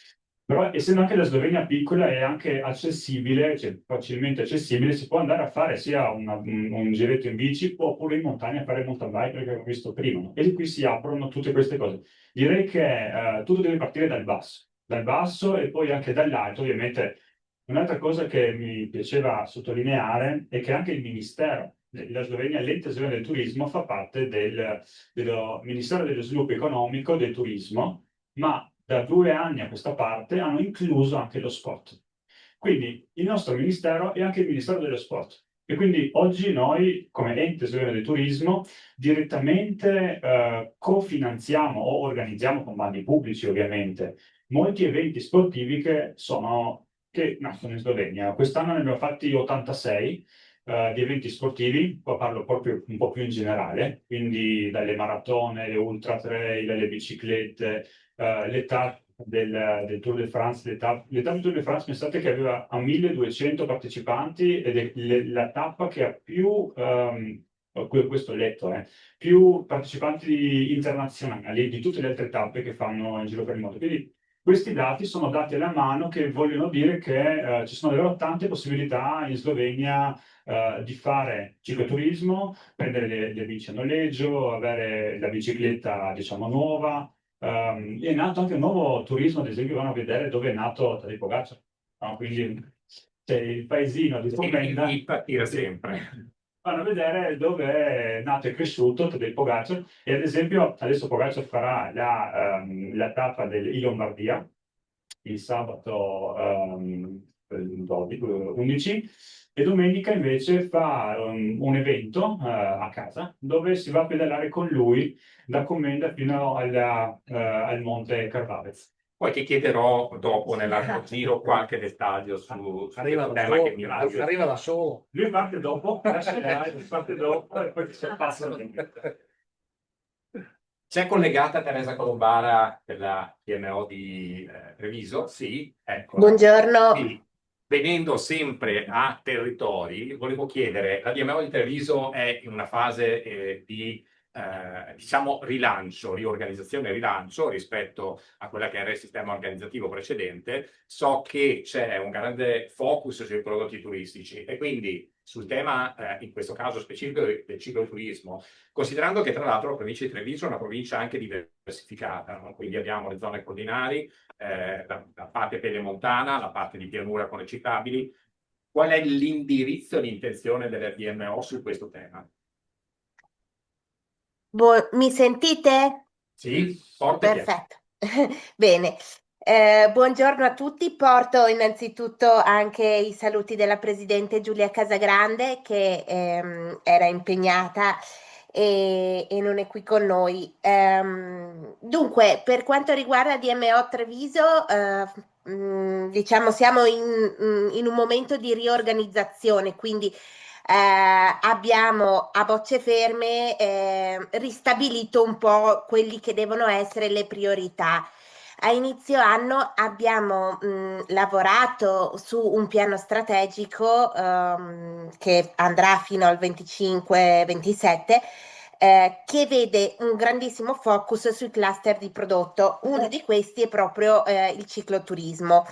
però essendo anche la Slovenia piccola e anche accessibile, cioè facilmente accessibile, si può andare a fare sia un giretto in bici oppure in montagna a fare il mountain bike, perché ho visto prima, no? E qui si aprono tutte queste cose. Direi che tutto deve partire dal basso e poi anche dall'alto. Ovviamente un'altra cosa che mi piaceva sottolineare è che anche il Ministero della Slovenia, l'ente sloveno del turismo, fa parte del Ministero dello Sviluppo Economico del Turismo, ma da 2 anni a questa parte hanno incluso anche lo sport. Quindi il nostro Ministero è anche il Ministero dello Sport. E quindi oggi noi, come ente sloveno del turismo, direttamente cofinanziamo o organizziamo con bandi pubblici, ovviamente, molti eventi sportivi che nascono in Slovenia. Quest'anno ne abbiamo fatti 86 di eventi sportivi, qua parlo proprio un po' più in generale, quindi dalle maratone, le ultra trail, le biciclette, l'età del Tour de France. L'età del Tour de France, pensate che aveva a 1200 partecipanti ed è la tappa che ha più, questo ho letto, più partecipanti internazionali di tutte le altre tappe che fanno in giro per il mondo. Quindi questi dati sono dati alla mano che vogliono dire che ci sono davvero tante possibilità in Slovenia di fare cicloturismo, prendere le bici a noleggio, avere la bicicletta, diciamo, nuova. È nato anche un nuovo turismo, ad esempio, vanno a vedere dove è nato Tadej Pogacar. No? Quindi c'è il paesino di Fomenda. Di partire sempre. Vanno a vedere dove è nato e cresciuto Tadej Pogacar, e ad esempio adesso Pogacar farà la tappa in Lombardia il sabato 11, e domenica invece fa un evento a casa dove si va a pedalare con lui da Commenda fino al monte Carvavez. Poi ti chiederò dopo nell'altro giro qualche dettaglio su questo tema che mi immagino. Arriva da solo. Lui parte dopo, parte dopo e poi si passa. C'è collegata Teresa Colombara della PMO di Treviso? Sì, ecco. Buongiorno. Quindi, venendo sempre a territori, volevo chiedere, la PMO di Treviso è in una fase di diciamo rilancio, riorganizzazione e rilancio rispetto a quella che era il sistema organizzativo precedente. So che c'è un grande focus sui prodotti turistici e quindi sul tema, in questo caso specifico del cicloturismo, considerando che tra l'altro la provincia di Treviso è una provincia anche diversificata, no? Quindi abbiamo le zone collinari, la parte pedemontana, la parte di pianura con le ciclabili. Qual è l'indirizzo e l'intenzione delle PMO su questo tema? Mi sentite? Sì, forte e chiaro. Perfetto. Bene. Buongiorno a tutti. Porto innanzitutto anche i saluti della Presidente Giulia Casagrande che era impegnata e non è qui con noi. Dunque, per quanto riguarda DMO Treviso, diciamo siamo in un momento di riorganizzazione, quindi abbiamo a bocce ferme ristabilito un po' quelli che devono essere le priorità. A inizio anno abbiamo lavorato su un piano strategico che andrà fino al 25-27, che vede un grandissimo focus sui cluster di prodotto. Uno di questi è proprio il cicloturismo.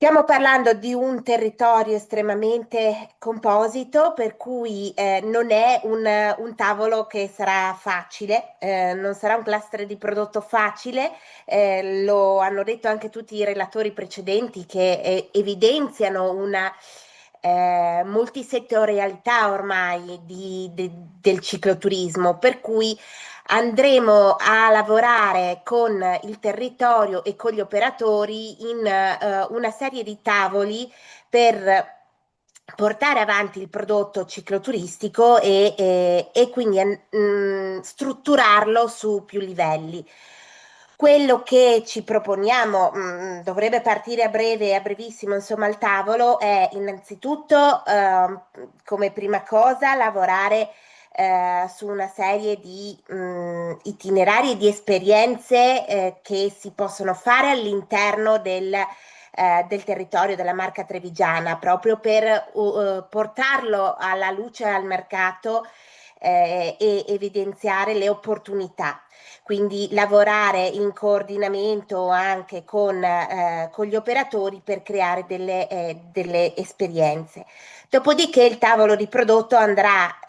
Stiamo parlando di un territorio estremamente composito, per cui non è un tavolo che sarà facile, non sarà un cluster di prodotto facile, lo hanno detto anche tutti i relatori precedenti che evidenziano una multisettorialità ormai del cicloturismo, per cui andremo a lavorare con il territorio e con gli operatori in una serie di tavoli per portare avanti il prodotto cicloturistico e quindi strutturarlo su più livelli. Quello che ci proponiamo, dovrebbe partire a breve, a brevissimo, insomma, al tavolo, è innanzitutto, come prima cosa, lavorare su una serie di itinerari e di esperienze che si possono fare all'interno del territorio della Marca Trevigiana, proprio per portarlo alla luce al mercato e evidenziare le opportunità. Quindi lavorare in coordinamento anche con gli operatori per creare delle esperienze. Dopodiché il tavolo di prodotto andrà,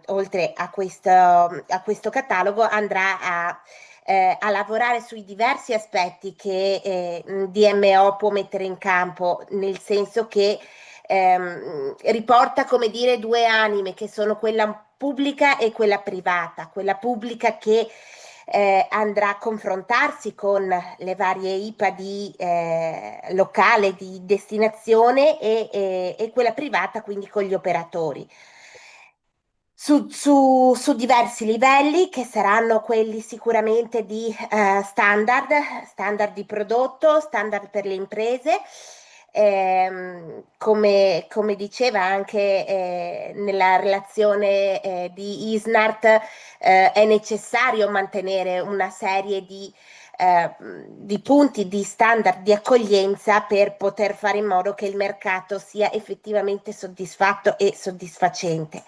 oltre a questo catalogo, andrà a lavorare sui diversi aspetti che DMO può mettere in campo, nel senso che riporta, come dire, due anime che sono quella pubblica e quella privata, quella pubblica che andrà a confrontarsi con le varie IPA di locale, di destinazione e quella privata, quindi con gli operatori. Su diversi livelli che saranno quelli sicuramente di standard di prodotto, standard per le imprese. Come diceva anche nella relazione di Isnart, è necessario mantenere una serie di punti di standard di accoglienza per poter fare in modo che il mercato sia effettivamente soddisfatto e soddisfacente.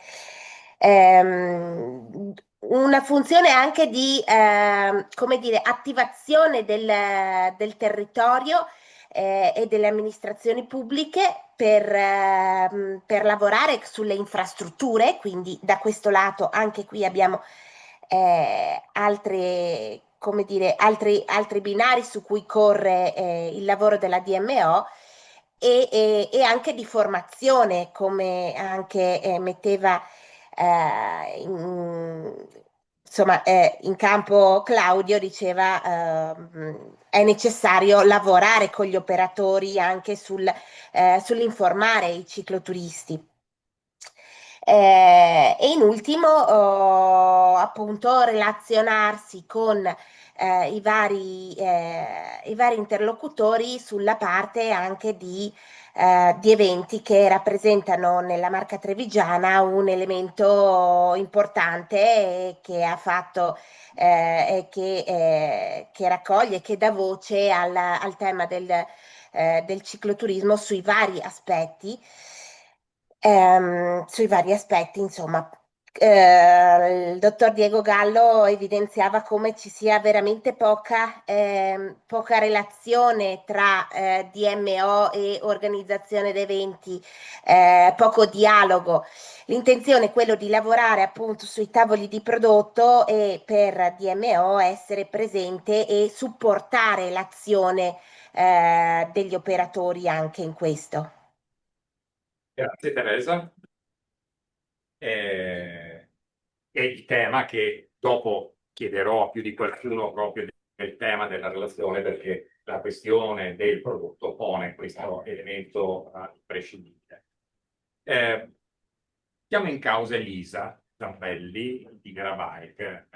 Una funzione anche di come dire, attivazione del territorio e delle amministrazioni pubbliche per lavorare sulle infrastrutture, quindi da questo lato anche qui abbiamo come dire, altri binari su cui corre il lavoro della DMO e anche di formazione, come anche metteva insomma, in campo Claudio diceva è necessario lavorare con gli operatori anche sull'informare i cicloturisti. E in ultimo, appunto, relazionarsi con i vari interlocutori sulla parte anche di eventi che rappresentano nella Marca Trevigiana un elemento importante e che ha fatto che raccoglie, che dà voce al tema del cicloturismo sui vari aspetti, insomma. Il dottor Diego Gallo evidenziava come ci sia veramente poca relazione tra DMO e organizzazione d'eventi, poco dialogo. L'intenzione è quello di lavorare appunto sui tavoli di prodotto e per DMO essere presente e supportare l'azione degli operatori anche in questo. Grazie Teresa. È il tema che dopo chiederò a più di qualcuno proprio del tema della relazione, perché la questione del prodotto pone questo elemento imprescindibile. Chiamo in causa Elisa Zambelli di Grabike,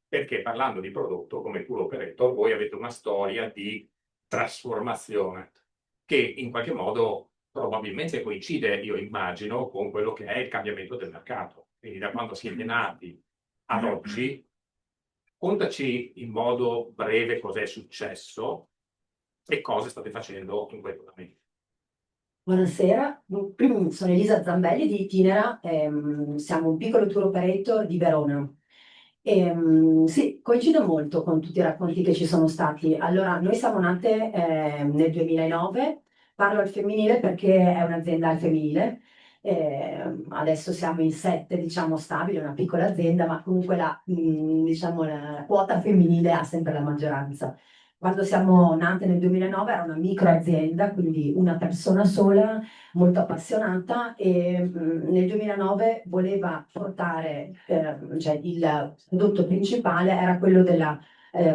perché parlando di prodotto come tour operator voi avete una storia di trasformazione che in qualche modo probabilmente coincide, io immagino, con quello che è il cambiamento del mercato. Quindi da quando siete nati ad oggi, contaci in modo breve cos'è successo e cosa state facendo in questo momento. Buonasera, sono Elisa Zambelli di Itinera, siamo un piccolo tour operator di Verona. Sì, coincido molto con tutti i racconti che ci sono stati. Allora, noi siamo nate nel 2009, parlo al femminile perché è un'azienda al femminile. Adesso siamo in 7, diciamo, stabili, una piccola azienda, ma comunque diciamo, la quota femminile ha sempre la maggioranza. Quando siamo nate nel 2009 era una micro azienda, quindi una persona sola, molto appassionata e nel 2009 voleva portare, cioè il prodotto principale era quello della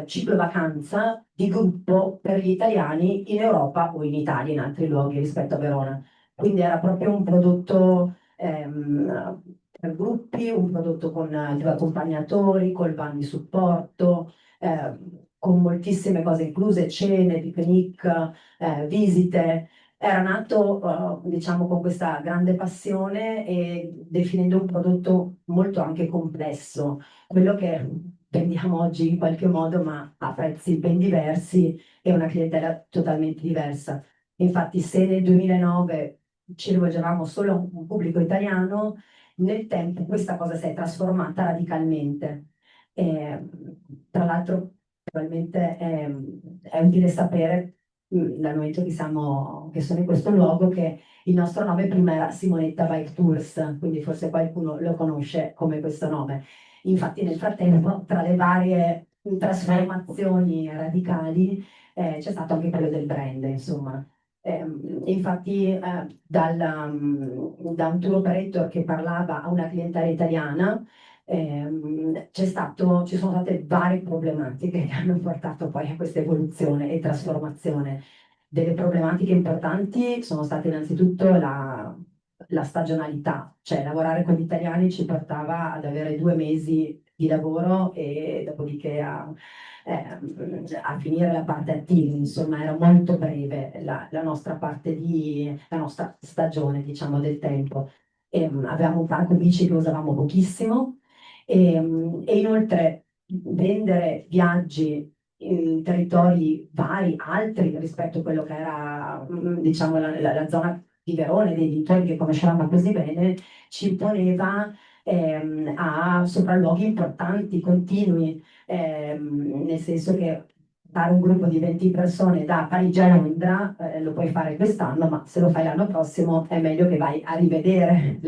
ciclovacanza di gruppo per gli italiani in Europa o in Italia, in altri luoghi rispetto a Verona. Quindi era proprio un prodotto per gruppi, un prodotto con due accompagnatori, col van di supporto, con moltissime cose incluse, cene, picnic, visite. era nato, diciamo, con questa grande passione e definendo un prodotto molto anche complesso, quello che vendiamo oggi in qualche modo, ma a prezzi ben diversi e una clientela totalmente diversa. Infatti, se nel 2009 ci rivolgevamo solo a un pubblico italiano, nel tempo questa cosa si è trasformata radicalmente. E, tra l'altro, probabilmente è utile sapere, dal momento che sono in questo luogo, che il nostro nome prima era Simonetta Bike Tours, quindi forse qualcuno lo conosce come questo nome. Infatti, nel frattempo, tra le varie trasformazioni radicali, c'è stato anche quello del brand, insomma. Infatti, da un tour operator che parlava a una clientela italiana, ci sono state varie problematiche che hanno portato poi a questa evoluzione e trasformazione. Delle problematiche importanti sono state innanzitutto la stagionalità, cioè lavorare con gli italiani ci portava ad avere 2 mesi di lavoro e dopodiché a finire la parte attiva, insomma era molto breve la nostra la nostra stagione, diciamo, del tempo. Avevamo un parco bici che usavamo pochissimo e inoltre vendere viaggi in territori vari, altri rispetto a quello che era, diciamo, la zona di Verona e dei dintorni che conoscevamo così bene, ci imponeva a sopralluoghi importanti, continui, nel senso che fare un gruppo di 20 persone da Parigi a Londra lo puoi fare quest'anno, ma se lo fai l'anno prossimo è meglio che vai a rivedere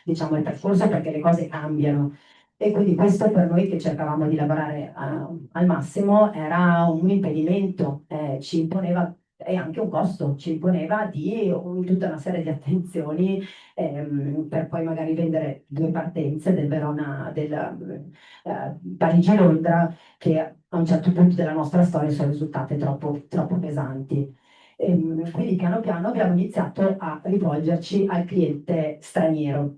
diciamo, il percorso perché le cose cambiano. E quindi questo per noi che cercavamo di lavorare al massimo era un impedimento, ci imponeva, e anche un costo, ci imponeva tutta una serie di attenzioni per poi magari vendere 2 partenze del Verona, Parigi-Londra, che a un certo punto della nostra storia sono risultate troppo pesanti. Quindi piano piano abbiamo iniziato a rivolgerci al cliente straniero.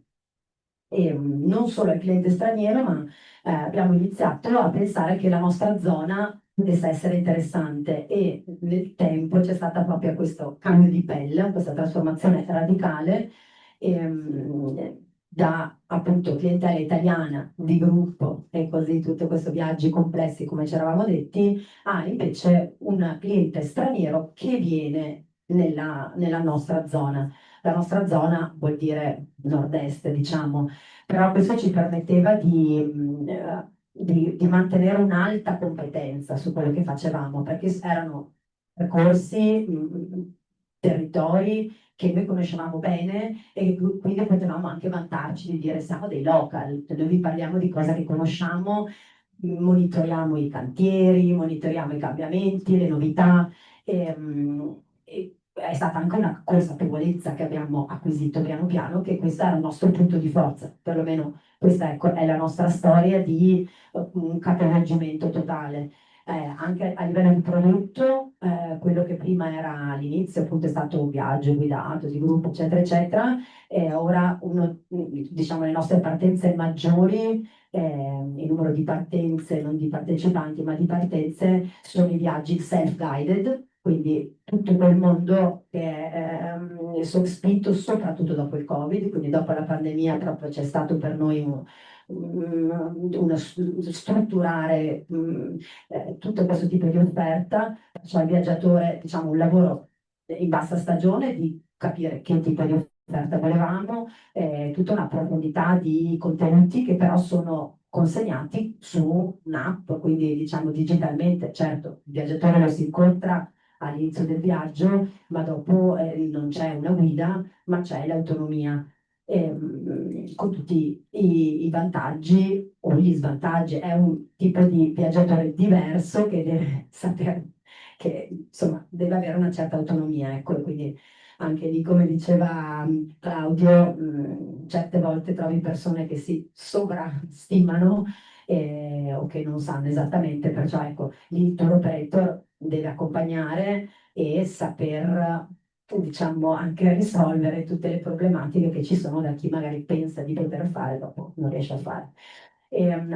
E non solo al cliente straniero, ma abbiamo iniziato a pensare che la nostra zona potesse essere interessante e nel tempo c'è stata proprio questo cambio di pelle, questa trasformazione radicale da appunto clientela italiana di gruppo e così tutti questi viaggi complessi come ci eravamo detti, a invece un cliente straniero che viene nella nostra zona. La nostra zona vuol dire nord-est, diciamo, però questo ci permetteva di mantenere un'alta competenza su quello che facevamo, perché erano percorsi, territori che noi conoscevamo bene e quindi potevamo anche vantarci di dire siamo dei local, noi vi parliamo di cose che conosciamo, monitoriamo i cantieri, monitoriamo i cambiamenti, le novità. E è stata anche una consapevolezza che abbiamo acquisito piano piano che questo era il nostro punto di forza, perlomeno questa è la nostra storia di un capovolgimento totale. Anche a livello di prodotto, quello che prima era all'inizio appunto è stato un viaggio guidato di gruppo, eccetera, eccetera, e ora diciamo le nostre partenze maggiori, il numero di partenze, non di partecipanti, ma di partenze, sono i viaggi self-guided, quindi tutto quel mondo che è spinto soprattutto dopo il Covid, quindi dopo la pandemia proprio c'è stato per noi strutturare tutto questo tipo di offerta, cioè il viaggiatore, diciamo, un lavoro in bassa stagione di capire che tipo di offerta volevamo, tutta una profondità di contenuti che però sono consegnati su un'app, quindi diciamo digitalmente, certo, il viaggiatore lo si incontra all'inizio del viaggio, ma dopo non c'è una guida, ma c'è l'autonomia, con tutti i vantaggi o gli svantaggi. È un tipo di viaggiatore diverso che deve sapere che insomma deve avere una certa autonomia, ecco, e quindi anche lì, come diceva Claudio, certe volte trovi persone che si sovrastimano o che non sanno esattamente, perciò ecco, il tour operator deve accompagnare e saper, diciamo, anche risolvere tutte le problematiche che ci sono da chi magari pensa di poter fare, dopo non riesce a fare.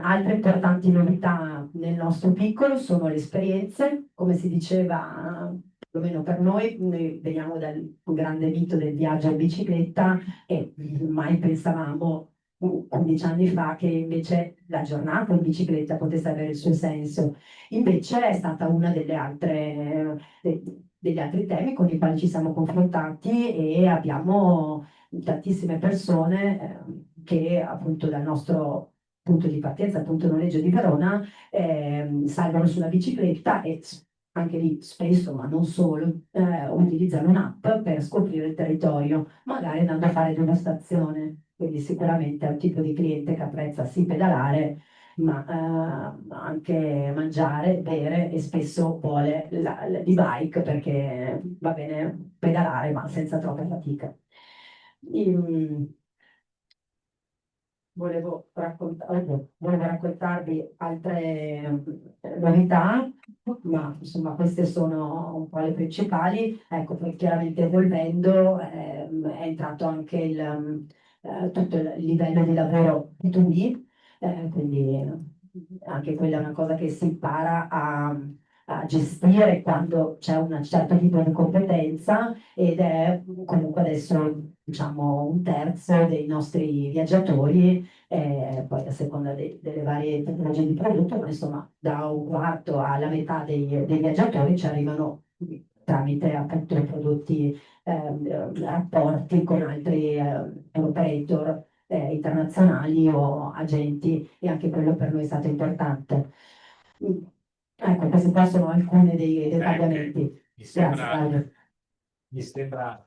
Altre importanti novità nel nostro piccolo sono le esperienze, come si diceva, lo perlomeno per noi veniamo dal grande mito del viaggio in bicicletta e mai pensavamo 15 anni fa che invece la giornata in bicicletta potesse avere il suo senso. Invece è stata una degli altri temi con i quali ci siamo confrontati e abbiamo tantissime persone che appunto dal nostro punto di partenza, appunto noleggio di Verona, salgono sulla bicicletta e anche lì spesso, ma non solo, utilizzano un'app per scoprire il territorio, magari andando a fare degustazione. Quindi sicuramente è un tipo di cliente che apprezza sì pedalare, ma anche mangiare, bere e spesso vuole l'e-bike perché va bene pedalare ma senza troppa fatica. Volevo raccontarvi altre novità, ma insomma queste sono un po' le principali. Ecco, poi chiaramente evolvendo è entrato anche tutto il livello di lavoro B2B, quindi anche quella è una cosa che si impara a gestire quando c'è un certo tipo di competenza ed è comunque adesso diciamo un terzo dei nostri viaggiatori, poi a seconda delle varie tipologie di prodotto, ma insomma da un quarto alla metà dei viaggiatori ci arrivano tramite appunto prodotti, rapporti con altri operator internazionali o agenti e anche quello per noi è stato importante. Ecco, questi qua sono alcuni dei cambiamenti. Mi Grazie, sembra, Claudio. mi sembra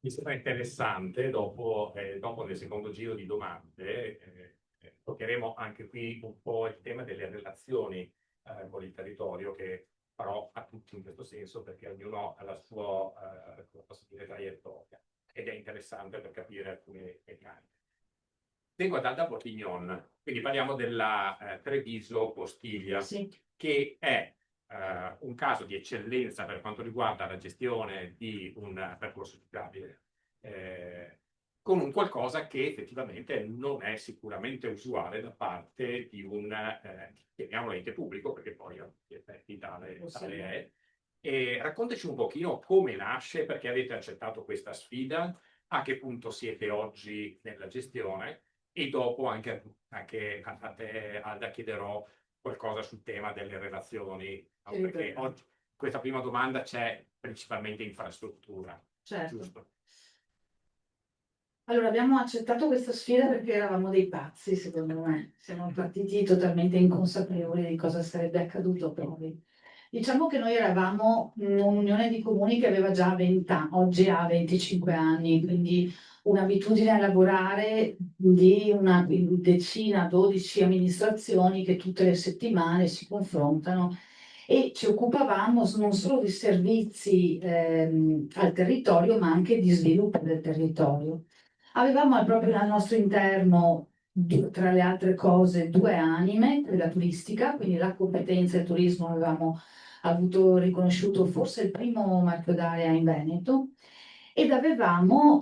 Mi sembra interessante, dopo nel secondo giro di domande, toccheremo anche qui un po' il tema delle relazioni con il territorio, che farò a tutti in questo senso, perché ognuno ha la sua come posso dire, traiettoria, ed è interessante per capire alcune meccaniche. Vengo da Bordignon, quindi parliamo della Treviso Postiglia, Sì. che è un caso di eccellenza per quanto riguarda la gestione di un percorso ciclabile, con un qualcosa che effettivamente non è sicuramente usuale da parte di un, chiamiamolo ente pubblico, perché poi in effetti tale è. E raccontaci un pochino come nasce, perché avete accettato questa sfida, a che punto siete oggi nella gestione, e dopo anche a te, Alda, chiederò qualcosa sul tema delle relazioni, no? Perché oggi questa prima domanda c'è principalmente infrastruttura, Certo. giusto? Allora, abbiamo accettato questa sfida perché eravamo dei pazzi, secondo me. Siamo partiti totalmente inconsapevoli di cosa sarebbe accaduto poi. Diciamo che noi eravamo un'unione di comuni che aveva già 20 anni, oggi ha 25 anni, quindi un'abitudine a lavorare di una decina, 12 amministrazioni che tutte le settimane si confrontano e ci occupavamo non solo di servizi al territorio, ma anche di sviluppo del territorio. Avevamo proprio al nostro interno, tra le altre cose, due anime, quella turistica, quindi la competenza e il turismo avevamo avuto riconosciuto forse il primo marchio d'area in Veneto, ed avevamo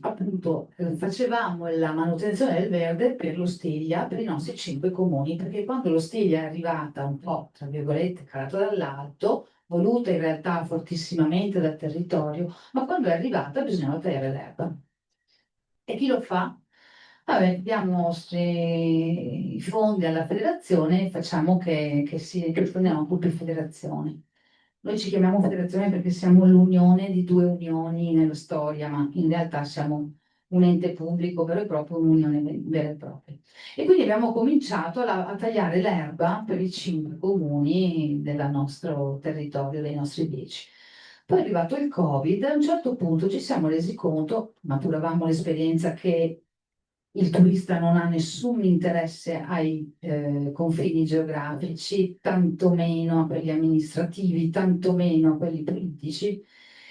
appunto facevamo la manutenzione del verde per l'Ostiglia, per i nostri 5 comuni, perché quando l'Ostiglia è arrivata un po', tra virgolette, calata dall'alto, voluta in realtà fortissimamente dal territorio, ma quando è arrivata bisognava tagliare l'erba. E chi lo fa? Vabbè, diamo i nostri fondi alla federazione e facciamo che torniamo a Cuppi Federazione. Noi ci chiamiamo federazione perché siamo l'unione di due unioni nella storia, ma in realtà siamo un ente pubblico vero e proprio, un'unione vera e propria. E quindi abbiamo cominciato a tagliare l'erba per i 5 comuni del nostro territorio, dei nostri 10. Poi è arrivato il Covid, a un certo punto ci siamo resi conto, maturavamo l'esperienza che il turista non ha nessun interesse ai confini geografici, tantomeno a quelli amministrativi, tantomeno a quelli politici.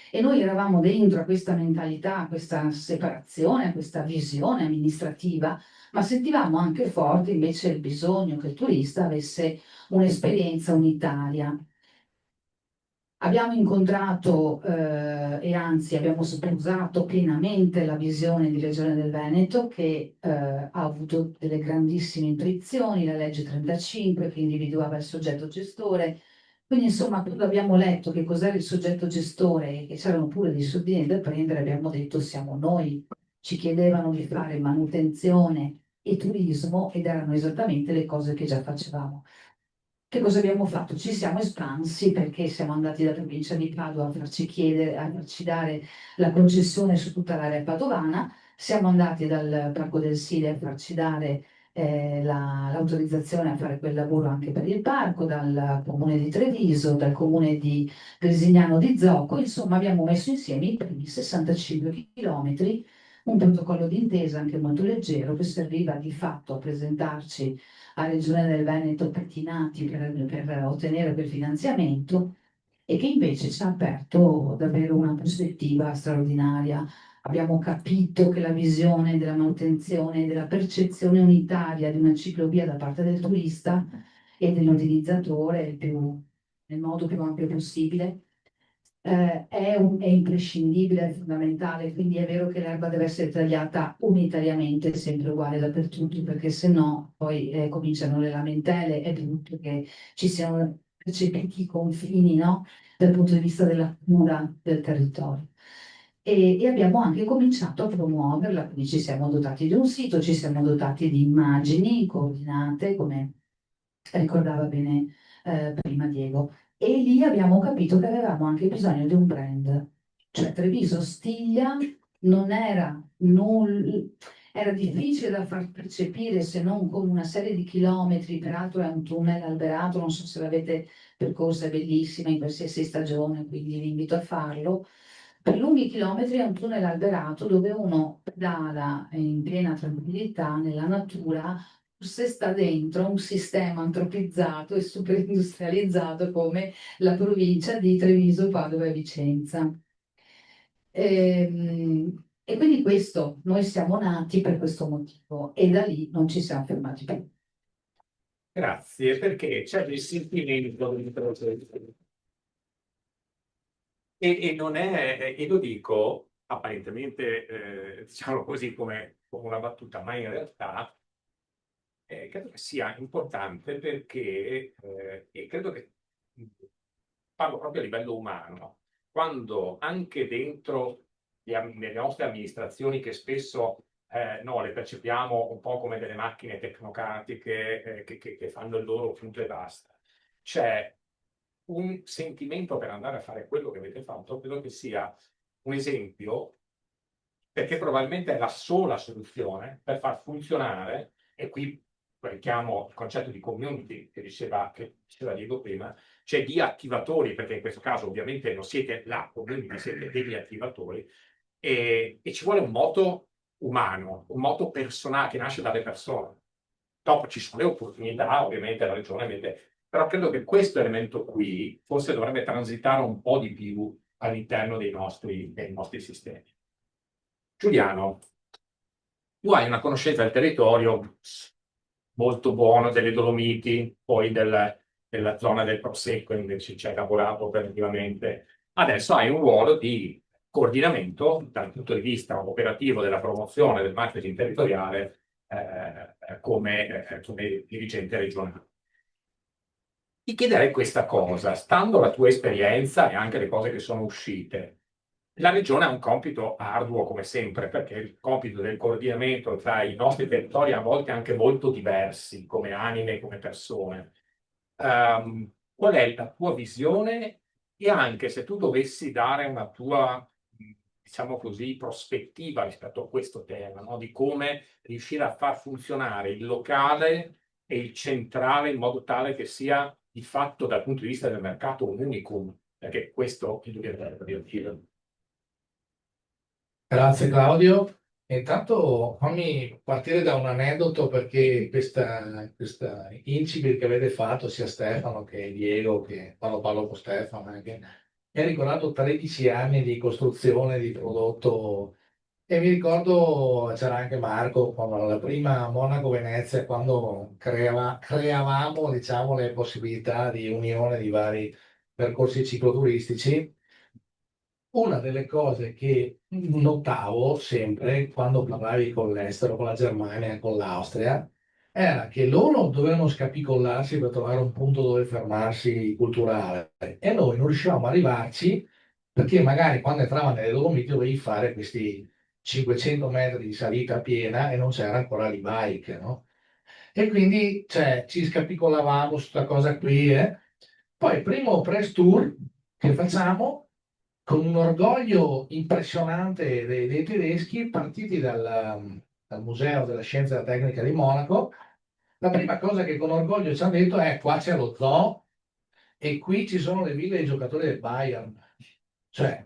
E noi eravamo dentro a questa mentalità, a questa separazione, a questa visione amministrativa, ma sentivamo anche forte invece il bisogno che il turista avesse un'esperienza unitaria. Abbiamo incontrato e anzi abbiamo sposato pienamente la visione di Regione del Veneto che ha avuto delle grandissime intuizioni, la legge 35 che individuava il soggetto gestore. Quindi insomma quando abbiamo letto che cos'era il soggetto gestore e che c'erano pure dei soldini da prendere, abbiamo detto siamo noi. Ci chiedevano di fare manutenzione e turismo ed erano esattamente le cose che già facevamo. Che cosa abbiamo fatto? Ci siamo espansi perché siamo andati dalla provincia di Padova a farci chiedere, a farci dare la concessione su tutta l'area padovana, siamo andati dal Parco del Sile a farci dare l'autorizzazione a fare quel lavoro anche per il parco, dal comune di Treviso, dal comune di Grisignano di Zocco, insomma abbiamo messo insieme i primi 65 chilometri, un protocollo d'intesa anche molto leggero che serviva di fatto a presentarci a Regione del Veneto pettinati per ottenere quel finanziamento e che invece ci ha aperto davvero una prospettiva straordinaria. Abbiamo capito che la visione della manutenzione, della percezione unitaria di una ciclovia da parte del turista e dell'utilizzatore nel modo più ampio possibile è imprescindibile, è fondamentale, quindi è vero che l'erba deve essere tagliata unitariamente, sempre uguale dappertutto, perché se no poi cominciano le lamentele, è dovuto che ci siano percepiti i confini, no? Dal punto di vista della cura del territorio. E abbiamo anche cominciato a promuoverla, quindi ci siamo dotati di un sito, ci siamo dotati di immagini coordinate, come ricordava bene prima Diego. E lì abbiamo capito che avevamo anche bisogno di un brand. Cioè Treviso Stiglia non era, era difficile da far percepire se non con una serie di chilometri, peraltro è un tunnel alberato, non so se l'avete percorsa, è bellissima in qualsiasi stagione, quindi vi invito a farlo. Per lunghi chilometri è un tunnel alberato dove uno pedala in piena tranquillità nella natura, se sta dentro un sistema antropizzato e super industrializzato come la provincia di Treviso, Padova e Vicenza. E quindi questo, noi siamo nati per questo motivo e da lì non ci siamo fermati più. Grazie, perché c'è il sentimento dentro e non è, e lo dico apparentemente, diciamo così, come una battuta, ma in realtà credo che sia importante perché, e credo che parlo proprio a livello umano, quando anche dentro le nostre amministrazioni che spesso no, le percepiamo un po' come delle macchine tecnocratiche che fanno il loro punto e basta. C'è un sentimento per andare a fare quello che avete fatto, credo che sia un esempio, perché probabilmente è la sola soluzione per far funzionare, e qui richiamo il concetto di community che diceva Diego prima, cioè di attivatori, perché in questo caso ovviamente non siete la community, siete degli attivatori, e ci vuole un moto umano, un moto personale che nasce dalle persone. Dopo ci sono le opportunità, ovviamente la regione vede, però credo che questo elemento qui forse dovrebbe transitare un po' di più all'interno dei nostri sistemi. Giuliano, tu hai una conoscenza del territorio molto buona, delle Dolomiti, poi della zona del Prosecco, invece ci hai lavorato operativamente. Adesso hai un ruolo di coordinamento dal punto di vista operativo della promozione del marketing territoriale come dirigente regionale. Ti chiederei questa cosa, stando alla tua esperienza e anche le cose che sono uscite. La regione ha un compito arduo come sempre, perché il compito del coordinamento tra i nostri territori a volte anche molto diversi, come anime, come persone. Qual è la tua visione e anche se tu dovessi dare una tua, diciamo così, prospettiva rispetto a questo tema, no? Di come riuscire a far funzionare il locale e il centrale in modo tale che sia di fatto dal punto di vista del mercato un unicum, perché questo è il dire. Grazie Claudio. Intanto fammi partire da un aneddoto perché questa incipit che avete fatto sia Stefano che Diego, che quando parlo con Stefano, che mi ha ricordato 13 anni di costruzione di prodotto e mi ricordo c'era anche Marco quando la prima Monaco-Venezia, quando creavamo diciamo, le possibilità di unione di vari percorsi cicloturistici, una delle cose che notavo sempre quando parlavi con l'estero, con la Germania, con l'Austria, era che loro dovevano scapicollarsi per trovare un punto dove fermarsi culturale e noi non riuscivamo a arrivarci perché magari quando entravano nelle Dolomiti dovevi fare questi 500 metri di salita piena e non c'era ancora l'e-bike, no? E quindi cioè, ci scapicolavamo su questa cosa qui. Poi, primo press tour che facciamo con un orgoglio impressionante dei tedeschi, partiti dal Museo della Scienza e della Tecnica di Monaco. La prima cosa che con orgoglio ci hanno detto è: qua c'è lo zoo e qui ci sono le ville dei giocatori del Bayern. Cioè,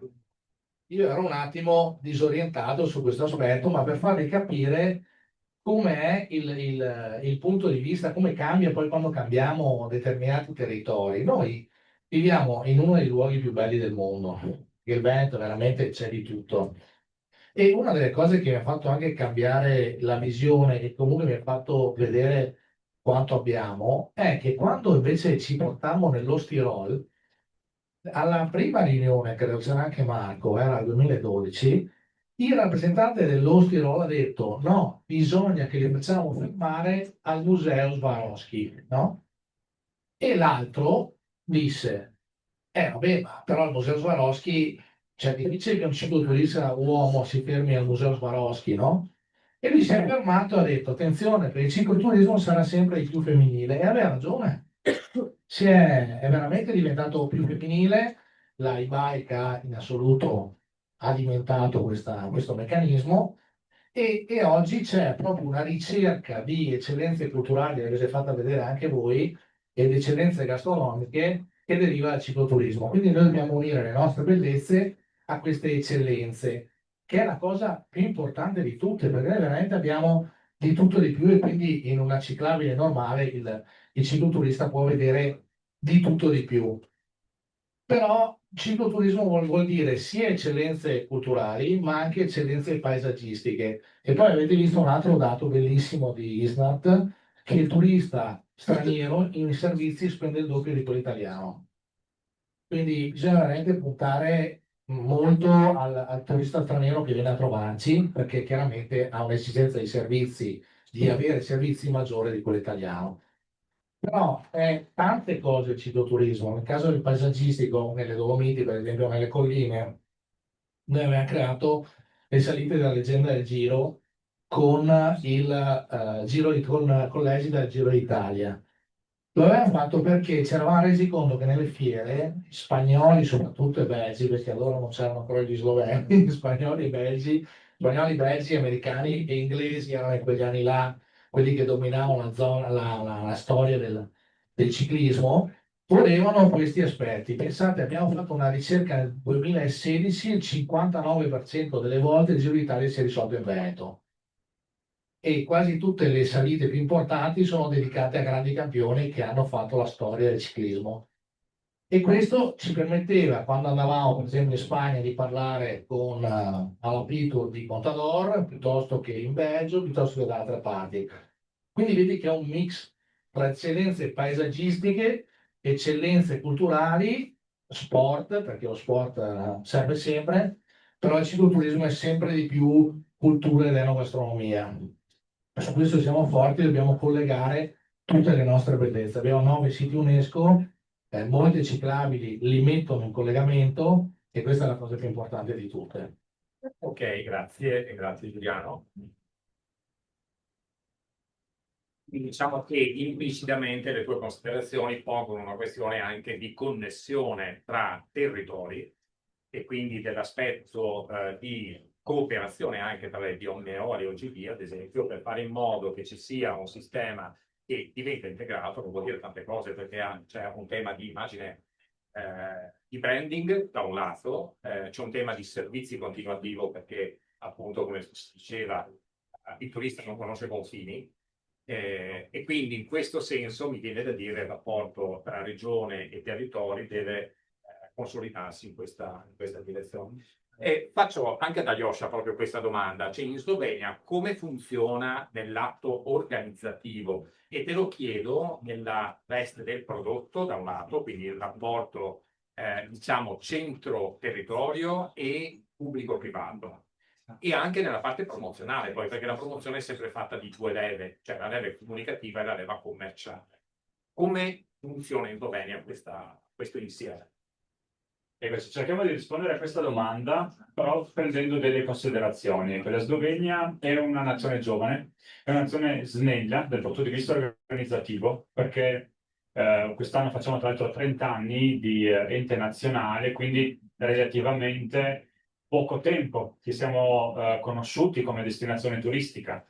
io ero un attimo disorientato su questo aspetto, ma per farvi capire com'è il punto di vista, come cambia poi quando cambiamo determinati territori. Noi viviamo in uno dei luoghi più belli del mondo, il Veneto veramente c'è di tutto. E una delle cose che mi ha fatto anche cambiare la visione e comunque mi ha fatto vedere quanto abbiamo è che quando invece ci portammo nello Stirol, alla prima riunione, credo c'era anche Marco, era il 2012, il rappresentante dell'Ostirol ha detto no, bisogna che li facciamo firmare al museo Swarovski, no? E l'altro disse, vabbè, ma però il museo Swarovski, cioè difficile che un cicloturista uomo si fermi al museo Swarovski, no? E lui si è fermato e ha detto, attenzione, per il cicloturismo sarà sempre il più femminile, e aveva ragione. È veramente diventato più femminile, la e-bike in assoluto ha alimentato questo meccanismo e oggi c'è proprio una ricerca di eccellenze culturali, l'avete fatta vedere anche voi, ed eccellenze gastronomiche che deriva dal cicloturismo. Quindi noi dobbiamo unire le nostre bellezze a queste eccellenze, che è la cosa più importante di tutte, perché noi veramente abbiamo di tutto e di più e quindi in una ciclabile normale il cicloturista può vedere di tutto di più. Però cicloturismo vuol dire sia eccellenze culturali, ma anche eccellenze paesaggistiche. E poi avete visto un altro dato bellissimo di Isnat, che il turista straniero in servizi spende il doppio di quello italiano. Quindi bisogna veramente puntare molto al turista straniero che viene a trovarci, perché chiaramente ha un'esigenza di servizi, di avere servizi maggiore di quello italiano. Però tante cose il cicloturismo, nel caso del paesaggistico, nelle Dolomiti, per esempio nelle colline, noi abbiamo creato le salite della leggenda del Giro con con l'esita del Giro d'Italia. Lo avevamo fatto perché ci eravamo resi conto che nelle fiere, spagnoli soprattutto e belgi, perché allora non c'erano ancora gli sloveni, spagnoli, belgi, americani e inglesi erano in quegli anni là quelli che dominavano la zona, la storia del ciclismo, volevano questi aspetti. Pensate, abbiamo fatto una ricerca nel 2016, il 59% delle volte il Giro d'Italia si è risolto in Veneto e quasi tutte le salite più importanti sono dedicate a grandi campioni che hanno fatto la storia del ciclismo. E questo ci permetteva, quando andavamo per esempio in Spagna, di parlare con Alapitur di Contador, piuttosto che in Belgio, piuttosto che da altre parti. Quindi vedi che è un mix tra eccellenze paesaggistiche, eccellenze culturali, sport, perché lo sport serve sempre, però il cicloturismo è sempre di più cultura ed enogastronomia. Su questo siamo forti, dobbiamo collegare tutte le nostre bellezze. Abbiamo 9 siti UNESCO, molte ciclabili li mettono in collegamento e questa è la cosa più importante di tutte. Ok, grazie Giuliano. Diciamo che implicitamente le tue considerazioni pongono una questione anche di connessione tra territori e quindi dell'aspetto di cooperazione anche tra le DOMO e OGP, ad esempio, per fare in modo che ci sia un sistema che diventa integrato, non vuol dire tante cose perché c'è un tema di immagine di branding da un lato, c'è un tema di servizi continuativo perché appunto come si diceva il turista non conosce confini. E quindi in questo senso mi viene da dire il rapporto tra regione e territori deve consolidarsi in questa direzione. E faccio anche ad Aljosha proprio questa domanda, cioè in Slovenia come funziona nell'atto organizzativo? E te lo chiedo nella veste del prodotto da un lato, quindi il rapporto diciamo, centro territorio e pubblico-privato. E anche nella parte promozionale, poi, perché la promozione è sempre fatta di due leve, cioè la leva comunicativa e la leva commerciale. Come funziona in Slovenia questo insieme? Ecco, cerchiamo di rispondere a questa domanda, però prendendo delle considerazioni. La Slovenia è una nazione giovane, è una nazione snella dal punto di vista organizzativo, perché quest'anno facciamo tra l'altro 30 anni di ente nazionale, quindi relativamente poco tempo che siamo conosciuti come destinazione turistica.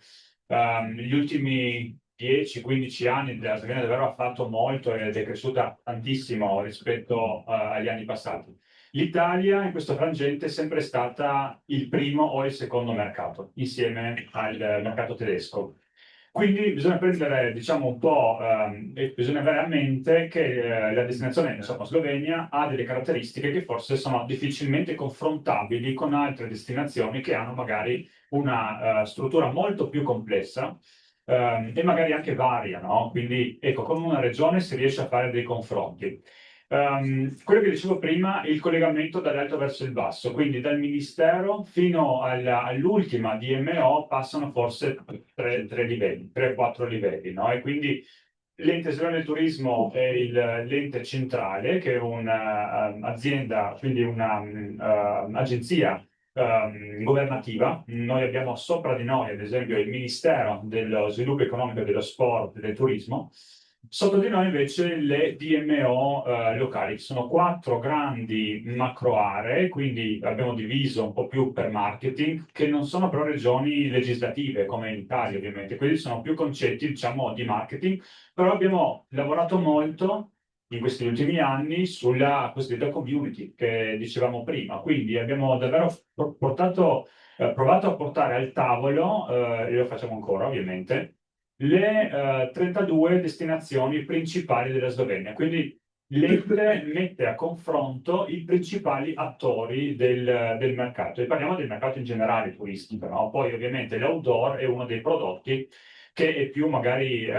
Gli ultimi 10-15 anni la Slovenia davvero ha fatto molto ed è cresciuta tantissimo rispetto agli anni passati. L'Italia in questo frangente è sempre stata il primo o il secondo mercato, insieme al mercato tedesco. Quindi bisogna prendere, diciamo, un po', e bisogna avere a mente che la destinazione, insomma, Slovenia ha delle caratteristiche che forse sono difficilmente confrontabili con altre destinazioni che hanno magari una struttura molto più complessa e magari anche varia, no? Quindi, ecco, con una regione si riesce a fare dei confronti. Quello che dicevo prima, il collegamento dall'alto verso il basso, quindi dal Ministero fino all'ultima DMO passano forse 3 livelli, 3-4 livelli, no? E quindi l'ente sloveno del turismo è l'ente centrale, che è un'azienda, quindi un'agenzia governativa. Noi abbiamo sopra di noi, ad esempio, il Ministero dello Sviluppo Economico, dello Sport e del Turismo. Sotto di noi invece le DMO locali, sono 4 grandi macro aree, quindi abbiamo diviso un po' più per marketing, che non sono però regioni legislative come in Italia ovviamente, quindi sono più concetti diciamo di marketing, però abbiamo lavorato molto in questi ultimi anni sulla cosiddetta community che dicevamo prima, quindi abbiamo davvero provato a portare al tavolo, e lo facciamo ancora ovviamente, le 32 destinazioni principali della Slovenia. Quindi l'ente mette a confronto i principali attori del mercato. E parliamo del mercato in generale turistico, no? Poi ovviamente l'outdoor è uno dei prodotti che è più magari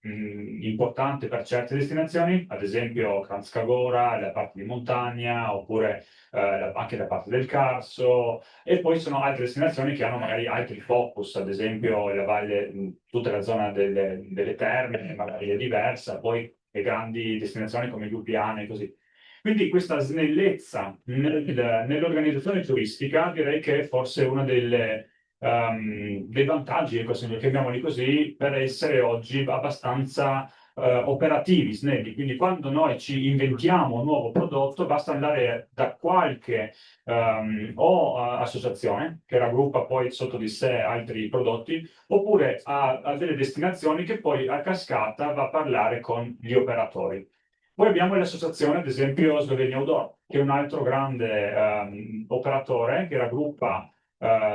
importante per certe destinazioni, ad esempio Kranjska la parte di montagna, oppure anche la parte del Carso, e poi sono altre destinazioni che hanno magari altri focus, ad esempio la valle, tutta la zona delle terme, magari è diversa, poi le grandi destinazioni come Ljubljana e così. Quindi questa snellezza nell'organizzazione turistica direi che è forse una dei vantaggi, chiamiamoli così, per essere oggi abbastanza operativi, snelli. Quindi quando noi ci inventiamo un nuovo prodotto, basta andare da qualche associazione che raggruppa poi sotto di sé altri prodotti, oppure a delle destinazioni che poi a cascata va a parlare con gli operatori. Poi abbiamo l'associazione, ad esempio, Slovenia Outdoor, che è un altro grande operatore che raggruppa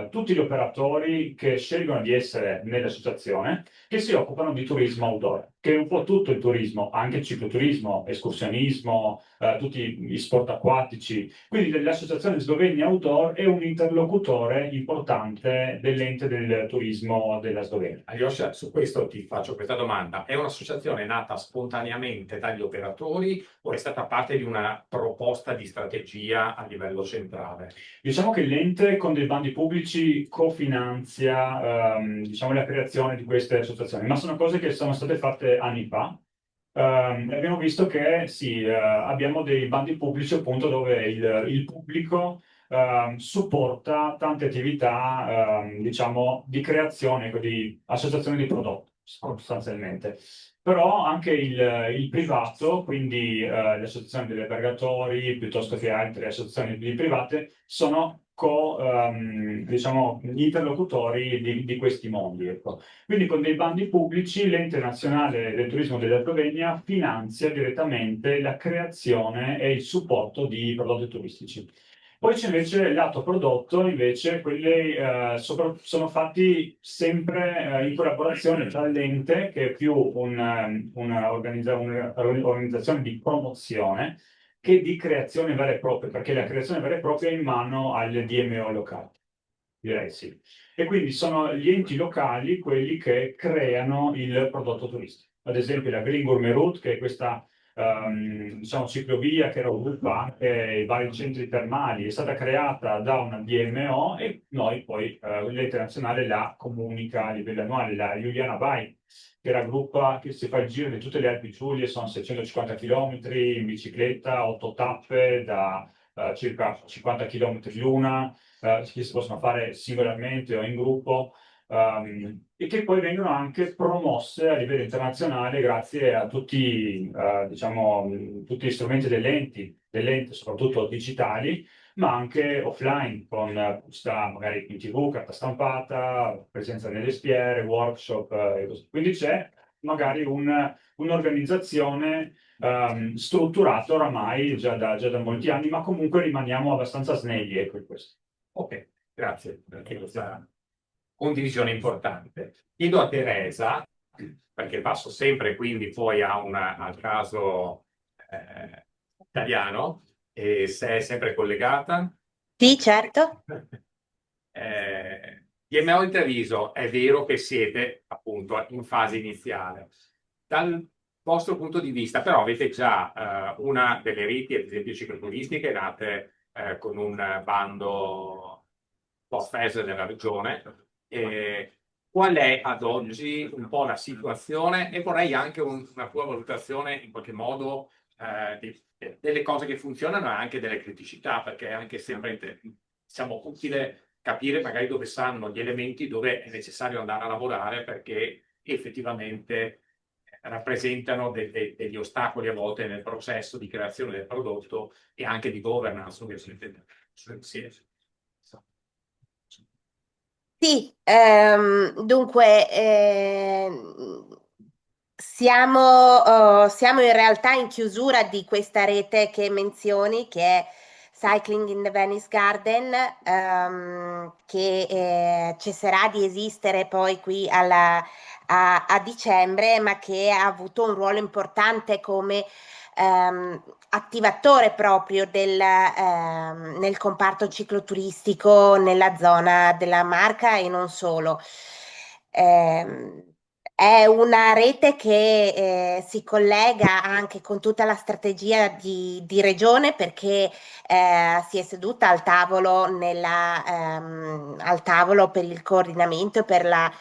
tutti gli operatori che scelgono di essere nell'associazione, che si occupano di turismo outdoor, che è un po' tutto il turismo, anche cicloturismo, escursionismo, tutti gli sport acquatici. Quindi l'associazione Slovenia Outdoor è un interlocutore importante dell'ente del turismo della Slovenia. Alyosha, su questo ti faccio questa domanda. È un'associazione nata spontaneamente dagli operatori o è stata parte di una proposta di strategia a livello centrale? Diciamo che l'ente con dei bandi pubblici cofinanzia diciamo, la creazione di queste associazioni, ma sono cose che sono state fatte anni fa. Abbiamo visto che sì, abbiamo dei bandi pubblici appunto dove il pubblico supporta tante attività diciamo, di creazione, di associazione di prodotti sostanzialmente. Però anche il privato, quindi le associazioni degli albergatori piuttosto che altre associazioni private, sono diciamo, gli interlocutori di questi mondi. Ecco. Quindi con dei bandi pubblici l'Ente Nazionale del Turismo della Slovenia finanzia direttamente la creazione e il supporto di prodotti turistici. Poi c'è invece il lato prodotto, invece quelli sono fatti sempre in collaborazione tra l'ente, che è più un'organizzazione di promozione, che di creazione vera e propria, perché la creazione vera e propria è in mano alle DMO locali, direi sì. E quindi sono gli enti locali quelli che creano il prodotto turistico. Ad esempio la Green Gourmet Route, che è questa diciamo, ciclovia che raggruppa anche i vari centri termali, è stata creata da una DMO e noi poi l'ente nazionale la comunica a livello annuale, la Juliana Bike, che raggruppa, che si fa il giro di tutte le Alpi Giulie, sono 650 km in bicicletta, 8 tappe da circa 50 km l'una, che si possono fare singolarmente o in gruppo. E che poi vengono anche promosse a livello internazionale grazie a tutti, diciamo, tutti gli strumenti dell'ente, soprattutto digitali, ma anche offline, con pubblicità magari in TV, carta stampata, presenza nelle spiere, workshop e così. Quindi c'è magari un'organizzazione strutturata oramai già da molti anni, ma comunque rimaniamo abbastanza snelli, ecco, in questo. Ok, grazie per questa condivisione importante. Chiedo a Teresa, perché passo sempre quindi poi al caso italiano, e se è sempre collegata. Sì, certo. DMO in Treviso, è vero che siete appunto in fase iniziale. Dal vostro punto di vista, però, avete già una delle reti, ad esempio cicloturistiche, nate con un bando post-FES della regione. Qual è ad oggi un po' la situazione? E vorrei anche una tua valutazione in qualche modo delle cose che funzionano e anche delle criticità, perché è anche sempre diciamo, utile capire magari dove stanno gli elementi, dove è necessario andare a lavorare, perché effettivamente rappresentano degli ostacoli a volte nel processo di creazione del prodotto e anche di governance, ovviamente. Sì, dunque siamo in realtà in chiusura di questa rete che menzioni, che è Cycling in the Venice Garden, che cesserà di esistere poi qui a dicembre, ma che ha avuto un ruolo importante come attivatore proprio nel comparto cicloturistico nella zona della Marca e non solo. È una rete che si collega anche con tutta la strategia di regione, perché si è seduta al tavolo, al tavolo per il coordinamento e per la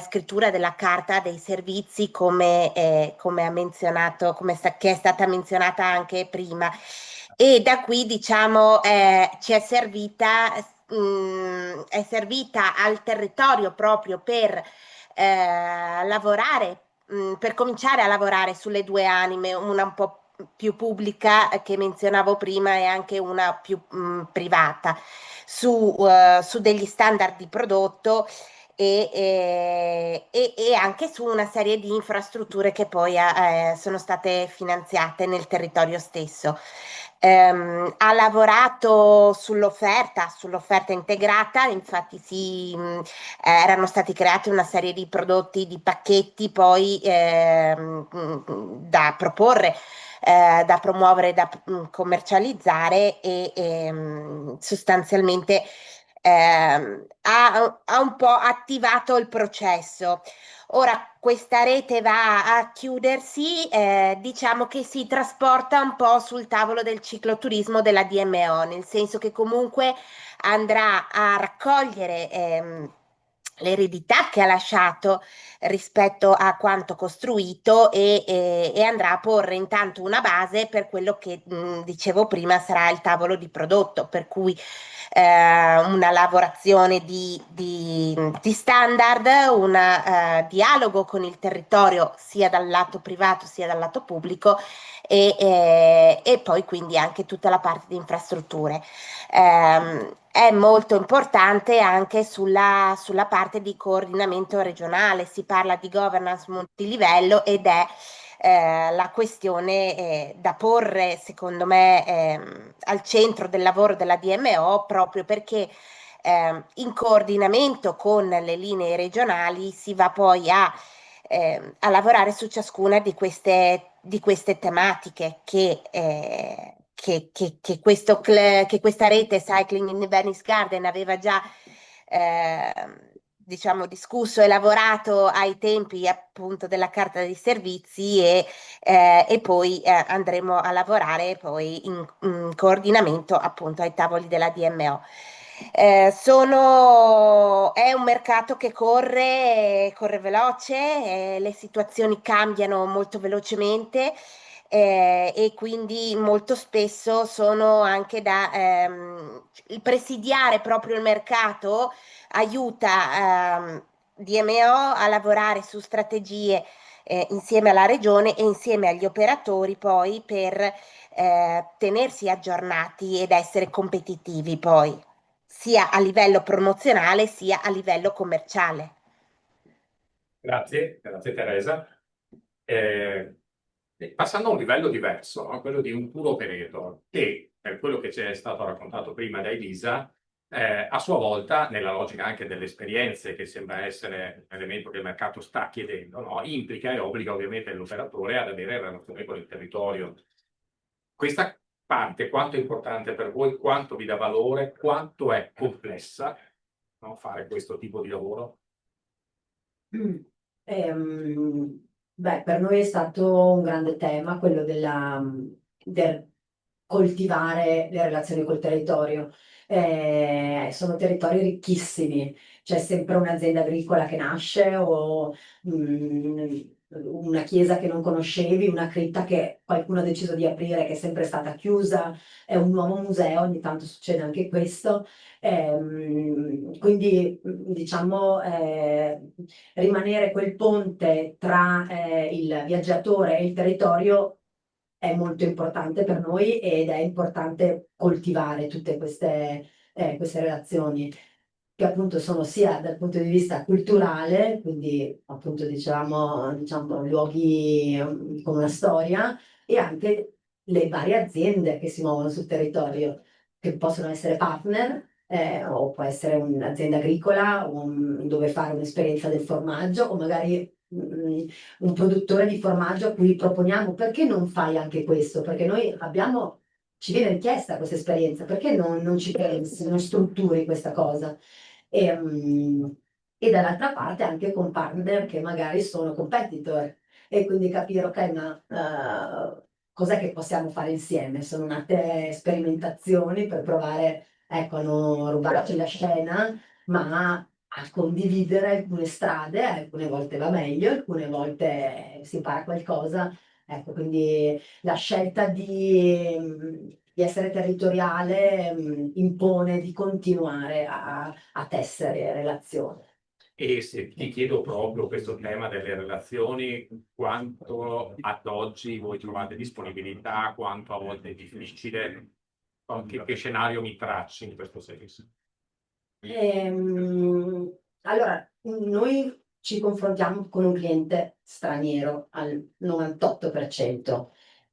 scrittura della carta dei servizi, come ha menzionato, che è stata menzionata anche prima. E da qui, diciamo, ci è servita al territorio proprio per lavorare, per cominciare a lavorare sulle due anime, una un po' più pubblica che menzionavo prima e anche una più privata, su degli standard di prodotto e anche su una serie di infrastrutture che poi sono state finanziate nel territorio stesso. Ha lavorato sull'offerta integrata, infatti erano stati creati una serie di prodotti, di pacchetti poi da proporre, da promuovere, da commercializzare e sostanzialmente ha un po' attivato il processo. Ora questa rete va a chiudersi, diciamo che si trasporta un po' sul tavolo del cicloturismo della DMO, nel senso che comunque andrà a raccogliere l'eredità che ha lasciato rispetto a quanto costruito e andrà a porre intanto una base per quello che dicevo prima sarà il tavolo di prodotto, per cui una lavorazione di standard, un dialogo con il territorio sia dal lato privato sia dal lato pubblico e poi quindi anche tutta la parte di infrastrutture. È molto importante anche sulla parte di coordinamento regionale, si parla di governance multilivello ed è la questione da porre, secondo me, al centro del lavoro della DMO, proprio perché in coordinamento con le linee regionali si va poi a lavorare su ciascuna di queste tematiche che questa rete Cycling in the Venice Garden aveva già diciamo, discusso e lavorato ai tempi appunto della carta dei servizi e poi andremo a lavorare poi in coordinamento appunto ai tavoli della DMO. È un mercato che corre veloce, le situazioni cambiano molto velocemente e quindi molto spesso sono anche il presidiare proprio il mercato aiuta DMO a lavorare su strategie insieme alla regione e insieme agli operatori poi per tenersi aggiornati ed essere competitivi poi, sia a livello promozionale sia a livello commerciale. Grazie Teresa. Passando a un livello diverso, no? Quello di un tour operator, che per quello che ci è stato raccontato prima da Elisa, a sua volta, nella logica anche delle esperienze, che sembra essere un elemento che il mercato sta chiedendo, no? Implica e obbliga ovviamente l'operatore ad avere relazione con il territorio. Questa parte, quanto è importante per voi, quanto vi dà valore, quanto è complessa, no? Fare questo tipo di lavoro? Per noi è stato un grande tema quello del coltivare le relazioni col territorio. Sono territori ricchissimi, c'è sempre un'azienda agricola che nasce o una chiesa che non conoscevi, una cripta che qualcuno ha deciso di aprire che è sempre stata chiusa, è un nuovo museo, ogni tanto succede anche questo. Quindi diciamo rimanere quel ponte tra il viaggiatore e il territorio è molto importante per noi ed è importante coltivare tutte queste relazioni che appunto sono sia dal punto di vista culturale, quindi appunto diciamo luoghi con una storia, e anche le varie aziende che si muovono sul territorio, che possono essere partner, o può essere un'azienda agricola dove fare un'esperienza del formaggio, o magari un produttore di formaggio a cui proponiamo perché non fai anche questo? Perché noi ci viene richiesta questa esperienza, perché non ci pensi, non strutturi questa cosa? E dall'altra parte anche con partner che magari sono competitor e quindi capire, ok, ma cos'è che possiamo fare insieme? Sono nate sperimentazioni per provare, ecco, a non rubarci la scena, ma a condividere alcune strade, alcune volte va meglio, alcune volte si impara qualcosa. Ecco, quindi la scelta di essere territoriale impone di continuare a tessere relazioni. E se ti chiedo proprio questo tema delle relazioni, quanto ad oggi voi trovate disponibilità, quanto a volte è difficile, che scenario mi tracci in questo senso? Allora, noi ci confrontiamo con un cliente straniero al 98%.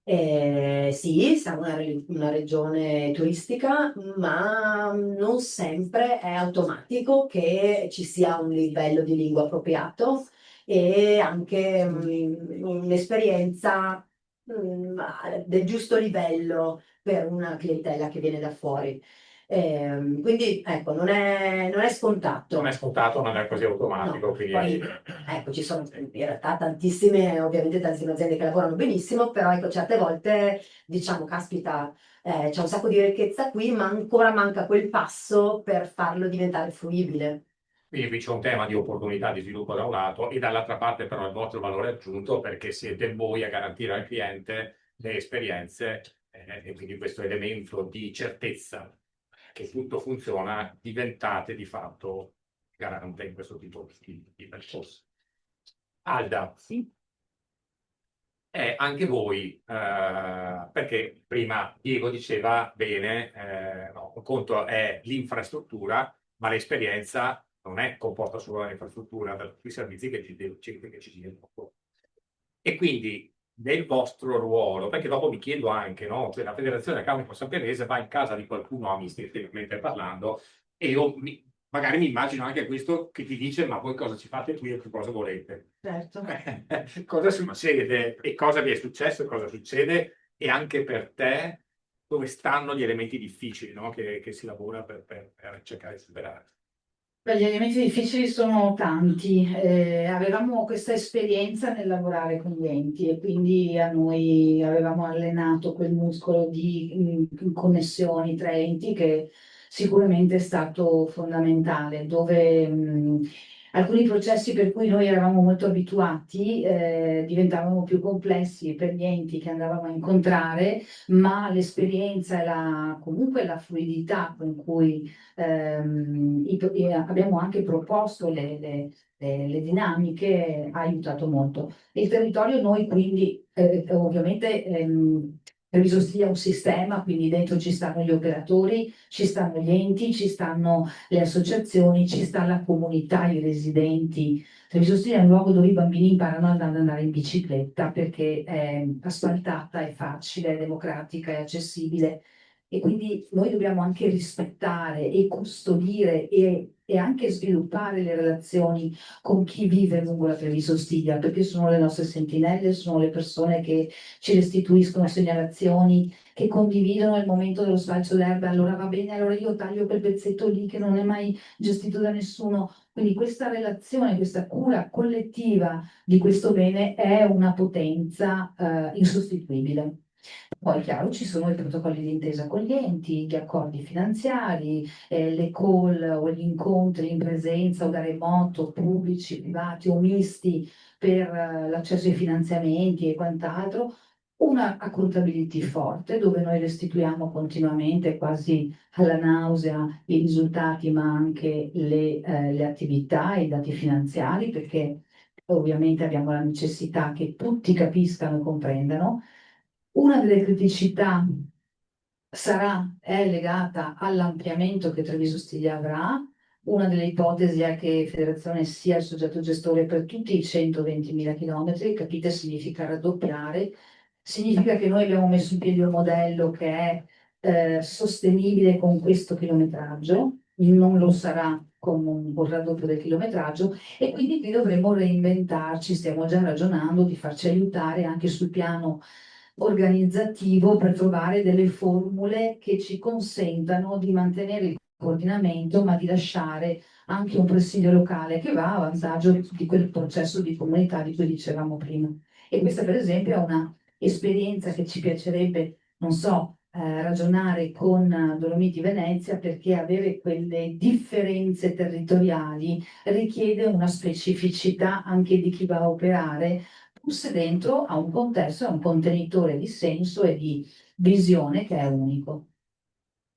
Sì, siamo una regione turistica, ma non sempre è automatico che ci sia un livello di lingua appropriato e anche un'esperienza del giusto livello per una clientela che viene da fuori. Quindi ecco, non è scontato. Non è scontato, non è così automatico. No, Quindi poi ecco, ci sono in realtà tantissime aziende che lavorano benissimo, però ecco, certe volte diciamo, caspita, c'è un sacco di ricchezza qui, ma ancora manca quel passo per farlo diventare fruibile. Quindi qui c'è un tema di opportunità di sviluppo da un lato e dall'altra parte però il vostro valore aggiunto perché siete voi a garantire al cliente le esperienze e quindi questo elemento di certezza che tutto funziona, diventate di fatto garante in questo tipo di percorso. Alda, sì. Anche voi, perché prima Diego diceva bene, no, un conto è l'infrastruttura, ma l'esperienza non è comporta solo l'infrastruttura, per tutti i servizi che ci dicono. E quindi nel vostro ruolo, perché dopo mi chiedo anche, no, cioè la Federazione Campo Sampianese va in casa di qualcuno amministrativamente parlando e io magari mi immagino anche questo che ti dice ma voi cosa ci fate qui e che cosa volete? Certo. Cosa succede e cosa vi è successo e cosa succede e anche per te dove stanno gli elementi difficili, no? che si lavora per cercare di superare. Beh, gli elementi difficili sono tanti. Avevamo questa esperienza nel lavorare con gli enti e quindi a noi avevamo allenato quel muscolo di connessioni tra enti che sicuramente è stato fondamentale, dove alcuni processi per cui noi eravamo molto abituati diventavano più complessi per gli enti che andavamo a incontrare, ma l'esperienza e comunque la fluidità con cui abbiamo anche proposto le dinamiche, ha aiutato molto. Il territorio noi quindi ovviamente Treviso Stiglia è un sistema, quindi dentro ci stanno gli operatori, ci stanno gli enti, ci stanno le associazioni, ci sta la comunità, i residenti. Treviso Stiglia è un luogo dove i bambini imparano ad andare in bicicletta perché è asfaltata, è facile, è democratica, è accessibile. E quindi noi dobbiamo anche rispettare e custodire e anche sviluppare le relazioni con chi vive lungo la Treviso Stiglia, perché sono le nostre sentinelle, sono le persone che ci restituiscono segnalazioni, che condividono il momento dello sfalcio d'erba, allora va bene, allora io taglio quel pezzetto lì che non è mai gestito da nessuno. Quindi questa relazione, questa cura collettiva di questo bene è una potenza insostituibile. Poi, chiaro, ci sono i protocolli di intesa con gli enti, gli accordi finanziari, le call o gli incontri in presenza o da remoto, pubblici, privati o misti per l'accesso ai finanziamenti e quant'altro. Una accountability forte dove noi restituiamo continuamente, quasi alla nausea, i risultati, ma anche le attività, i dati finanziari, perché ovviamente abbiamo la necessità che tutti capiscano e comprendano. Una delle criticità è legata all'ampliamento che Treviso Stiglia avrà. Una delle ipotesi è che Federazione sia il soggetto gestore per tutti i 120.000 chilometri, capite, significa raddoppiare, significa che noi abbiamo messo in piedi un modello che è sostenibile con questo chilometraggio, non lo sarà con un raddoppio del chilometraggio e quindi qui dovremo reinventarci, stiamo già ragionando di farci aiutare anche sul piano organizzativo per trovare delle formule che ci consentano di mantenere il coordinamento, ma di lasciare anche un presidio locale che va a vantaggio di quel processo di comunità di cui dicevamo prima. E questa, per esempio, è una esperienza che ci piacerebbe, non so, ragionare con Dolomiti Venezia, perché avere quelle differenze territoriali richiede una specificità anche di chi va a operare, se dentro a un contesto, a un contenitore di senso e di visione che è unico.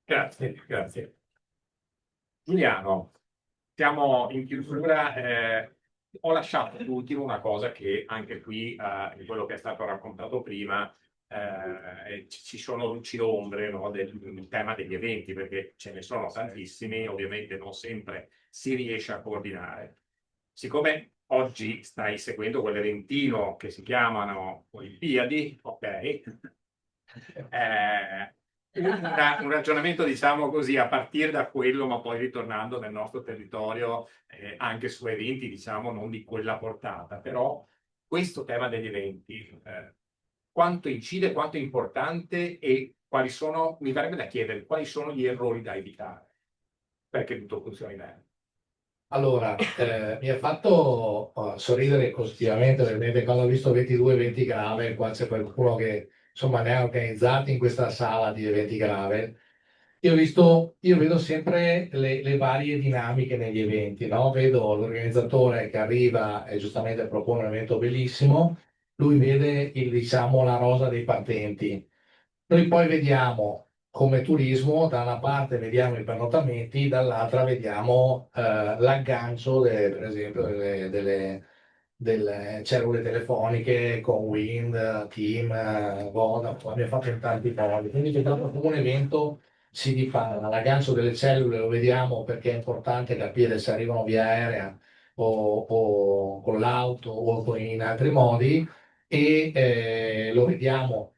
Grazie, grazie. Giuliano, siamo in chiusura. Ho lasciato l'ultimo una cosa che anche qui, in quello che è stato raccontato prima, ci sono luci d'ombre, no, del tema degli eventi, perché ce ne sono tantissimi, ovviamente non sempre si riesce a coordinare. Siccome oggi stai seguendo quell'eventino che si chiamano Olimpiadi, ok? Un ragionamento, diciamo così, a partire da quello, ma poi ritornando nel nostro territorio, anche su eventi, diciamo, non di quella portata, però questo tema degli eventi, quanto incide, quanto è importante e quali sono, mi verrebbe da chiedere, quali sono gli errori da evitare perché tutto funzioni bene. Allora, mi ha fatto sorridere positivamente, ovviamente, quando ho visto 22 eventi grave, qua c'è qualcuno che insomma ne ha organizzati in questa sala di eventi grave. Io vedo sempre le varie dinamiche negli eventi, no? Vedo l'organizzatore che arriva e giustamente propone un evento bellissimo, lui vede diciamo, la rosa dei partenti. Noi poi vediamo come turismo, da una parte vediamo i pernottamenti, dall'altra vediamo l'aggancio, per esempio, delle cellule telefoniche con Wind, Team, Vodafone, abbiamo fatto in tanti modi. Quindi vediamo come un evento si dipana. L'aggancio delle cellule lo vediamo perché è importante capire se arrivano via aerea o con l'auto o in altri modi e lo vediamo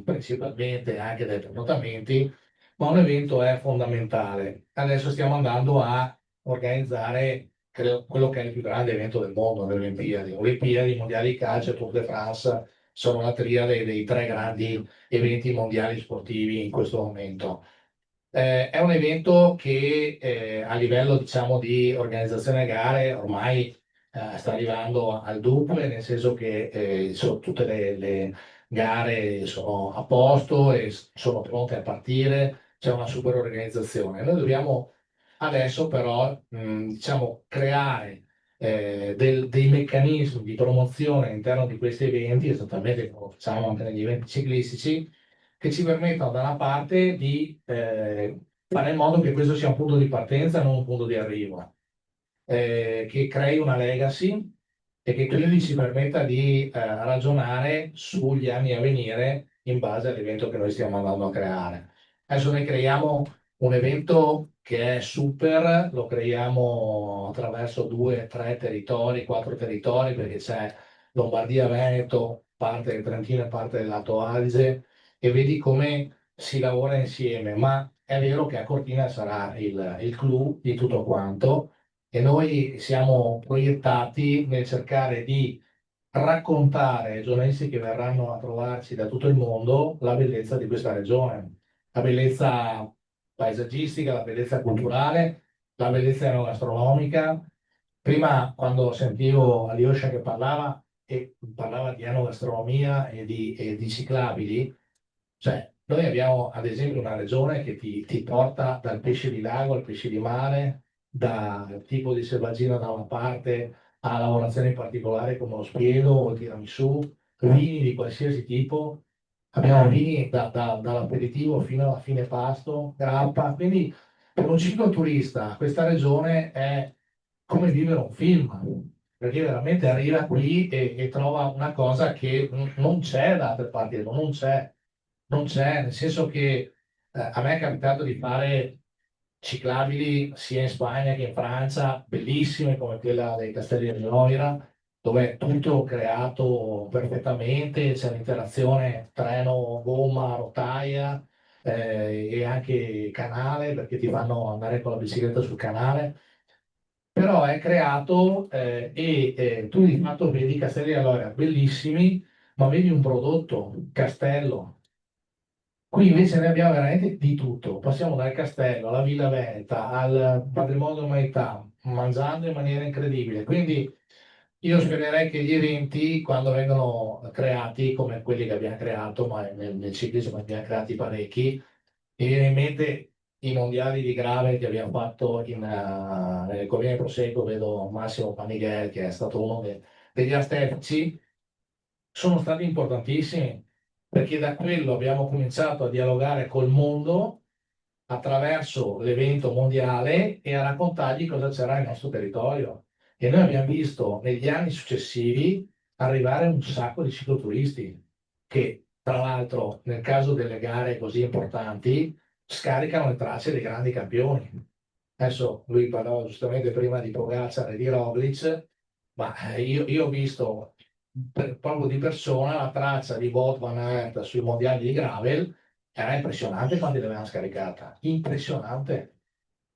principalmente anche dai prenottamenti, ma un evento è fondamentale. Adesso stiamo andando a organizzare credo, quello che è il più grande evento del mondo, le Olimpiadi. Olimpiadi, Mondiali di calcio e Tour de France sono la triade dei tre grandi eventi mondiali sportivi in questo momento. È un evento che a livello, diciamo, di organizzazione gare ormai sta arrivando al dunque, nel senso che tutte le gare sono a posto e sono pronte a partire, c'è una super organizzazione. Noi dobbiamo adesso però, diciamo, creare dei meccanismi di promozione all'interno di questi eventi, esattamente come facciamo anche negli eventi ciclistici, che ci permettono da una parte di fare in modo che questo sia un punto di partenza, non un punto di arrivo, che crei una legacy e che quindi ci permetta di ragionare sugli anni a venire in base all'evento che noi stiamo andando a creare. Adesso noi creiamo un evento che è super, lo creiamo attraverso 2, 3 territori, 4 territori, perché c'è Lombardia, Veneto, parte del Trentino e parte dell'Alto Adige, e vedi come si lavora insieme, ma è vero che a Cortina sarà il clou di tutto quanto e noi siamo proiettati nel cercare di raccontare ai giornalisti che verranno a trovarci da tutto il mondo la bellezza di questa regione, la bellezza paesaggistica, la bellezza culturale, la bellezza enogastronomica. Prima, quando sentivo Alyosha che parlava, e parlava di enogastronomia e di ciclabili, cioè noi abbiamo ad esempio una regione che ti porta dal pesce di lago al pesce di mare, dal tipo di selvaggina da una parte a lavorazioni particolari come lo spiedo o il tiramisù, vini di qualsiasi tipo. Abbiamo vini dall'aperitivo fino alla fine pasto, grappa. Quindi per un cicloturista questa regione è come vivere un film, perché veramente arriva qui e trova una cosa che non c'è da altre parti, non c'è, nel senso che a me è capitato di fare ciclabili sia in Spagna che in Francia, bellissime come quella dei Castelli di Rovira, dove è tutto creato perfettamente, c'è l'interazione treno-gomma, rotaia e anche canale, perché ti fanno andare con la bicicletta sul canale. Però è creato e tu di fatto vedi Castelli di Rovira bellissimi, ma vedi un prodotto, castello. Qui invece ne abbiamo veramente di tutto. Passiamo dal castello alla Villa Veneta, al patrimonio dell'umanità, mangiando in maniera incredibile. Quindi io spererei che gli eventi, quando vengono creati, come quelli che abbiamo creato, ma nel ciclismo ne abbiamo creati parecchi, mi viene in mente i mondiali di grave che abbiamo fatto nelle colline Prosecco, vedo Massimo Panigher, che è stato uno degli artefici, sono stati importantissimi perché da quello abbiamo cominciato a dialogare col mondo attraverso l'evento mondiale e a raccontargli cosa c'era nel nostro territorio. E noi abbiamo visto negli anni successivi arrivare un sacco di cicloturisti che, tra l'altro, nel caso delle gare così importanti, scaricano le tracce dei grandi campioni. Adesso lui parlava giustamente prima di Pogacar e di Roglic, ma io ho visto proprio di persona la traccia di Wout van Aert sui mondiali di gravel, era impressionante quando l'avevano scaricata, impressionante.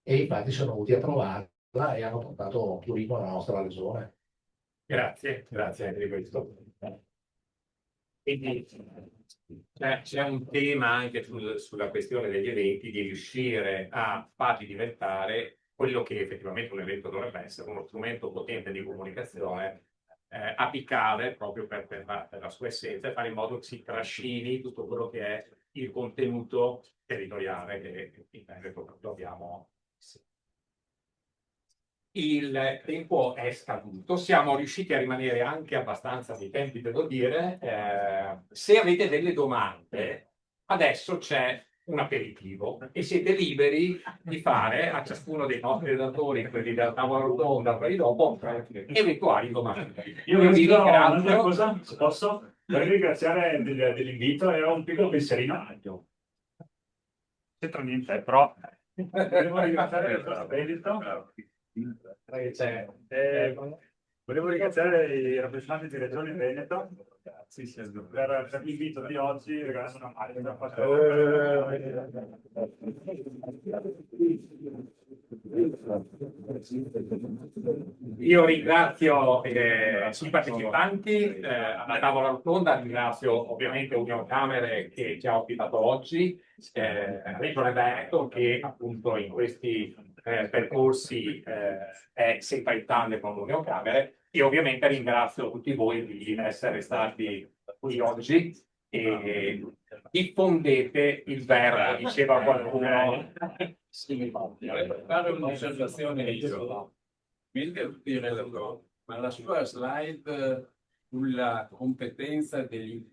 E infatti sono venuti a provarla e hanno portato turismo nella nostra regione. Grazie anche di questo. Quindi c'è un tema anche sulla questione degli eventi, di riuscire a farli diventare quello che effettivamente un evento dovrebbe essere, uno strumento potente di comunicazione, apicale proprio per la sua essenza, e fare in modo che si trascini tutto quello che è il contenuto territoriale che in Veneto abbiamo. Il tempo è scaduto, siamo riusciti a rimanere anche abbastanza nei tempi, devo dire. Se avete delle domande, adesso c'è un aperitivo e siete liberi di fare a ciascuno dei nostri relatori, quelli del tavolo rotonda, quelli dopo, eventuali domande. Io vi vi un'altra ringrazio. cosa, se posso? Vorrei ringraziare dell'invito e ho un piccolo pensierino. Non c'entra niente, però volevo ringraziare il Benedetto. Volevo ringraziare i rappresentanti di Regione Veneto per l'invito di oggi, regalando una maglia. Io ringrazio i partecipanti alla tavola rotonda, ringrazio ovviamente Union Camere che ci ha ospitato oggi, Regione Veneto che appunto in questi percorsi è sempre in tandem con Union Camere, e ovviamente ringrazio tutti voi di essere stati qui oggi e diffondete il verbo, diceva qualcuno. Fare un'osservazione io, tutti i relatori, ma la sua slide sulla competenza degli